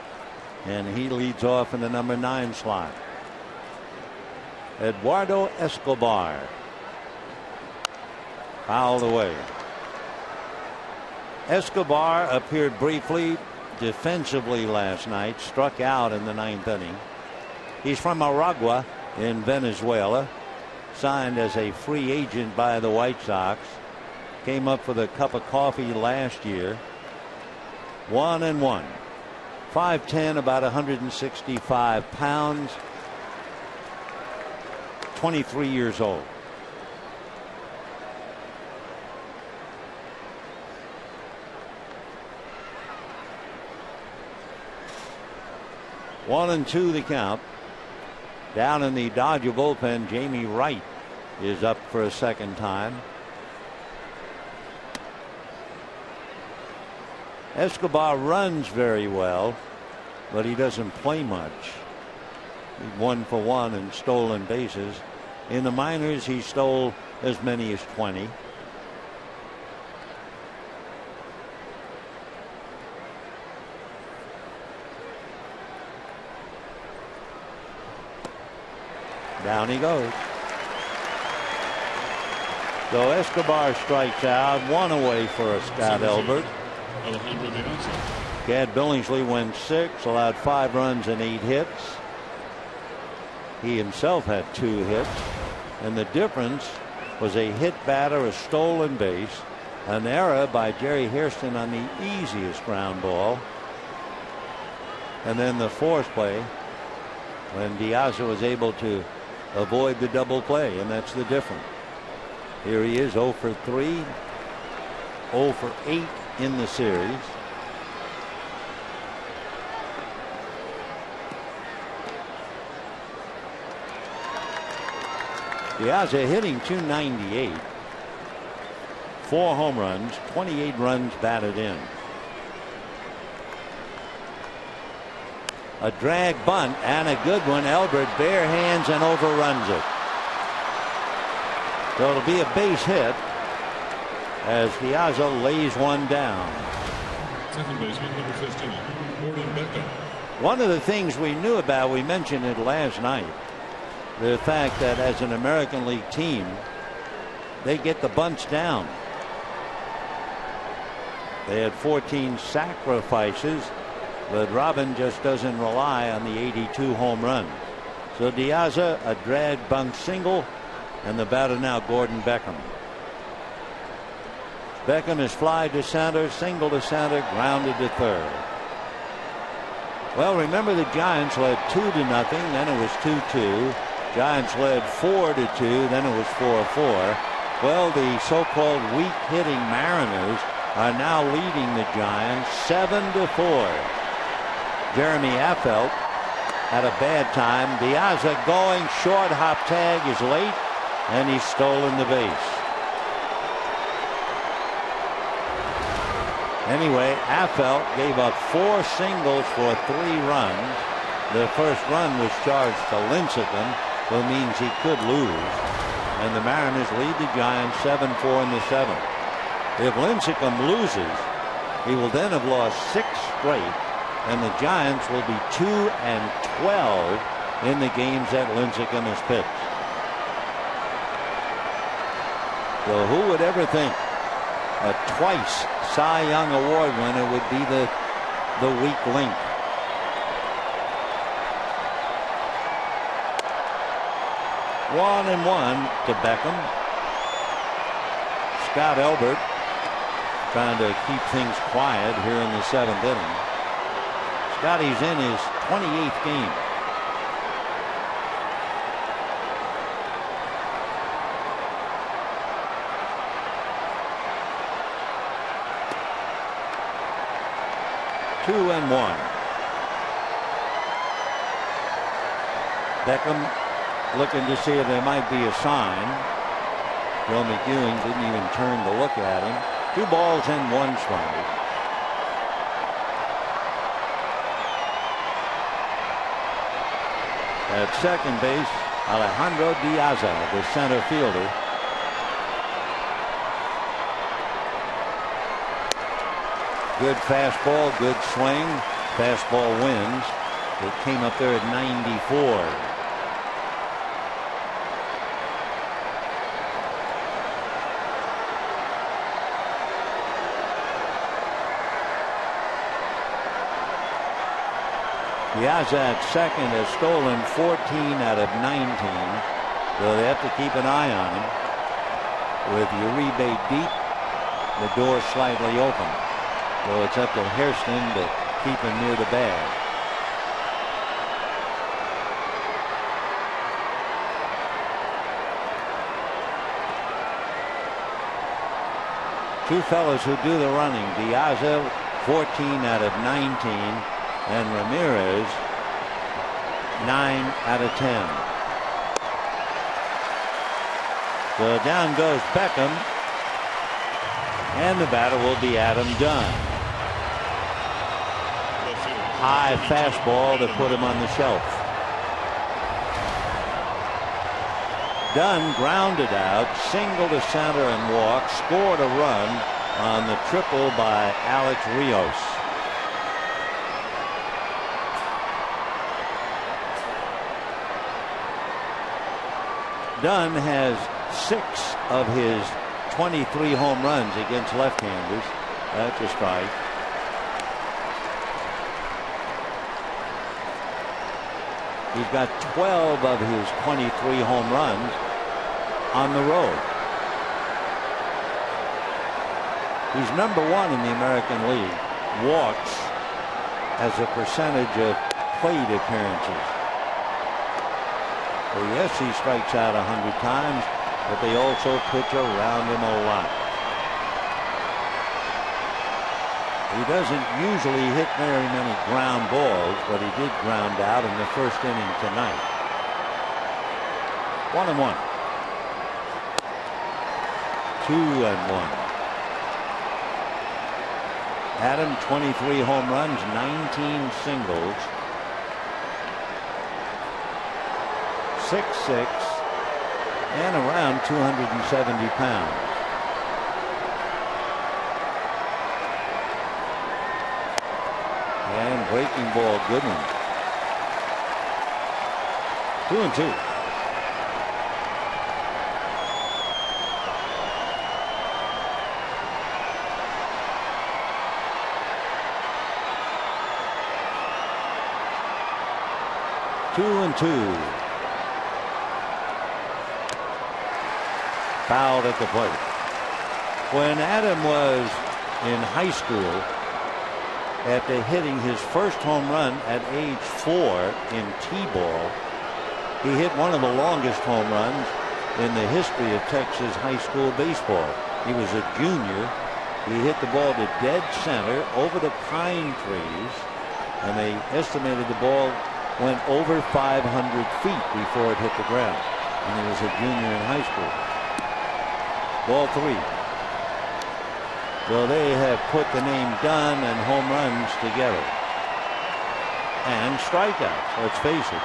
and he leads off in the number 9 slot. Eduardo Escobar. Fouled away. Escobar appeared briefly defensively last night, struck out in the 9th inning. He's from Aragua in Venezuela, signed as a free agent by the White Sox, came up with a cup of coffee last year. 1-1. 5'10", about 165 pounds, 23 years old. One and two the count. Down in the Dodger bullpen, Jamie Wright is up for a second time. Escobar runs very well, but he doesn't play much. He's 1 for 1 in stolen bases. In the minors, he stole as many as 20. Down he goes. So Escobar strikes out, 1 away for Scott Elbert. Gad Billingsley went 6, allowed 5 runs and 8 hits. He himself had 2 hits, and the difference was a hit batter, a stolen base, an error by Jerry Hairston on the easiest ground ball, and then the force play when Diaz was able to avoid the double play, and that's the difference. Here he is, 0 for 3, 0 for 8 in the series. Diaz hitting .298, 4 home runs, 28 runs batted in. A drag bunt and a good one. Elbert bare hands and overruns it. So it'll be a base hit as Piazza lays one down. Second baseman, number 15, Gordon Beckham. One of the things we knew about, we mentioned it last night, the fact that as an American League team, they get the bunts down. They had 14 sacrifices, but Robin just doesn't rely on the 82 home run. So Diaz, a drag bunt single, and the batter now Gordon Beckham. Beckham is fly to center, single to center, grounded to third. Well, remember the Giants led 2-0, then it was 2-2. Giants led 4-2, then it was 4-4. Well, the so-called weak hitting Mariners are now leading the Giants 7-4. Jeremy Affeldt had a bad time. Diaz going short, hop tag is late, and he's stolen the base. Anyway, Affeldt gave up 4 singles for 3 runs. The first run was charged to Lincecum, which means he could lose. And the Mariners lead the Giants 7-4 in the 7th. If Lincecum loses, he will then have lost 6 straight, and the Giants will be 2-12 in the games that Lincecum has pitched. So who would ever think a twice Cy Young Award winner would be the weak link? One and one to Beckham. Scott Elbert trying to keep things quiet here in the 7th inning. Scotty's in his 28th game. 2-1. Beckham looking to see if there might be a sign. Bill McEwing didn't even turn to look at him. 2 balls and 1 strike. At second base, Alejandro Diaza, the center fielder. Good fastball, good swing. Fastball wins. It came up there at 94. Piazza at second has stolen 14 out of 19, so they have to keep an eye on him. With Uribe deep, the door slightly open, so it's up to Hairston to keep him near the bag. Two fellas who do the running. Piazza 14 out of 19. And Ramirez 9 out of 10. So down goes Beckham, and the batter will be Adam Dunn. High fastball to put him on the shelf. Dunn grounded out, single to center and walk, scored a run on the triple by Alex Rios. Dunn has 6 of his 23 home runs against left-handers. That's a strike. He's got 12 of his 23 home runs on the road. He's number 1 in the American League. Walks as a percentage of plate appearances. Well, yes, he strikes out 100 times, but they also pitch around him a lot. He doesn't usually hit very many ground balls, but he did ground out in the first inning tonight. 1-1. 2-1. Adam, 23 home runs, 19 singles. 6'6", and around 270 pounds. And breaking ball, good one. 2-2. Fouled at the plate. When Adam was in high school, after hitting his first home run at age 4 in T-ball, he hit one of the longest home runs in the history of Texas high school baseball. He was a junior. He hit the ball to dead center over the pine trees, and they estimated the ball went over 500 feet before it hit the ground. And he was a junior in high school. Ball 3. So they have put the name Dunn and home runs together. And strikeouts, let's face it.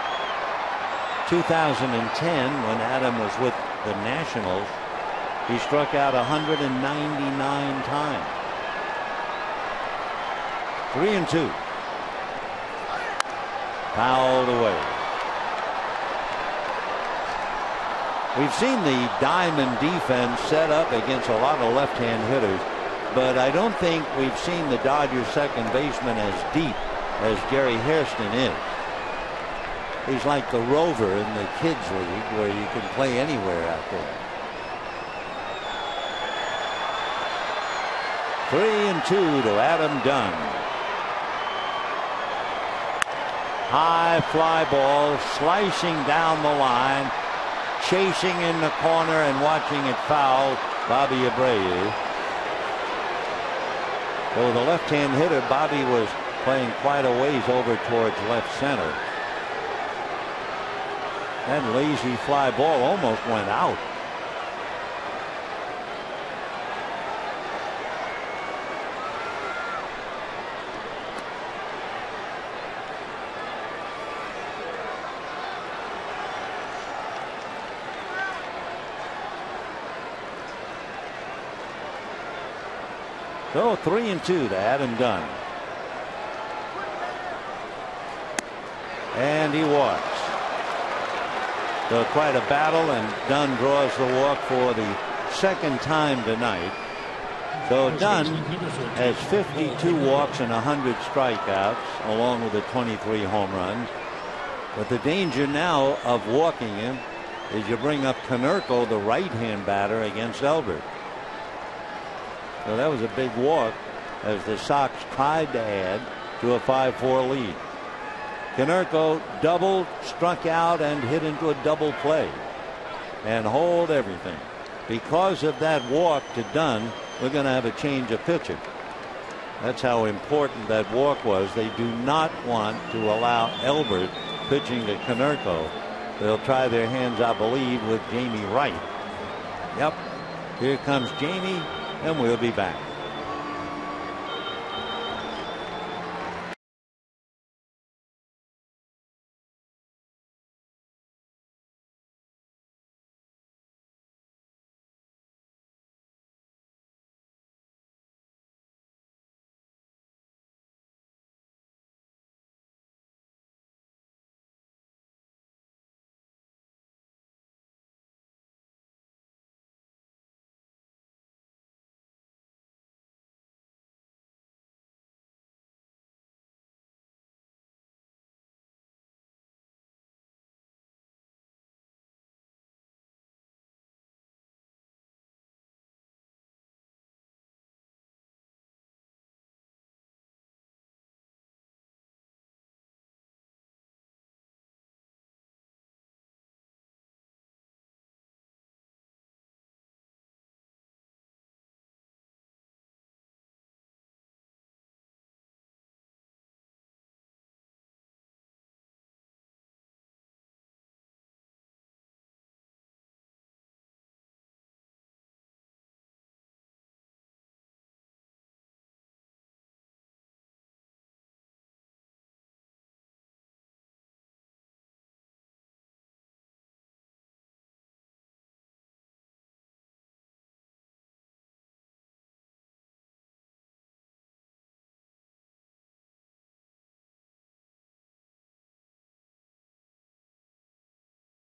2010, when Adam was with the Nationals, he struck out 199 times. 3-2. Fouled away. We've seen the diamond defense set up against a lot of left-hand hitters, but I don't think we've seen the Dodgers second baseman as deep as Jerry Hairston is. He's like the rover in the kids league where you can play anywhere out there. 3-2 to Adam Dunn. High fly ball slicing down the line, chasing in the corner and watching it foul Bobby Abreu. So the left-hand hitter, Bobby, was playing quite a ways over towards left center. That lazy fly ball almost went out. So 3-2 to Adam Dunn. And he walks. So quite a battle, and Dunn draws the walk for the second time tonight. So Dunn has 52 walks and 100 strikeouts, along with the 23 home runs. But the danger now of walking him is you bring up Konerko, the right-hand batter, against Elbert. So that was a big walk as the Sox tried to add to a 5-4 lead. Konerko doubled, struck out, and hit into a double play and hold everything. Because of that walk to Dunn, we're going to have a change of pitcher. That's how important that walk was. They do not want to allow Elbert pitching to Konerko. They'll try their hands, I believe, with Jamie Wright. Yep, here comes Jamie, and we'll be back.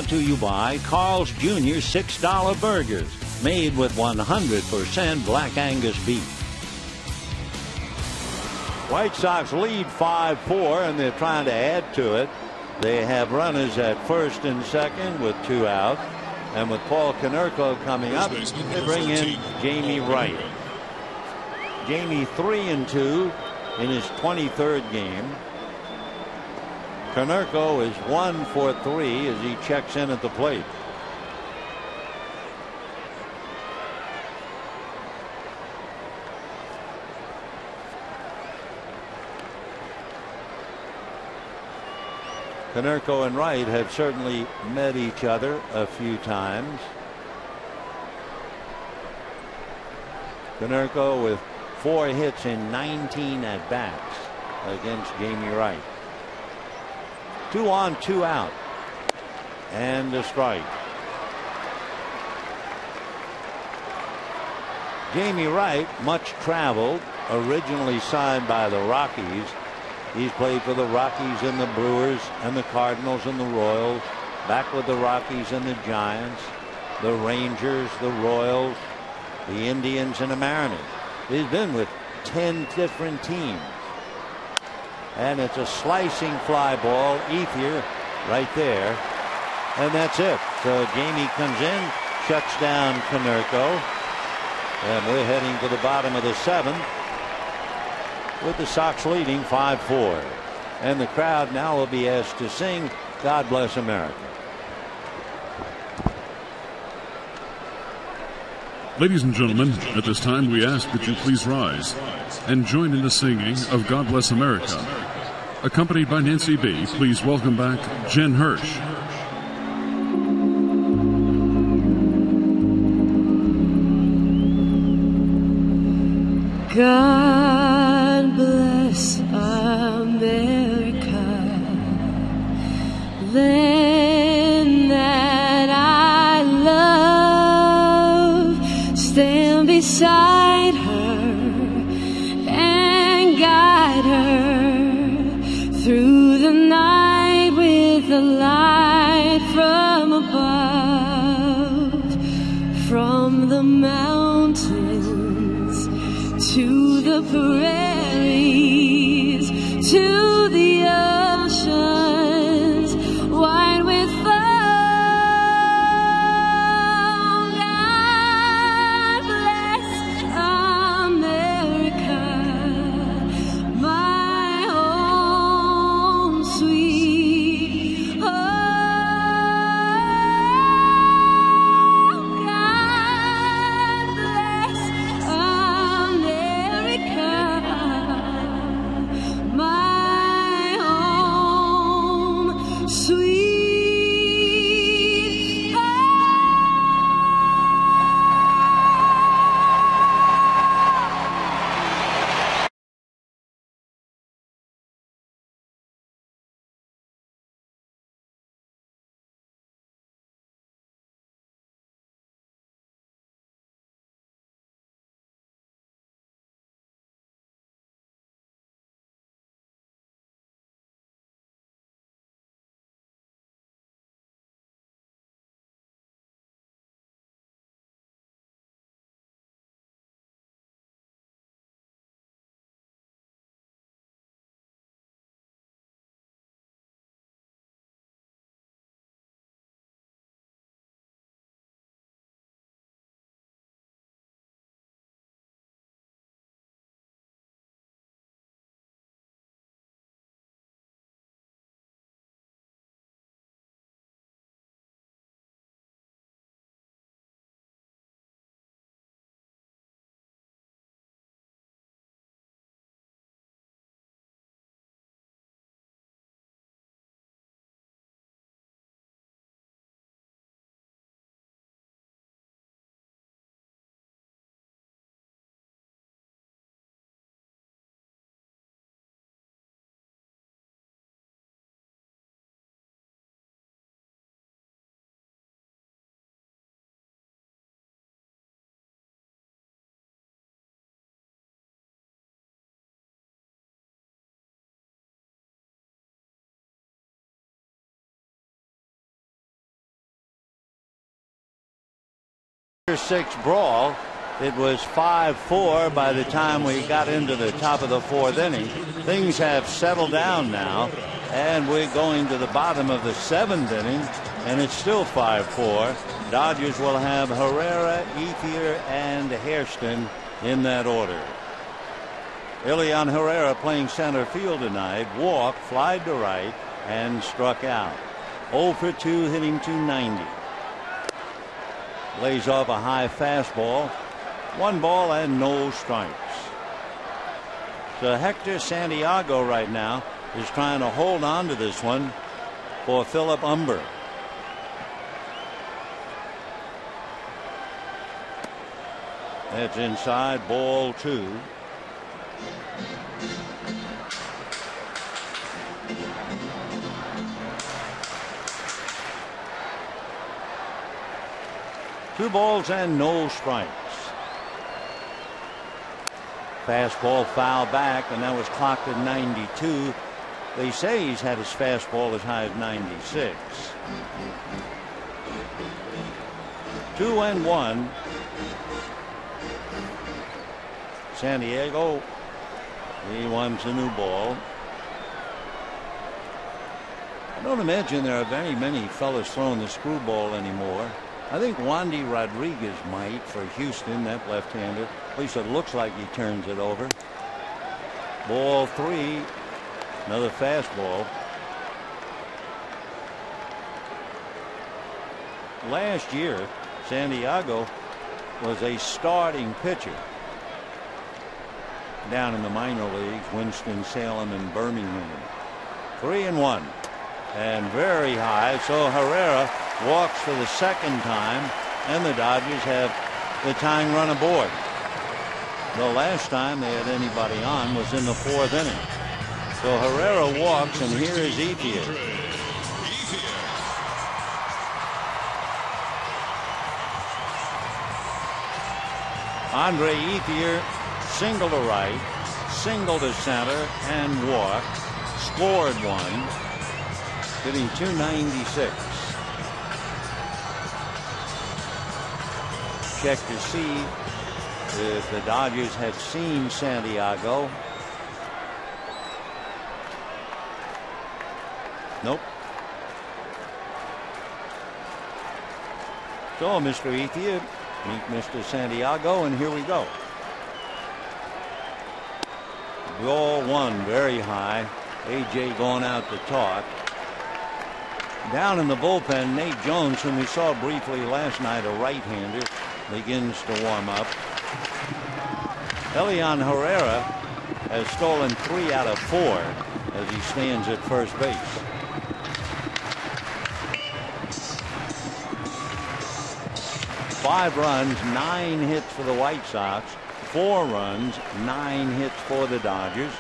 To you by Carl's Jr. $6 burgers made with 100% Black Angus beef. White Sox lead 5-4, and they're trying to add to it. They have runners at first and second with 2 out, and with Paul Konerko coming up, they bring in Jamie Wright. Jamie 3-2 in his 23rd game. Konerko is 1 for 3 as he checks in at the plate. Konerko and Wright have certainly met each other a few times. Konerko with 4 hits in 19 at bats against Jamie Wright. 2 on, 2 out, and a strike. Jamie Wright, much traveled, originally signed by the Rockies. He's played for the Rockies and the Brewers and the Cardinals and the Royals, back with the Rockies and the Giants, the Rangers, the Royals, the Indians, and the Mariners. He's been with 10 different teams. And it's a slicing fly ball, Ethier right there, and that's it. So Jamie comes in, shuts down Konerko, and we're heading to the bottom of the 7th with the Sox leading 5-4. And the crowd now will be asked to sing God Bless America. Ladies and gentlemen, at this time we ask that you please rise and join in the singing of God Bless America. Accompanied by Nancy B., please welcome back Jen Hirsch. God bless America, land that I love. Stand beside her and guide her through the night with the light from above, from the mountains to the prairies, to the oceans, wide with foam. God bless America, my home sweet home. God bless America, my home sweet home. Six brawl. It was 5-4 by the time we got into the top of the fourth inning. Things have settled down now, and we're going to the bottom of the seventh inning, and it's still 5-4. Dodgers will have Herrera, Ethier, and Hairston in that order. Ilion Herrera playing center field tonight. Walked, flied to right, and struck out. 0 for 2, hitting .290. Lays off a high fastball. 1 ball and no strikes. So Hector Santiago right now is trying to hold on to this one for Philip Umber. That's inside, ball 2. Two balls and no strikes. Fastball foul back, and that was clocked at 92. They say he's had his fastball as high as 96. 2-1. San Diego, he wants a new ball. I don't imagine there are very many fellas throwing the screwball anymore. I think Wandy Rodriguez might for Houston, that left-hander. At least it looks like he turns it over. Ball 3. Another fastball. Last year, San Diego was a starting pitcher down in the minor leagues, Winston-Salem and Birmingham. 3-1 and very high. So Herrera walks for the second time, and the Dodgers have the tying run aboard. The last time they had anybody on was in the 4th inning. So Herrera walks, and here is Ethier. Andre Ethier, single to right, single to center, and walked. Scored one, hitting .296. Check to see if the Dodgers had seen Santiago. Nope. So Mr. Ethier, meet Mr. Santiago, and here we go. Ball one, very high. AJ going out to talk. Down in the bullpen, Nate Jones, whom we saw briefly last night, a right-hander, begins to warm up. Elian Herrera has stolen 3 out of 4 as he stands at first base. Five runs, 9 hits for the White Sox, 4 runs, 9 hits for the Dodgers.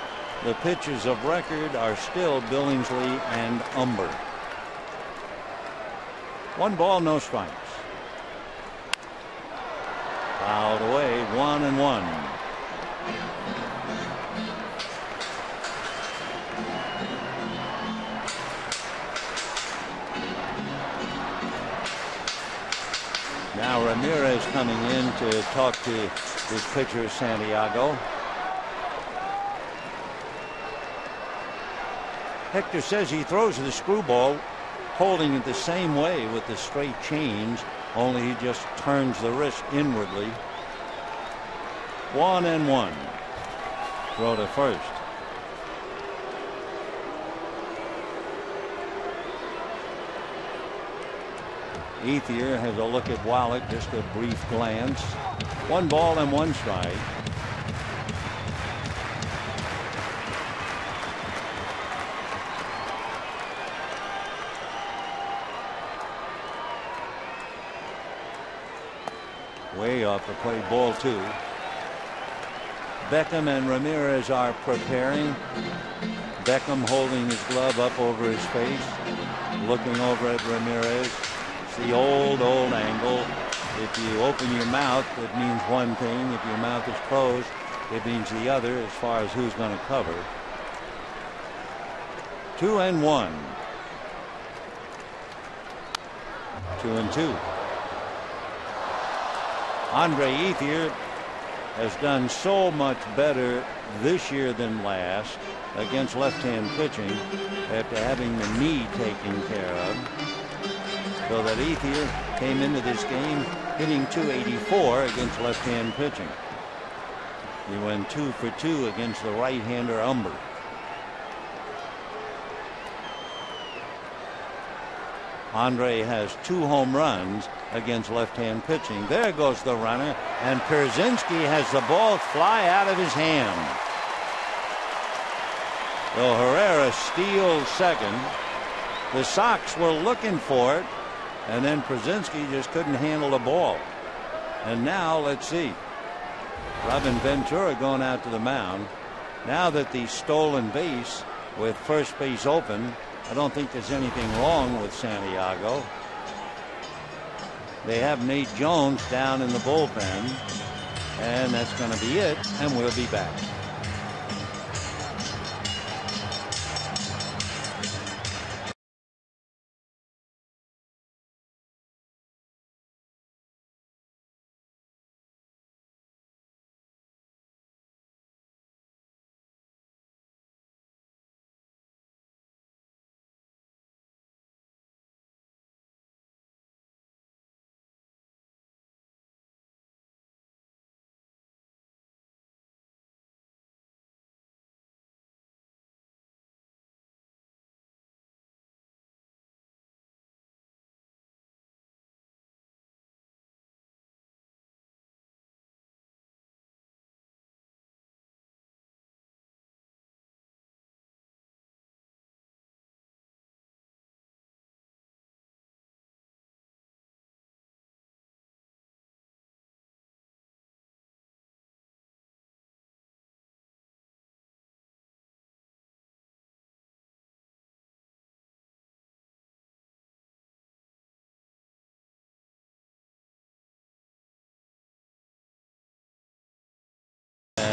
The pitchers of record are still Billingsley and Umber. 1 ball, no strikes. Fouled away, 1-1. Now Ramirez coming in to talk to his pitcher Santiago. Hector says he throws the screwball holding it the same way with the straight change, only he just turns the wrist inwardly. 1-1. Throw to first. Ethier has a look at Wallach, just a brief glance. 1 ball and 1 strike. Way off the plate, ball 2. Beckham and Ramirez are preparing. Beckham holding his glove up over his face, looking over at Ramirez. It's the old angle. If you open your mouth, it means one thing. If your mouth is closed, it means the other as far as who's going to cover. 2-1. 2-2. Andre Ethier has done so much better this year than last against left-hand pitching after having the knee taken care of. So that Ethier came into this game hitting .284 against left-hand pitching. He went 2 for 2 against the right-hander Umber. Andre has 2 home runs against left-hand pitching. There goes the runner, and Pierzynski has the ball fly out of his hand. So Herrera steals second. The Sox were looking for it, and then Pierzynski just couldn't handle the ball. And now let's see. Robin Ventura going out to the mound. Now that the stolen base with first base open, I don't think there's anything wrong with Santiago. They have Nate Jones down in the bullpen, and that's going to be it, and we'll be back.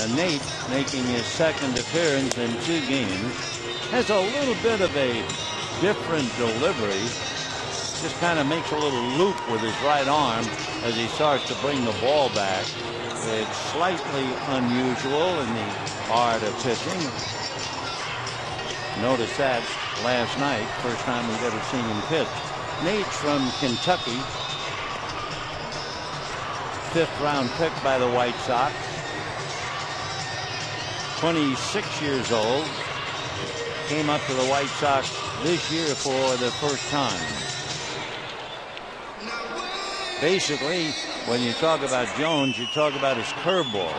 And Nate, making his second appearance in 2 games, has a little bit of a different delivery. Just kind of makes a little loop with his right arm as he starts to bring the ball back. It's slightly unusual in the art of pitching. Noticed that last night, first time we've ever seen him pitch. Nate's from Kentucky. 5th round pick by the White Sox. 26 years old. Came up to the White Sox this year for the first time. Basically, when you talk about Jones, you talk about his curveball.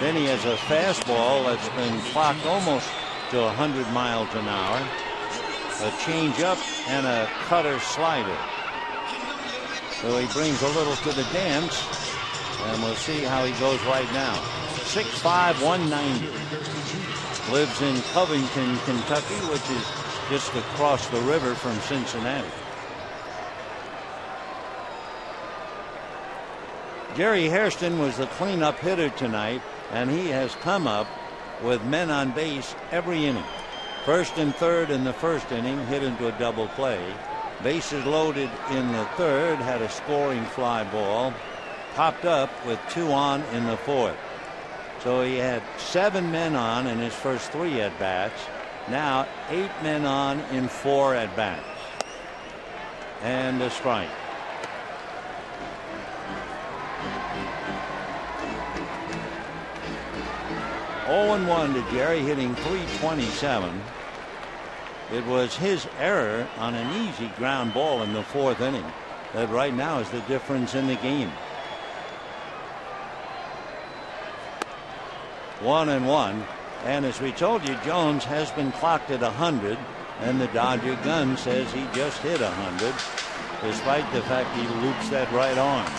Then he has a fastball that's been clocked almost to 100 miles an hour, a changeup, and a cutter slider. So he brings a little to the dance, and we'll see how he goes right now. 6'5", 190. Lives in Covington, Kentucky, which is just across the river from Cincinnati. Jerry Hairston was the cleanup hitter tonight, and he has come up with men on base every inning. 1st and 3rd in the 1st inning, hit into a double play. Bases loaded in the 3rd, had a scoring fly ball, popped up with 2 on in the 4th. So he had 7 men on in his first 3 at bats. Now 8 men on in 4 at bats. And a strike. Oh, 1 to Jerry, hitting .327. It was his error on an easy ground ball in the 4th inning that right now is the difference in the game. 1-1. And as we told you, Jones has been clocked at 100, and the Dodger gun says he just hit 100, despite the fact he loops that right arm.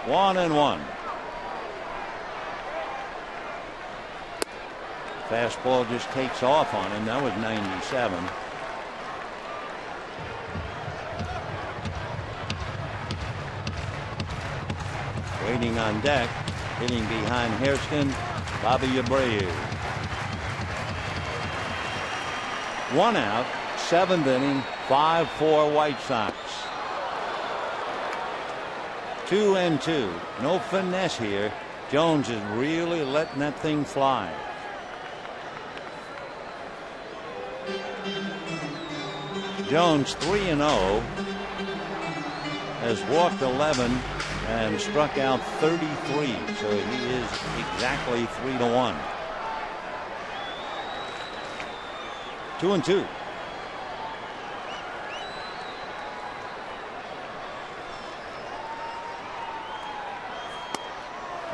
One and 1. Fastball just takes off on him. That was 97. Waiting on deck, hitting behind Hairston, Bobby Abreu. 1 out, 7th inning, 5-4 White Sox. 2-2. No finesse here. Jones is really letting that thing fly. Jones 3-0, has walked 11 and struck out 33, so he is exactly 3-1. 2-2.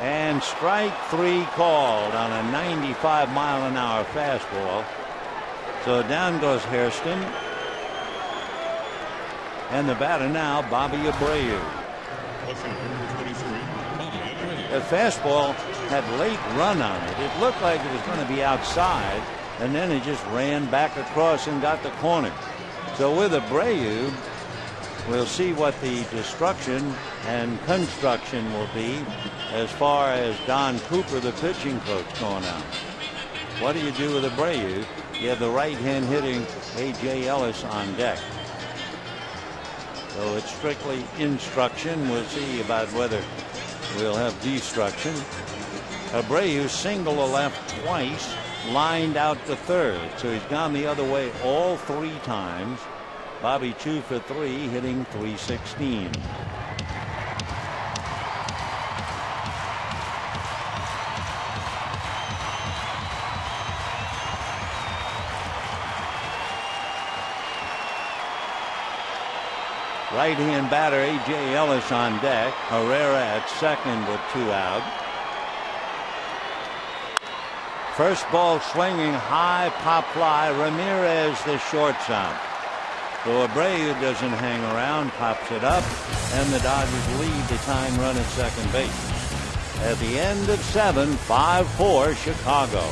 And strike 3 called on a 95-mile-an-hour fastball. So down goes Hairston. And the batter now, Bobby Abreu. The fastball had late run on it. It looked like it was going to be outside, and then it just ran back across and got the corner. So with Abreu, we'll see what the destruction and construction will be as far as Don Cooper, the pitching coach, going out. What do you do with Abreu? You have the right-hand hitting A.J. Ellis on deck. So it's strictly instruction. We'll see about whether we'll have destruction. Abreu single to left twice, lined out to third. So he's gone the other way all 3 times. Bobby 2 for 3, hitting .316. Right-hand batter A.J. Ellis on deck. Herrera at second with 2 out. First ball swinging high, pop fly. Ramirez, the shortstop. So Abreu doesn't hang around, pops it up, and the Dodgers lead the tying run at second base. At the end of 7, 5-4 Chicago.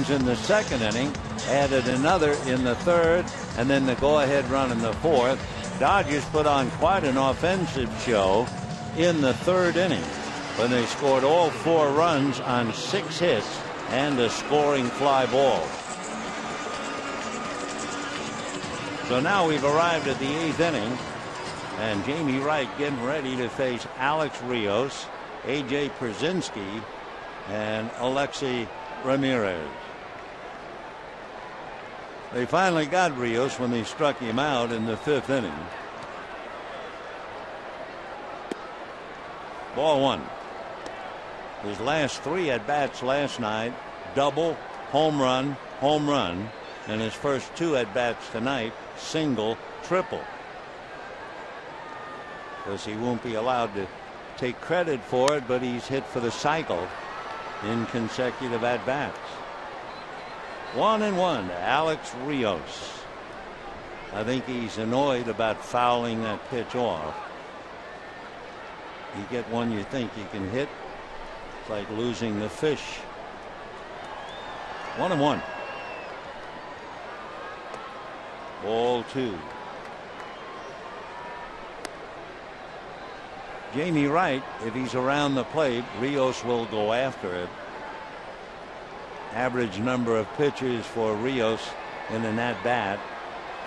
runs in the second inning, added another in the third, and then the go-ahead run in the fourth. Dodgers put on quite an offensive show in the third inning when they scored all 4 runs on 6 hits and a scoring fly ball. So now we've arrived at the 8th inning, and Jamie Wright getting ready to face Alex Rios, A.J. Pierzynski, and Alexei Ramirez. They finally got Rios when they struck him out in the 5th inning. Ball 1. His last 3 at-bats last night, double, home run, and his first 2 at-bats tonight, single, triple. Because he won't be allowed to take credit for it, but he's hit for the cycle in consecutive at-bats. 1-1 to Alex Rios. I think he's annoyed about fouling that pitch off. You get one you think you can hit, it's like losing the fish. 1-1. Ball 2. Jamie Wright, if he's around the plate, Rios will go after it. Average number of pitches for Rios in an at-bat,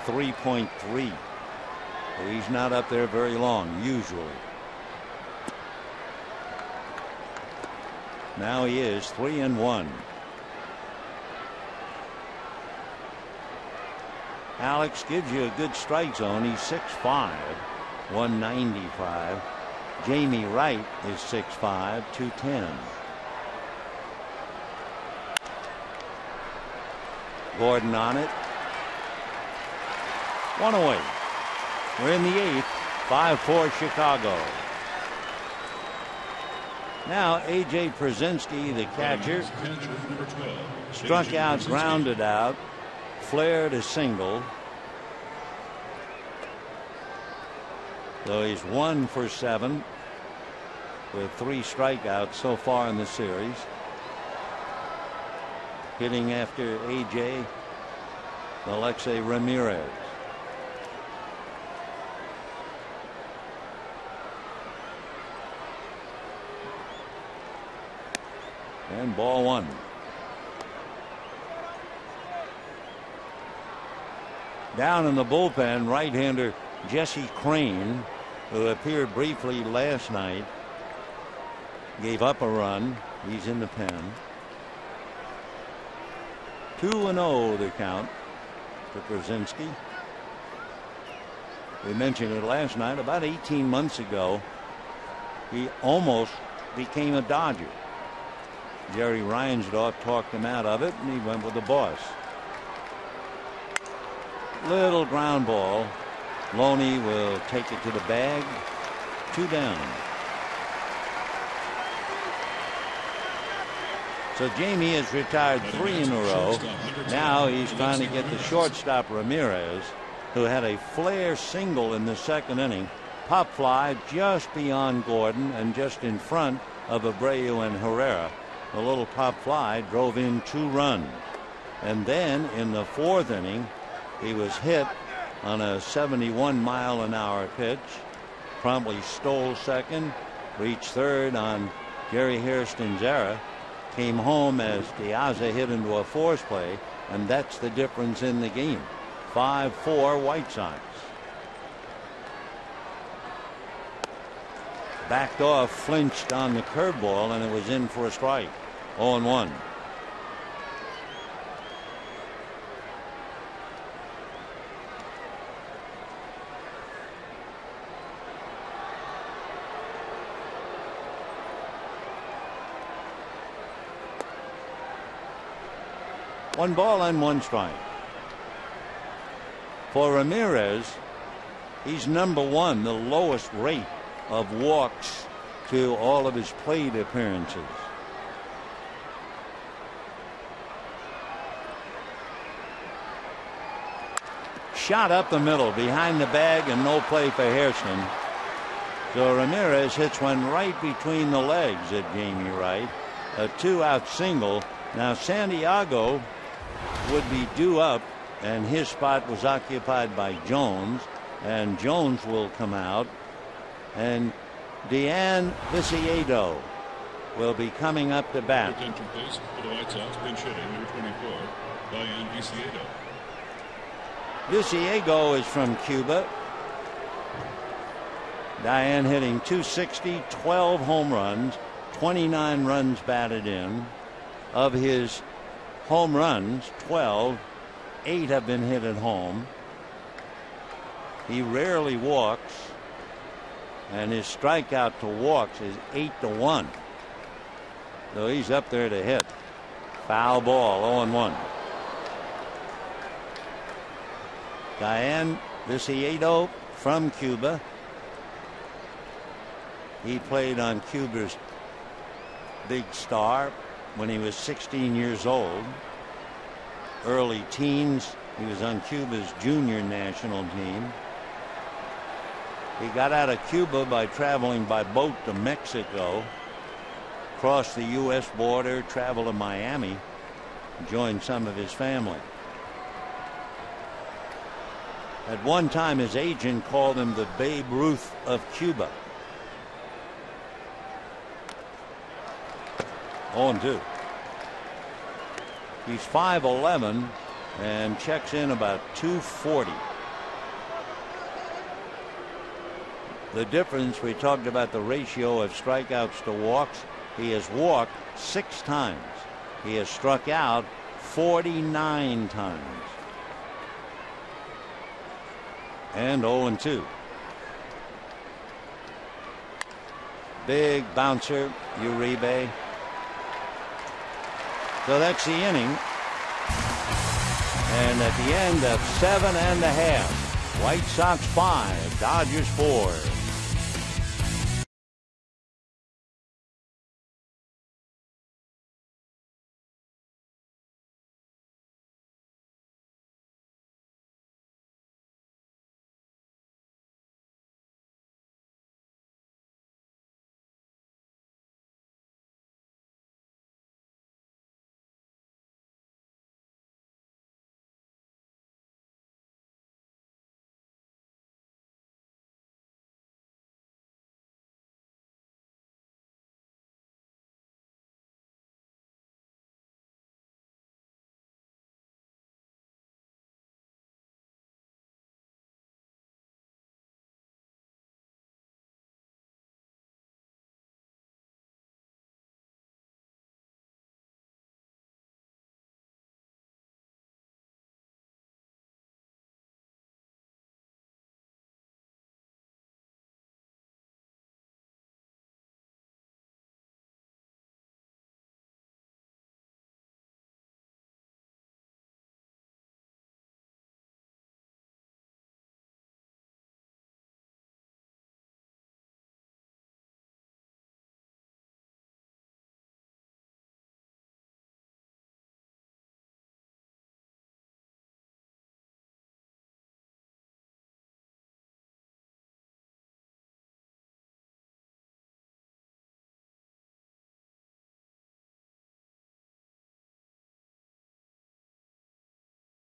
3.3. So he's not up there very long, usually. Now he is 3-1. Alex gives you a good strike zone. He's 6'5", 195. Jamie Wright is 6'5", 210. Gordon on it. 1 away. We're in the 8th. 5-4 Chicago. Now A.J. Pierzynski, the catcher, struck out, grounded out, flared a single. So he's 1 for 7 with 3 strikeouts so far in the series. Hitting after A.J. Alexei Ramirez. And ball 1. Down in the bullpen, right-hander Jesse Crane, who appeared briefly last night, gave up a run. He's in the pen. 2-0 the count for Pierzynski. We mentioned it last night. About 18 months ago, he almost became a Dodger. Jerry Reinsdorf talked him out of it, and he went with the boss. Little ground ball. Loney will take it to the bag. 2 down. So Jamie has retired 3 in a row. Now he's trying to get the shortstop Ramirez, who had a flare single in the second inning. Pop fly just beyond Gordon and just in front of Abreu and Herrera. The little pop fly drove in 2 runs. And then in the 4th inning, he was hit on a 71-mile-an-hour pitch. Promptly stole second, reached third on Jerry Hairston's error. Came home as Diaza hit into a force play, and that's the difference in the game. 5-4 White Sox. Backed off, flinched on the curveball, and it was in for a strike. 0-1. One ball and 1 strike. For Ramirez, he's #1, the lowest rate of walks to all of his plate appearances. Shot up the middle, behind the bag, and no play for Hairston. So Ramirez hits one right between the legs at Jamie Wright. A 2-out single Now Santiago would be due up, and his spot was occupied by Jones, and Jones will come out, and Dean Viciedo will be coming up to bat. Attention please for the White Sox pinch hitting number 24, Diane Viciedo. Viciedo is from Cuba. Diane hitting .260, 12 home runs, 29 runs batted in. Of his home runs, 12, 8 have been hit at home. He rarely walks, and his strikeout to walks is 8-1. So he's up there to hit. Foul ball, 0-1. Diane Viciedo from Cuba. He played on Cuba's big star when he was 16 years old. Early teens, he was on Cuba's junior national team. He got out of Cuba by traveling by boat to Mexico, crossed the U.S. border, traveled to Miami, joined some of his family. At one time, his agent called him the Babe Ruth of Cuba. 0-2. He's 5'11" and checks in about 240. The difference, we talked about the ratio of strikeouts to walks. He has walked 6 times. He has struck out 49 times. And 0-2. Big bouncer, Uribe. So that's the inning. And at the end of 7 1/2, White Sox 5, Dodgers 4.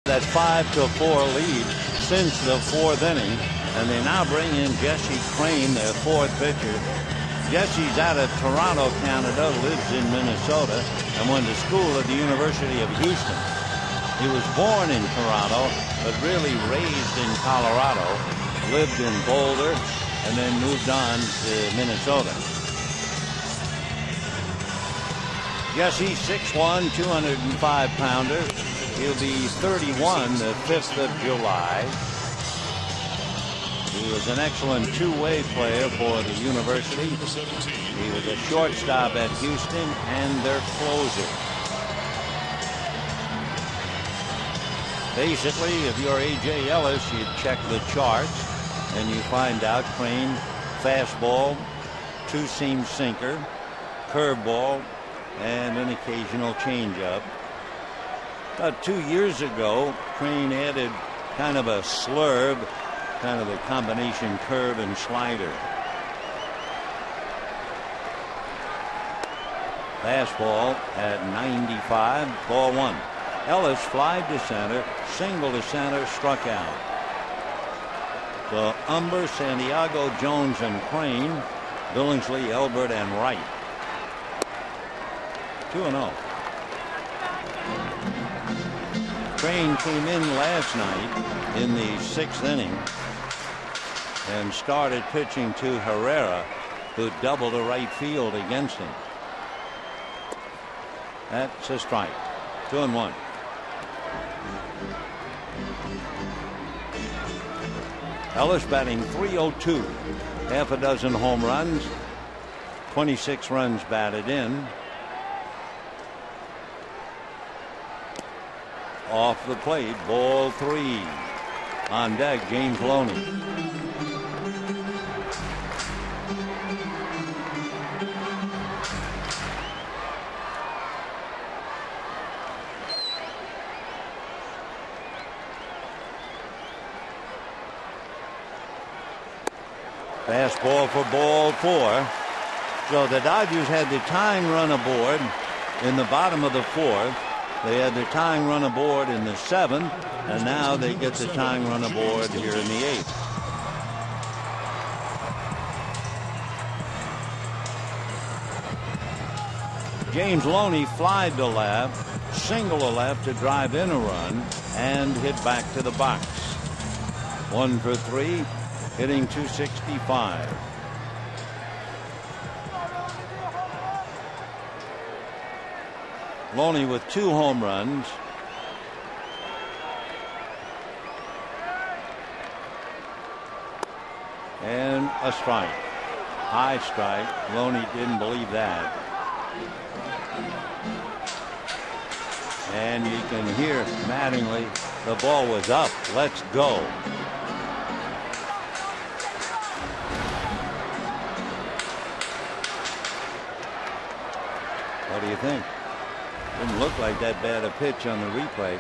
That 5-4 lead since the 4th inning, and they now bring in Jesse Crain, their 4th pitcher. Jesse's out of Toronto, Canada, lives in Minnesota, and went to school at the University of Houston. He was born in Toronto, but really raised in Colorado, lived in Boulder, and then moved on to Minnesota. Jesse, 6'1", 205-pounder. He'll be 31 the 5th of July. He was an excellent two-way player for the university. He was a shortstop at Houston and their closer. Basically, if you're A.J. Ellis, you check the charts and you find out Crain, fastball, two-seam sinker, curveball, and an occasional changeup. About 2 years ago, Crain added kind of a slurve, kind of a combination curve and slider. Fastball at 95, ball one. Ellis flied to center, single to center, struck out. So Umber, Santiago, Jones, and Crane, Billingsley, Elbert, and Wright. 2-0. Crane came in last night in the 6th inning and started pitching to Herrera, who doubled to right field against him. That's a strike. 2-1. Ellis batting .302, half a dozen home runs, 26 runs batted in. Off the plate, ball 3. On deck, James Loney. Fastball for ball 4. So the Dodgers had the tying run aboard in the bottom of the 4th. They had the tying run aboard in the 7th, and now they get the tying run aboard here in the 8th. James Loney flied to left, single to left to drive in a run, and hit back to the box. 1 for 3, hitting .265. Loney with 2 home runs. And a strike. High strike. Loney didn't believe that. And you can hear Mattingly, the ball was up. Let's go. What do you think? Didn't look like that bad a pitch on the replay.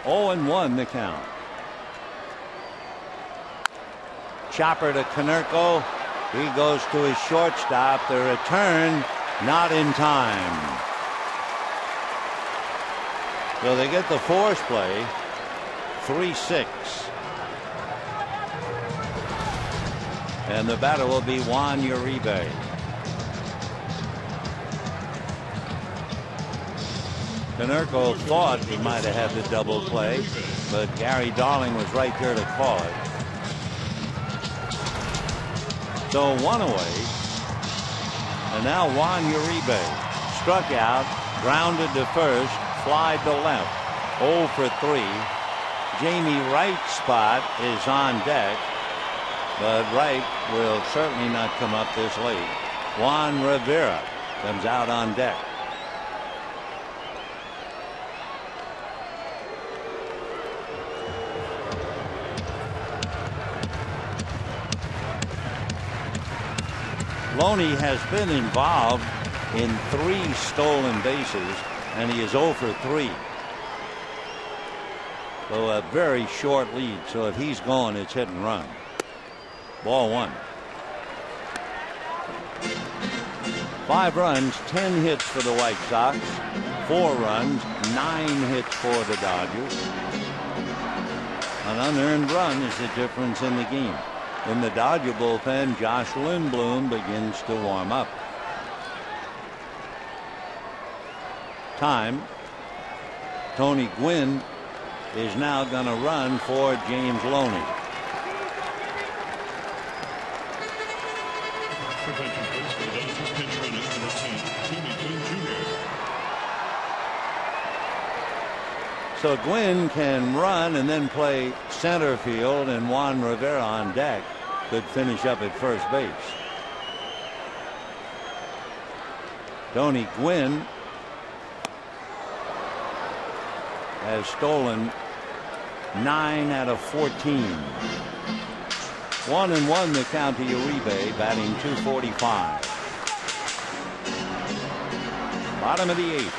0-1 the count. Chopper to Konerko. He goes to his shortstop. The return not in time. So they get the force play. 3-6. And the batter will be Juan Uribe. Konerko thought he might have had the double play, but Gary Darling was right there to call it. So 1 away. And now Juan Uribe struck out, grounded to first, flied to left. 0 for 3. Jamie Wright's spot is on deck, but Wright will certainly not come up this late. Juan Rivera comes out on deck. Loney has been involved in 3 stolen bases, and he is 0 for 3. So a very short lead. So if he's gone, it's hit and run. Ball 1. 5 runs, 10 hits for the White Sox, 4 runs, 9 hits for the Dodgers. An unearned run is the difference in the game. In the Dodger bullpen, Josh Lindblom begins to warm up. Time. Tony Gwynn is now going to run for James Loney. Prevention first for the Dodgers pinch runner number 10, Tony Gwynn Jr. So Gwynn can run and then play center field, and Juan Rivera on deck could finish up at first base. Tony Gwynn has stolen 9 out of 14. 1-1 the count to Uribe, batting .245. Bottom of the 8th.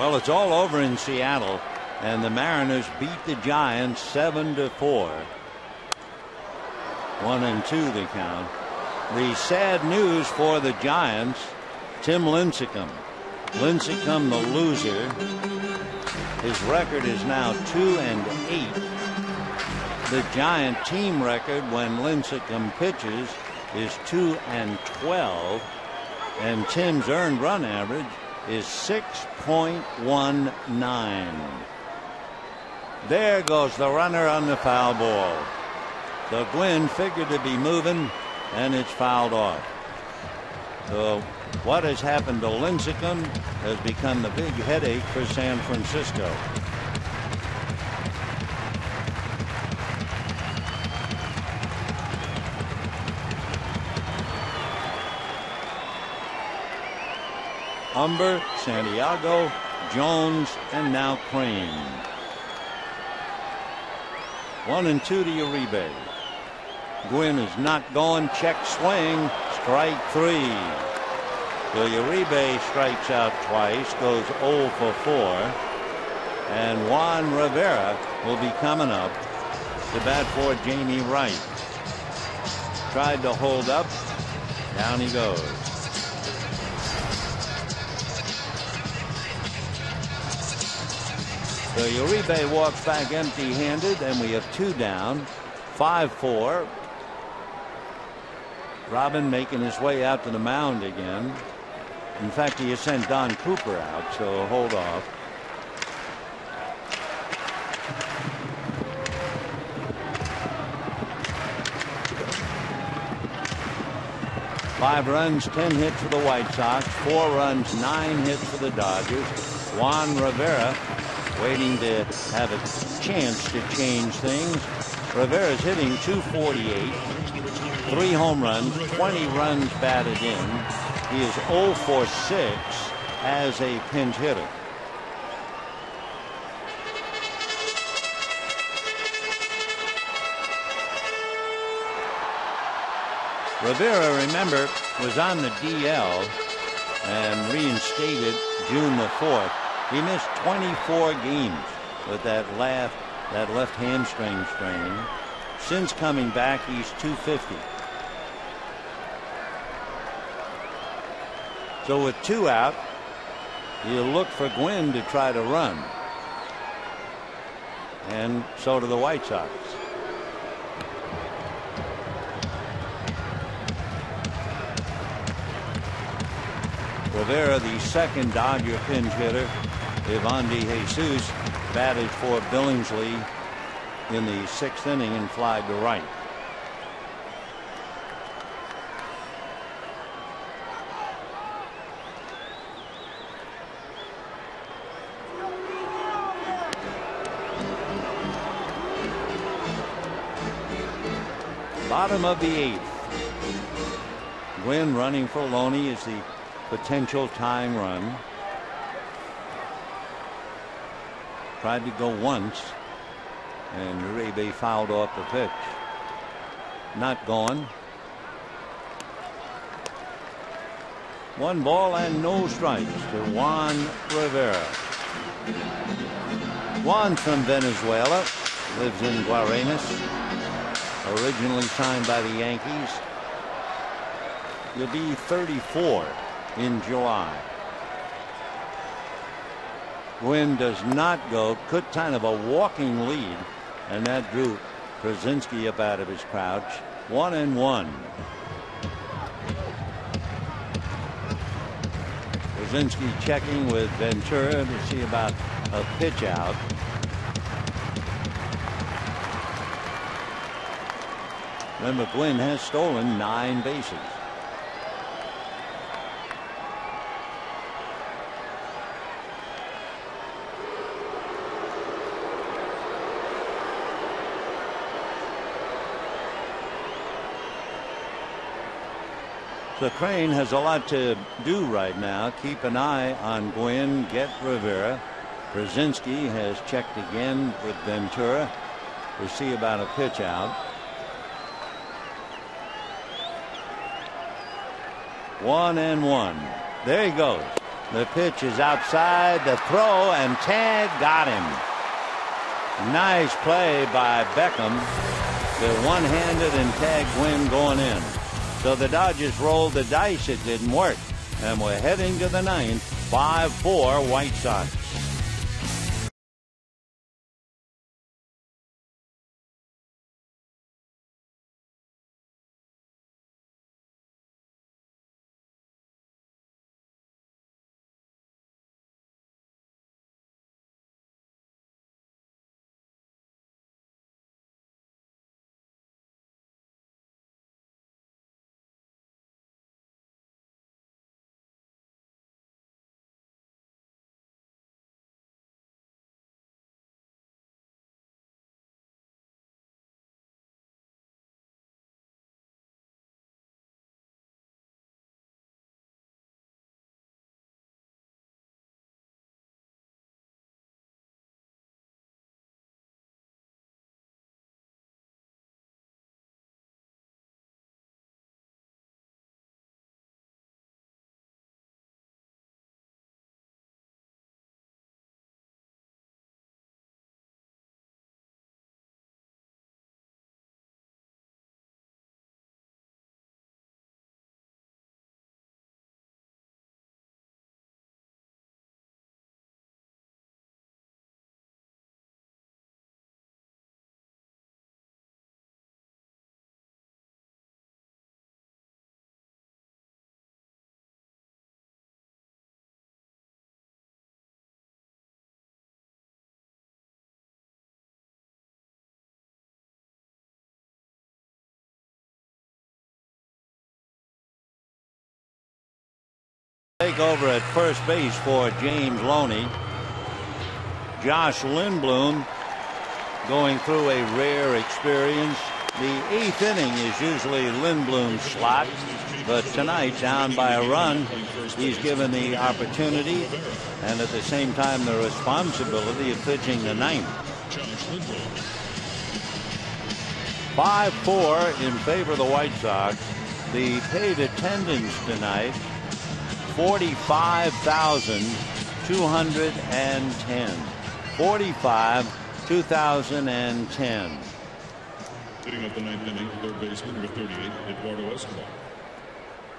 Well, it's all over in Seattle, and the Mariners beat the Giants 7-4. 1-2 the count. The sad news for the Giants, Tim Lincecum. Lincecum, the loser. His record is now 2-8. The Giant team record when Lincecum pitches is 2-12, and Tim's earned run average is 6.19. There goes the runner on the foul ball. So Gwynn figured to be moving, and it's fouled off. So what has happened to Lincecum has become the big headache for San Francisco. Umber, Santiago, Jones, and now Crane. 1-2 to Uribe. Gwynn is not going. Check swing. Strike 3. So Uribe strikes out twice, goes 0 for 4. And Juan Rivera will be coming up to bat for Jamie Wright. Tried to hold up. Down he goes. So Uribe walks back empty-handed, and we have 2 down. 5-4. Robin making his way out to the mound again. In fact, he has sent Don Cooper out, so hold off. Five runs, 10 hits for the White Sox. 4 runs, 9 hits for the Dodgers. Juan Rivera waiting to have a chance to change things. Rivera's hitting .248, 3 home runs, 20 runs batted in. He is 0 for 6 as a pinch hitter. Rivera, remember, was on the DL and reinstated June the 4th. He missed 24 games with that left hamstring strain. Since coming back, he's .250. So with 2 out, he'll look for Gwynn to try to run. And so do the White Sox. Rivera, the second Dodger pinch hitter. Evandy Jesus batted for Billingsley in the 6th inning and flied to right. Bottom of the 8th. Gwynn running for Loney is the potential tying run. Tried to go once, and Uribe fouled off the pitch. Not going. 1 ball and no strikes to Juan Rivera. Juan from Venezuela, lives in Guarenas, originally signed by the Yankees. He'll be 34 in July. Gwynn does not go. Could kind of a walking lead, and that drew Krasinski up out of his crouch. 1-1. Krasinski checking with Ventura to see about a pitch out. Remember, Gwynn has stolen 9 bases. So Crane has a lot to do right now. Keep an eye on Gwynn, get Rivera. Krasinski has checked again with Ventura to see about a pitch out. 1-1. There he goes. The pitch is outside. The throw, and tag got him. Nice play by Beckham. The one-handed and tag Gwynn going in. So the Dodgers rolled the dice. It didn't work. And we're heading to the ninth. 5-4 White Sox. Take over at first base for James Loney. Josh Lindblom going through a rare experience. The eighth inning is usually Lindblom's slot, but tonight, down by a run, he's given the opportunity and at the same time the responsibility of pitching the ninth. 5-4 in favor of the White Sox. The paid attendance tonight, 45,210. 2010. Hitting up the ninth inning, third baseman, number 38, Eduardo Escobar.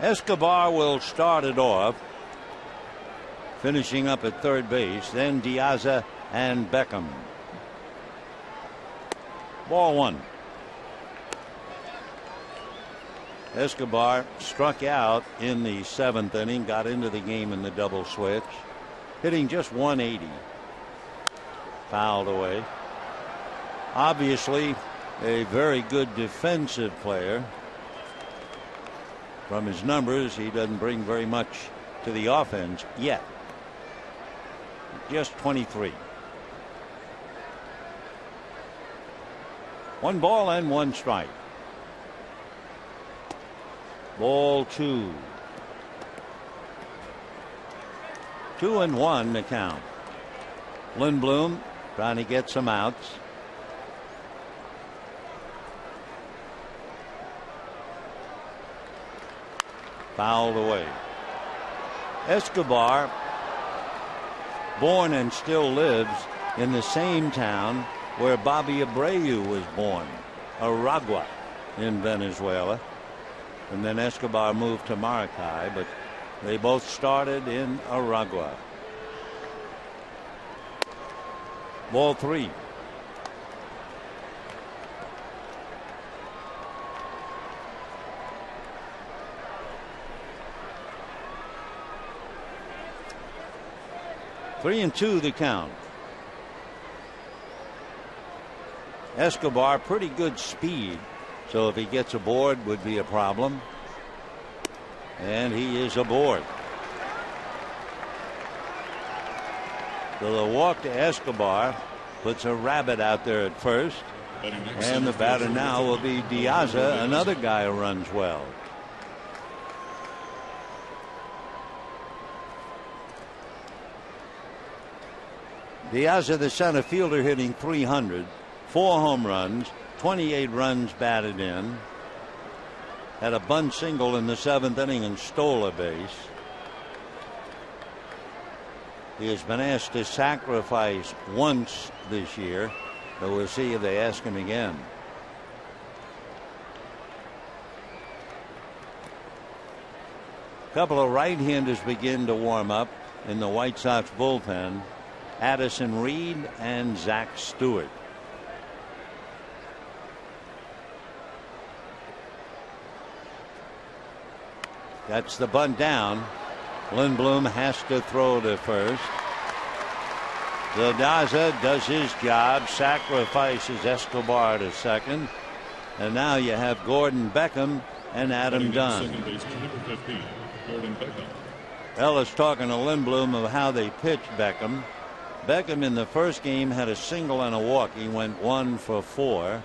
Escobar will start it off, finishing up at third base, then Diaz and Beckham. Ball one. Escobar struck out in the seventh inning, got into the game in the double switch, hitting just 180. Fouled away. Obviously a very good defensive player. From his numbers, he doesn't bring very much to the offense yet. Just 23. 1 ball and 1 strike. Ball 2. 2-1 the count. Lindblom trying to get some outs. Fouled away. Escobar, born and still lives in the same town where Bobby Abreu was born, Aragua in Venezuela. And then Escobar moved to Maracay, but they both started in Aragua. Ball 3. Three and 2 the count. Escobar, pretty good speed, so if he gets aboard would be a problem. And he is aboard. So the walk to Escobar puts a rabbit out there at first. And the batter now will be Diaz, another guy who runs well. Diaz, the center fielder, hitting 300, 4 home runs, 28 runs batted in. Had a bunt single in the 7th inning and stole a base. He has been asked to sacrifice once this year, but we'll see if they ask him again. A couple of right-handers begin to warm up in the White Sox bullpen. Addison Reed and Zach Stewart. That's the bunt down. Lindblom has to throw to first. Daza does his job, sacrifices Escobar to second. And now you have Gordon Beckham and Adam Dunn. Second baseman, number 15, Gordon Beckham. Ellis talking to Lindblom of how they pitched Beckham. Beckham in the first game had a single and a walk. He went 1 for 4.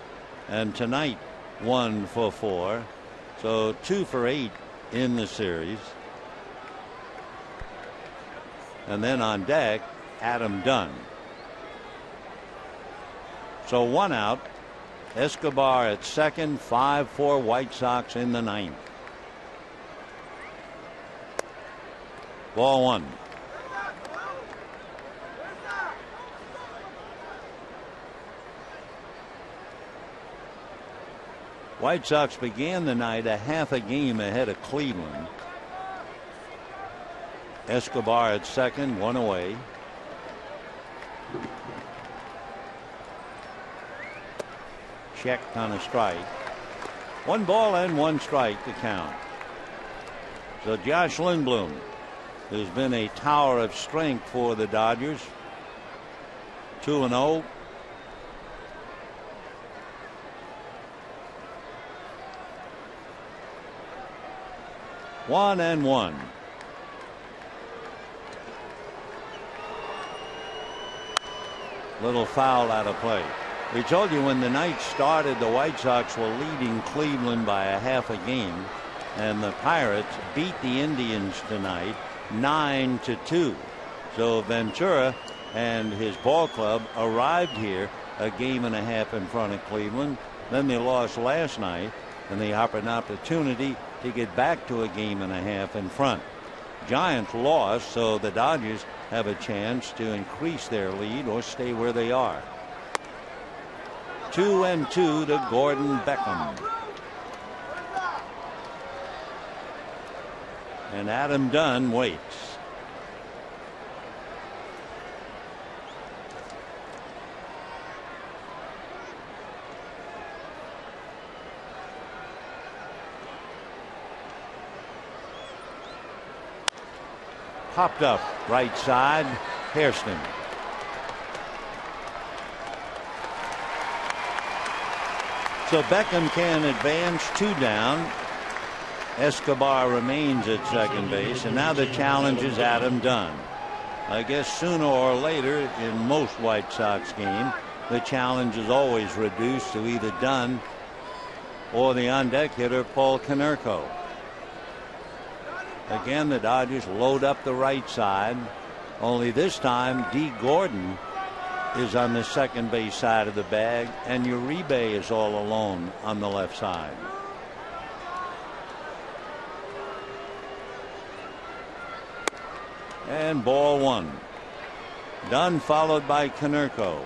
And tonight 1 for 4. So 2 for 8 in the series. And then on deck, Adam Dunn. So 1 out. Escobar at second. 5-4 White Sox in the 9th. Ball 1. White Sox began the night a half a game ahead of Cleveland. Escobar at second, 1 away. Checked on a strike. 1 ball and 1 strike to count. So Josh Lindblom has been a tower of strength for the Dodgers. 2-0. One and 1. Little foul out of play. We told you when the night started, the White Sox were leading Cleveland by a half a game, and the Pirates beat the Indians tonight 9-2. So Ventura and his ball club arrived here a game and a half in front of Cleveland. Then they lost last night, and they have an opportunity to get back to a game and a half in front. Giants lost, so the Dodgers have a chance to increase their lead or stay where they are. 2-2 to Gordon Beckham. And Adam Dunn waits. Popped up right side. Hairston. So Beckham can advance 2 down. Escobar remains at second base, and now the challenge is Adam Dunn. I guess sooner or later in most White Sox games, the challenge is always reduced to either Dunn or the on-deck hitter Paul Konerko. Again, the Dodgers load up the right side, only this time D. Gordon is on the second base side of the bag, and Uribe is all alone on the left side. And ball 1. Dunn followed by Konerko.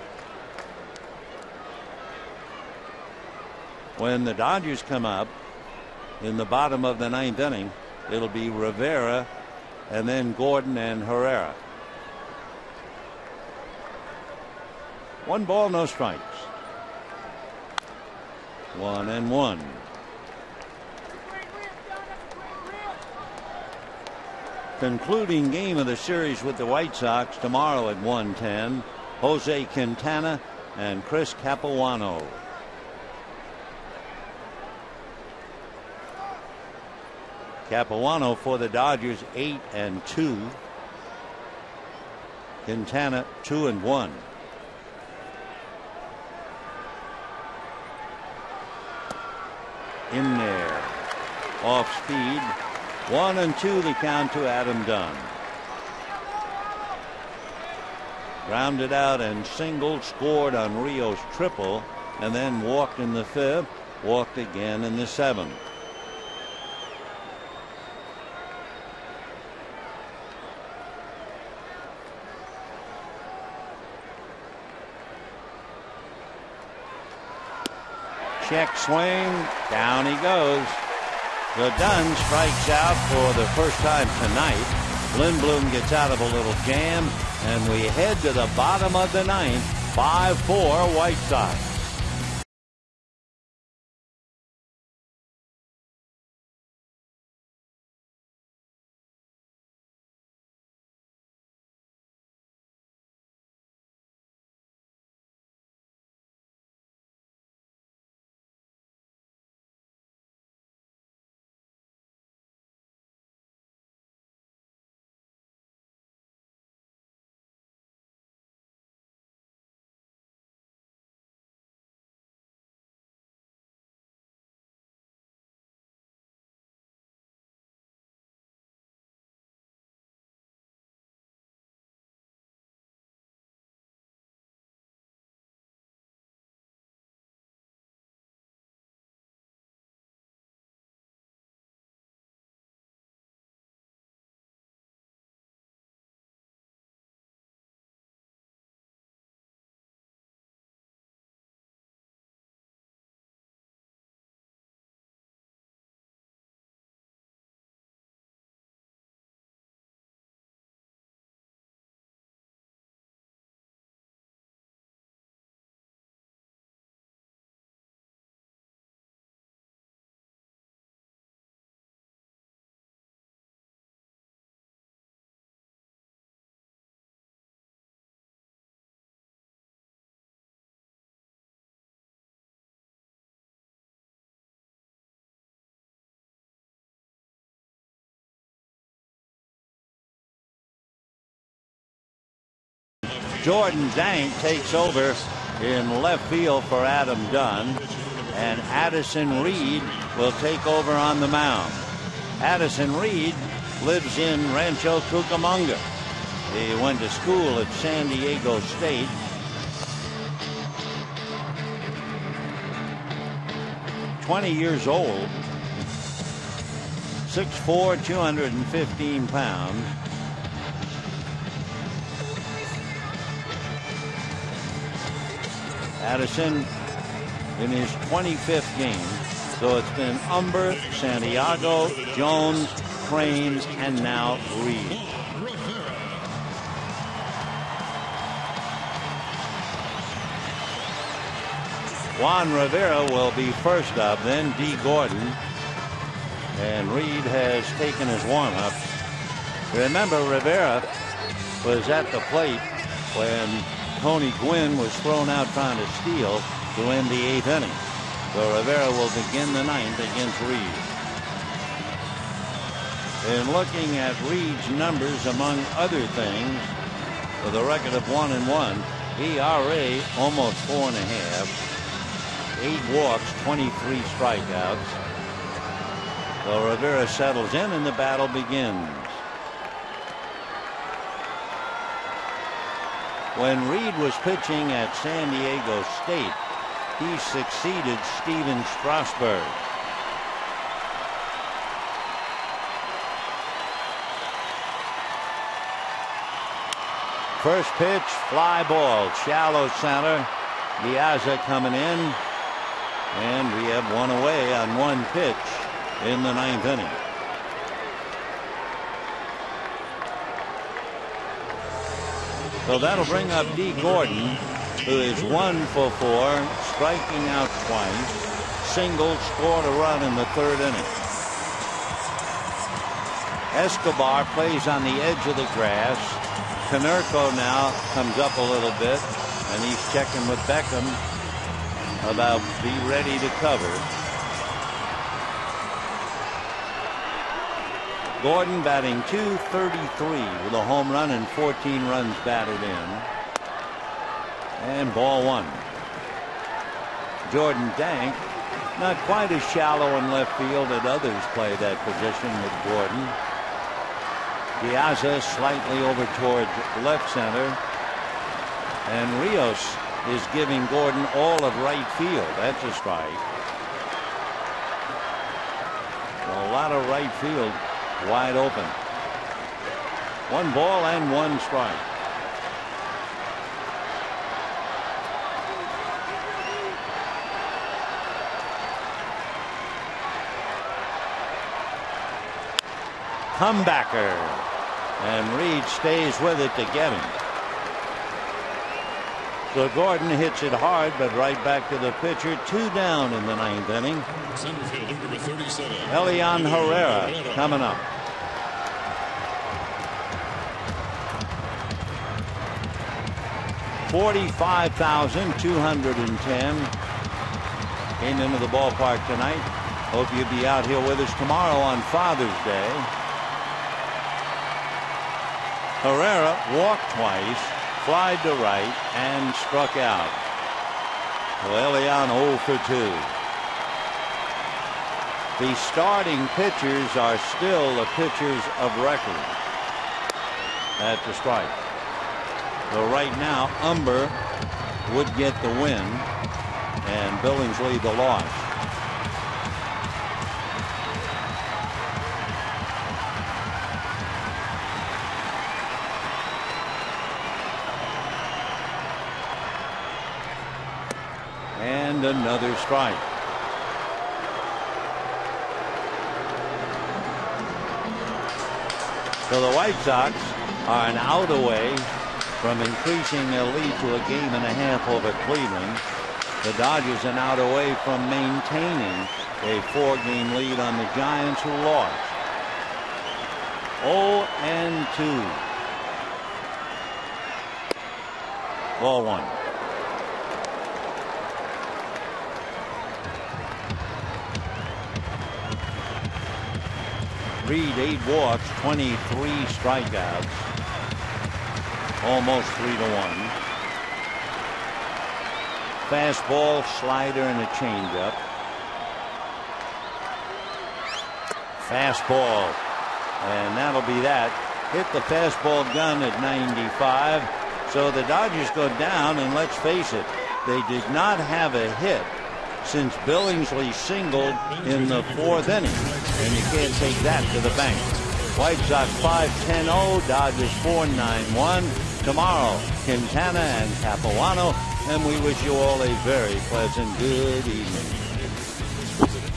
When the Dodgers come up in the bottom of the 9th inning, it'll be Rivera and then Gordon and Herrera. 1 ball, no strikes. 1-1. Concluding game of the series with the White Sox tomorrow at 1:10. Jose Quintana and Chris Capuano. Capuano for the Dodgers 8-2. Quintana 2-1. In there. Off speed. 1-2 the count to Adam Dunn. Grounded out and singled, scored on Rio's triple, and then walked in the 5th, walked again in the 7th. Check swing. Down he goes. So Dunn strikes out for the first time tonight. Lindblom gets out of a little jam, and we head to the bottom of the ninth. 5-4 White Sox. Jordan Dank takes over in left field for Adam Dunn, and Addison Reed will take over on the mound. Addison Reed lives in Rancho Cucamonga. He went to school at San Diego State. Years old, 6'4", 215 pounds. Addison in his 25th game. So it's been Umber, Santiago, Jones, Crane, and now Reed. Juan Rivera will be first up, then D. Gordon. And Reed has taken his warm-up. Remember, Rivera was at the plate when Tony Gwynn was thrown out trying to steal to end the 8th inning. So Rivera will begin the 9th against Reed. In looking at Reed's numbers, among other things, with a record of 1-1, ERA almost 4.5. 8 walks, 23 strikeouts. So Rivera settles in and the battle begins. When Reed was pitching at San Diego State, he succeeded Steven Strasburg. First pitch, fly ball, shallow center. Diaza coming in. And we have one away on one pitch in the 9th inning. So that'll bring up D. Gordon, who is 1 for 4, striking out twice, single, scored a run in the 3rd inning. Escobar plays on the edge of the grass. Konerko now comes up a little bit, and he's checking with Beckham about be ready to cover. Gordon batting .233 with a home run and 14 runs batted in. And ball 1. Jordan Dank, not quite as shallow in left field as others play that position with Gordon. Diaza slightly over toward left center. And Rios is giving Gordon all of right field. That's a strike. A lot of right field wide open. 1 ball and 1 strike. comebacker. And Reed stays with it to get him. So Gordon hits it hard, but right back to the pitcher. 2 down in the 9th inning. Center fielder number 37. Elian Herrera coming up. $45,210 came into the ballpark tonight. Hope you'll be out here with us tomorrow on Father's Day. Herrera walked twice, flied to right, and struck out. Well, Elian 0 for 2. The starting pitchers are still the pitchers of record at the strike. So right now, Umber would get the win, and Billingsley the loss. And another strike. So the White Sox are an out away from increasing their lead to a game and a half over Cleveland. The Dodgers an out away from maintaining a 4-game lead on the Giants, who lost. 0-2. Ball 1. Reed 8 walks, 23 strikeouts, almost 3-1. Fastball, slider, and a changeup. Fastball, and that'll be that. Hit the fastball gun at 95. So the Dodgers go down, and let's face it, they did not have a hit since Billingsley singled in the 4th inning, and you can't take that to the bank. White Sox 5-10-0, Dodgers 4-9-1. Tomorrow, Quintana and Capuano, and we wish you all a very pleasant good evening.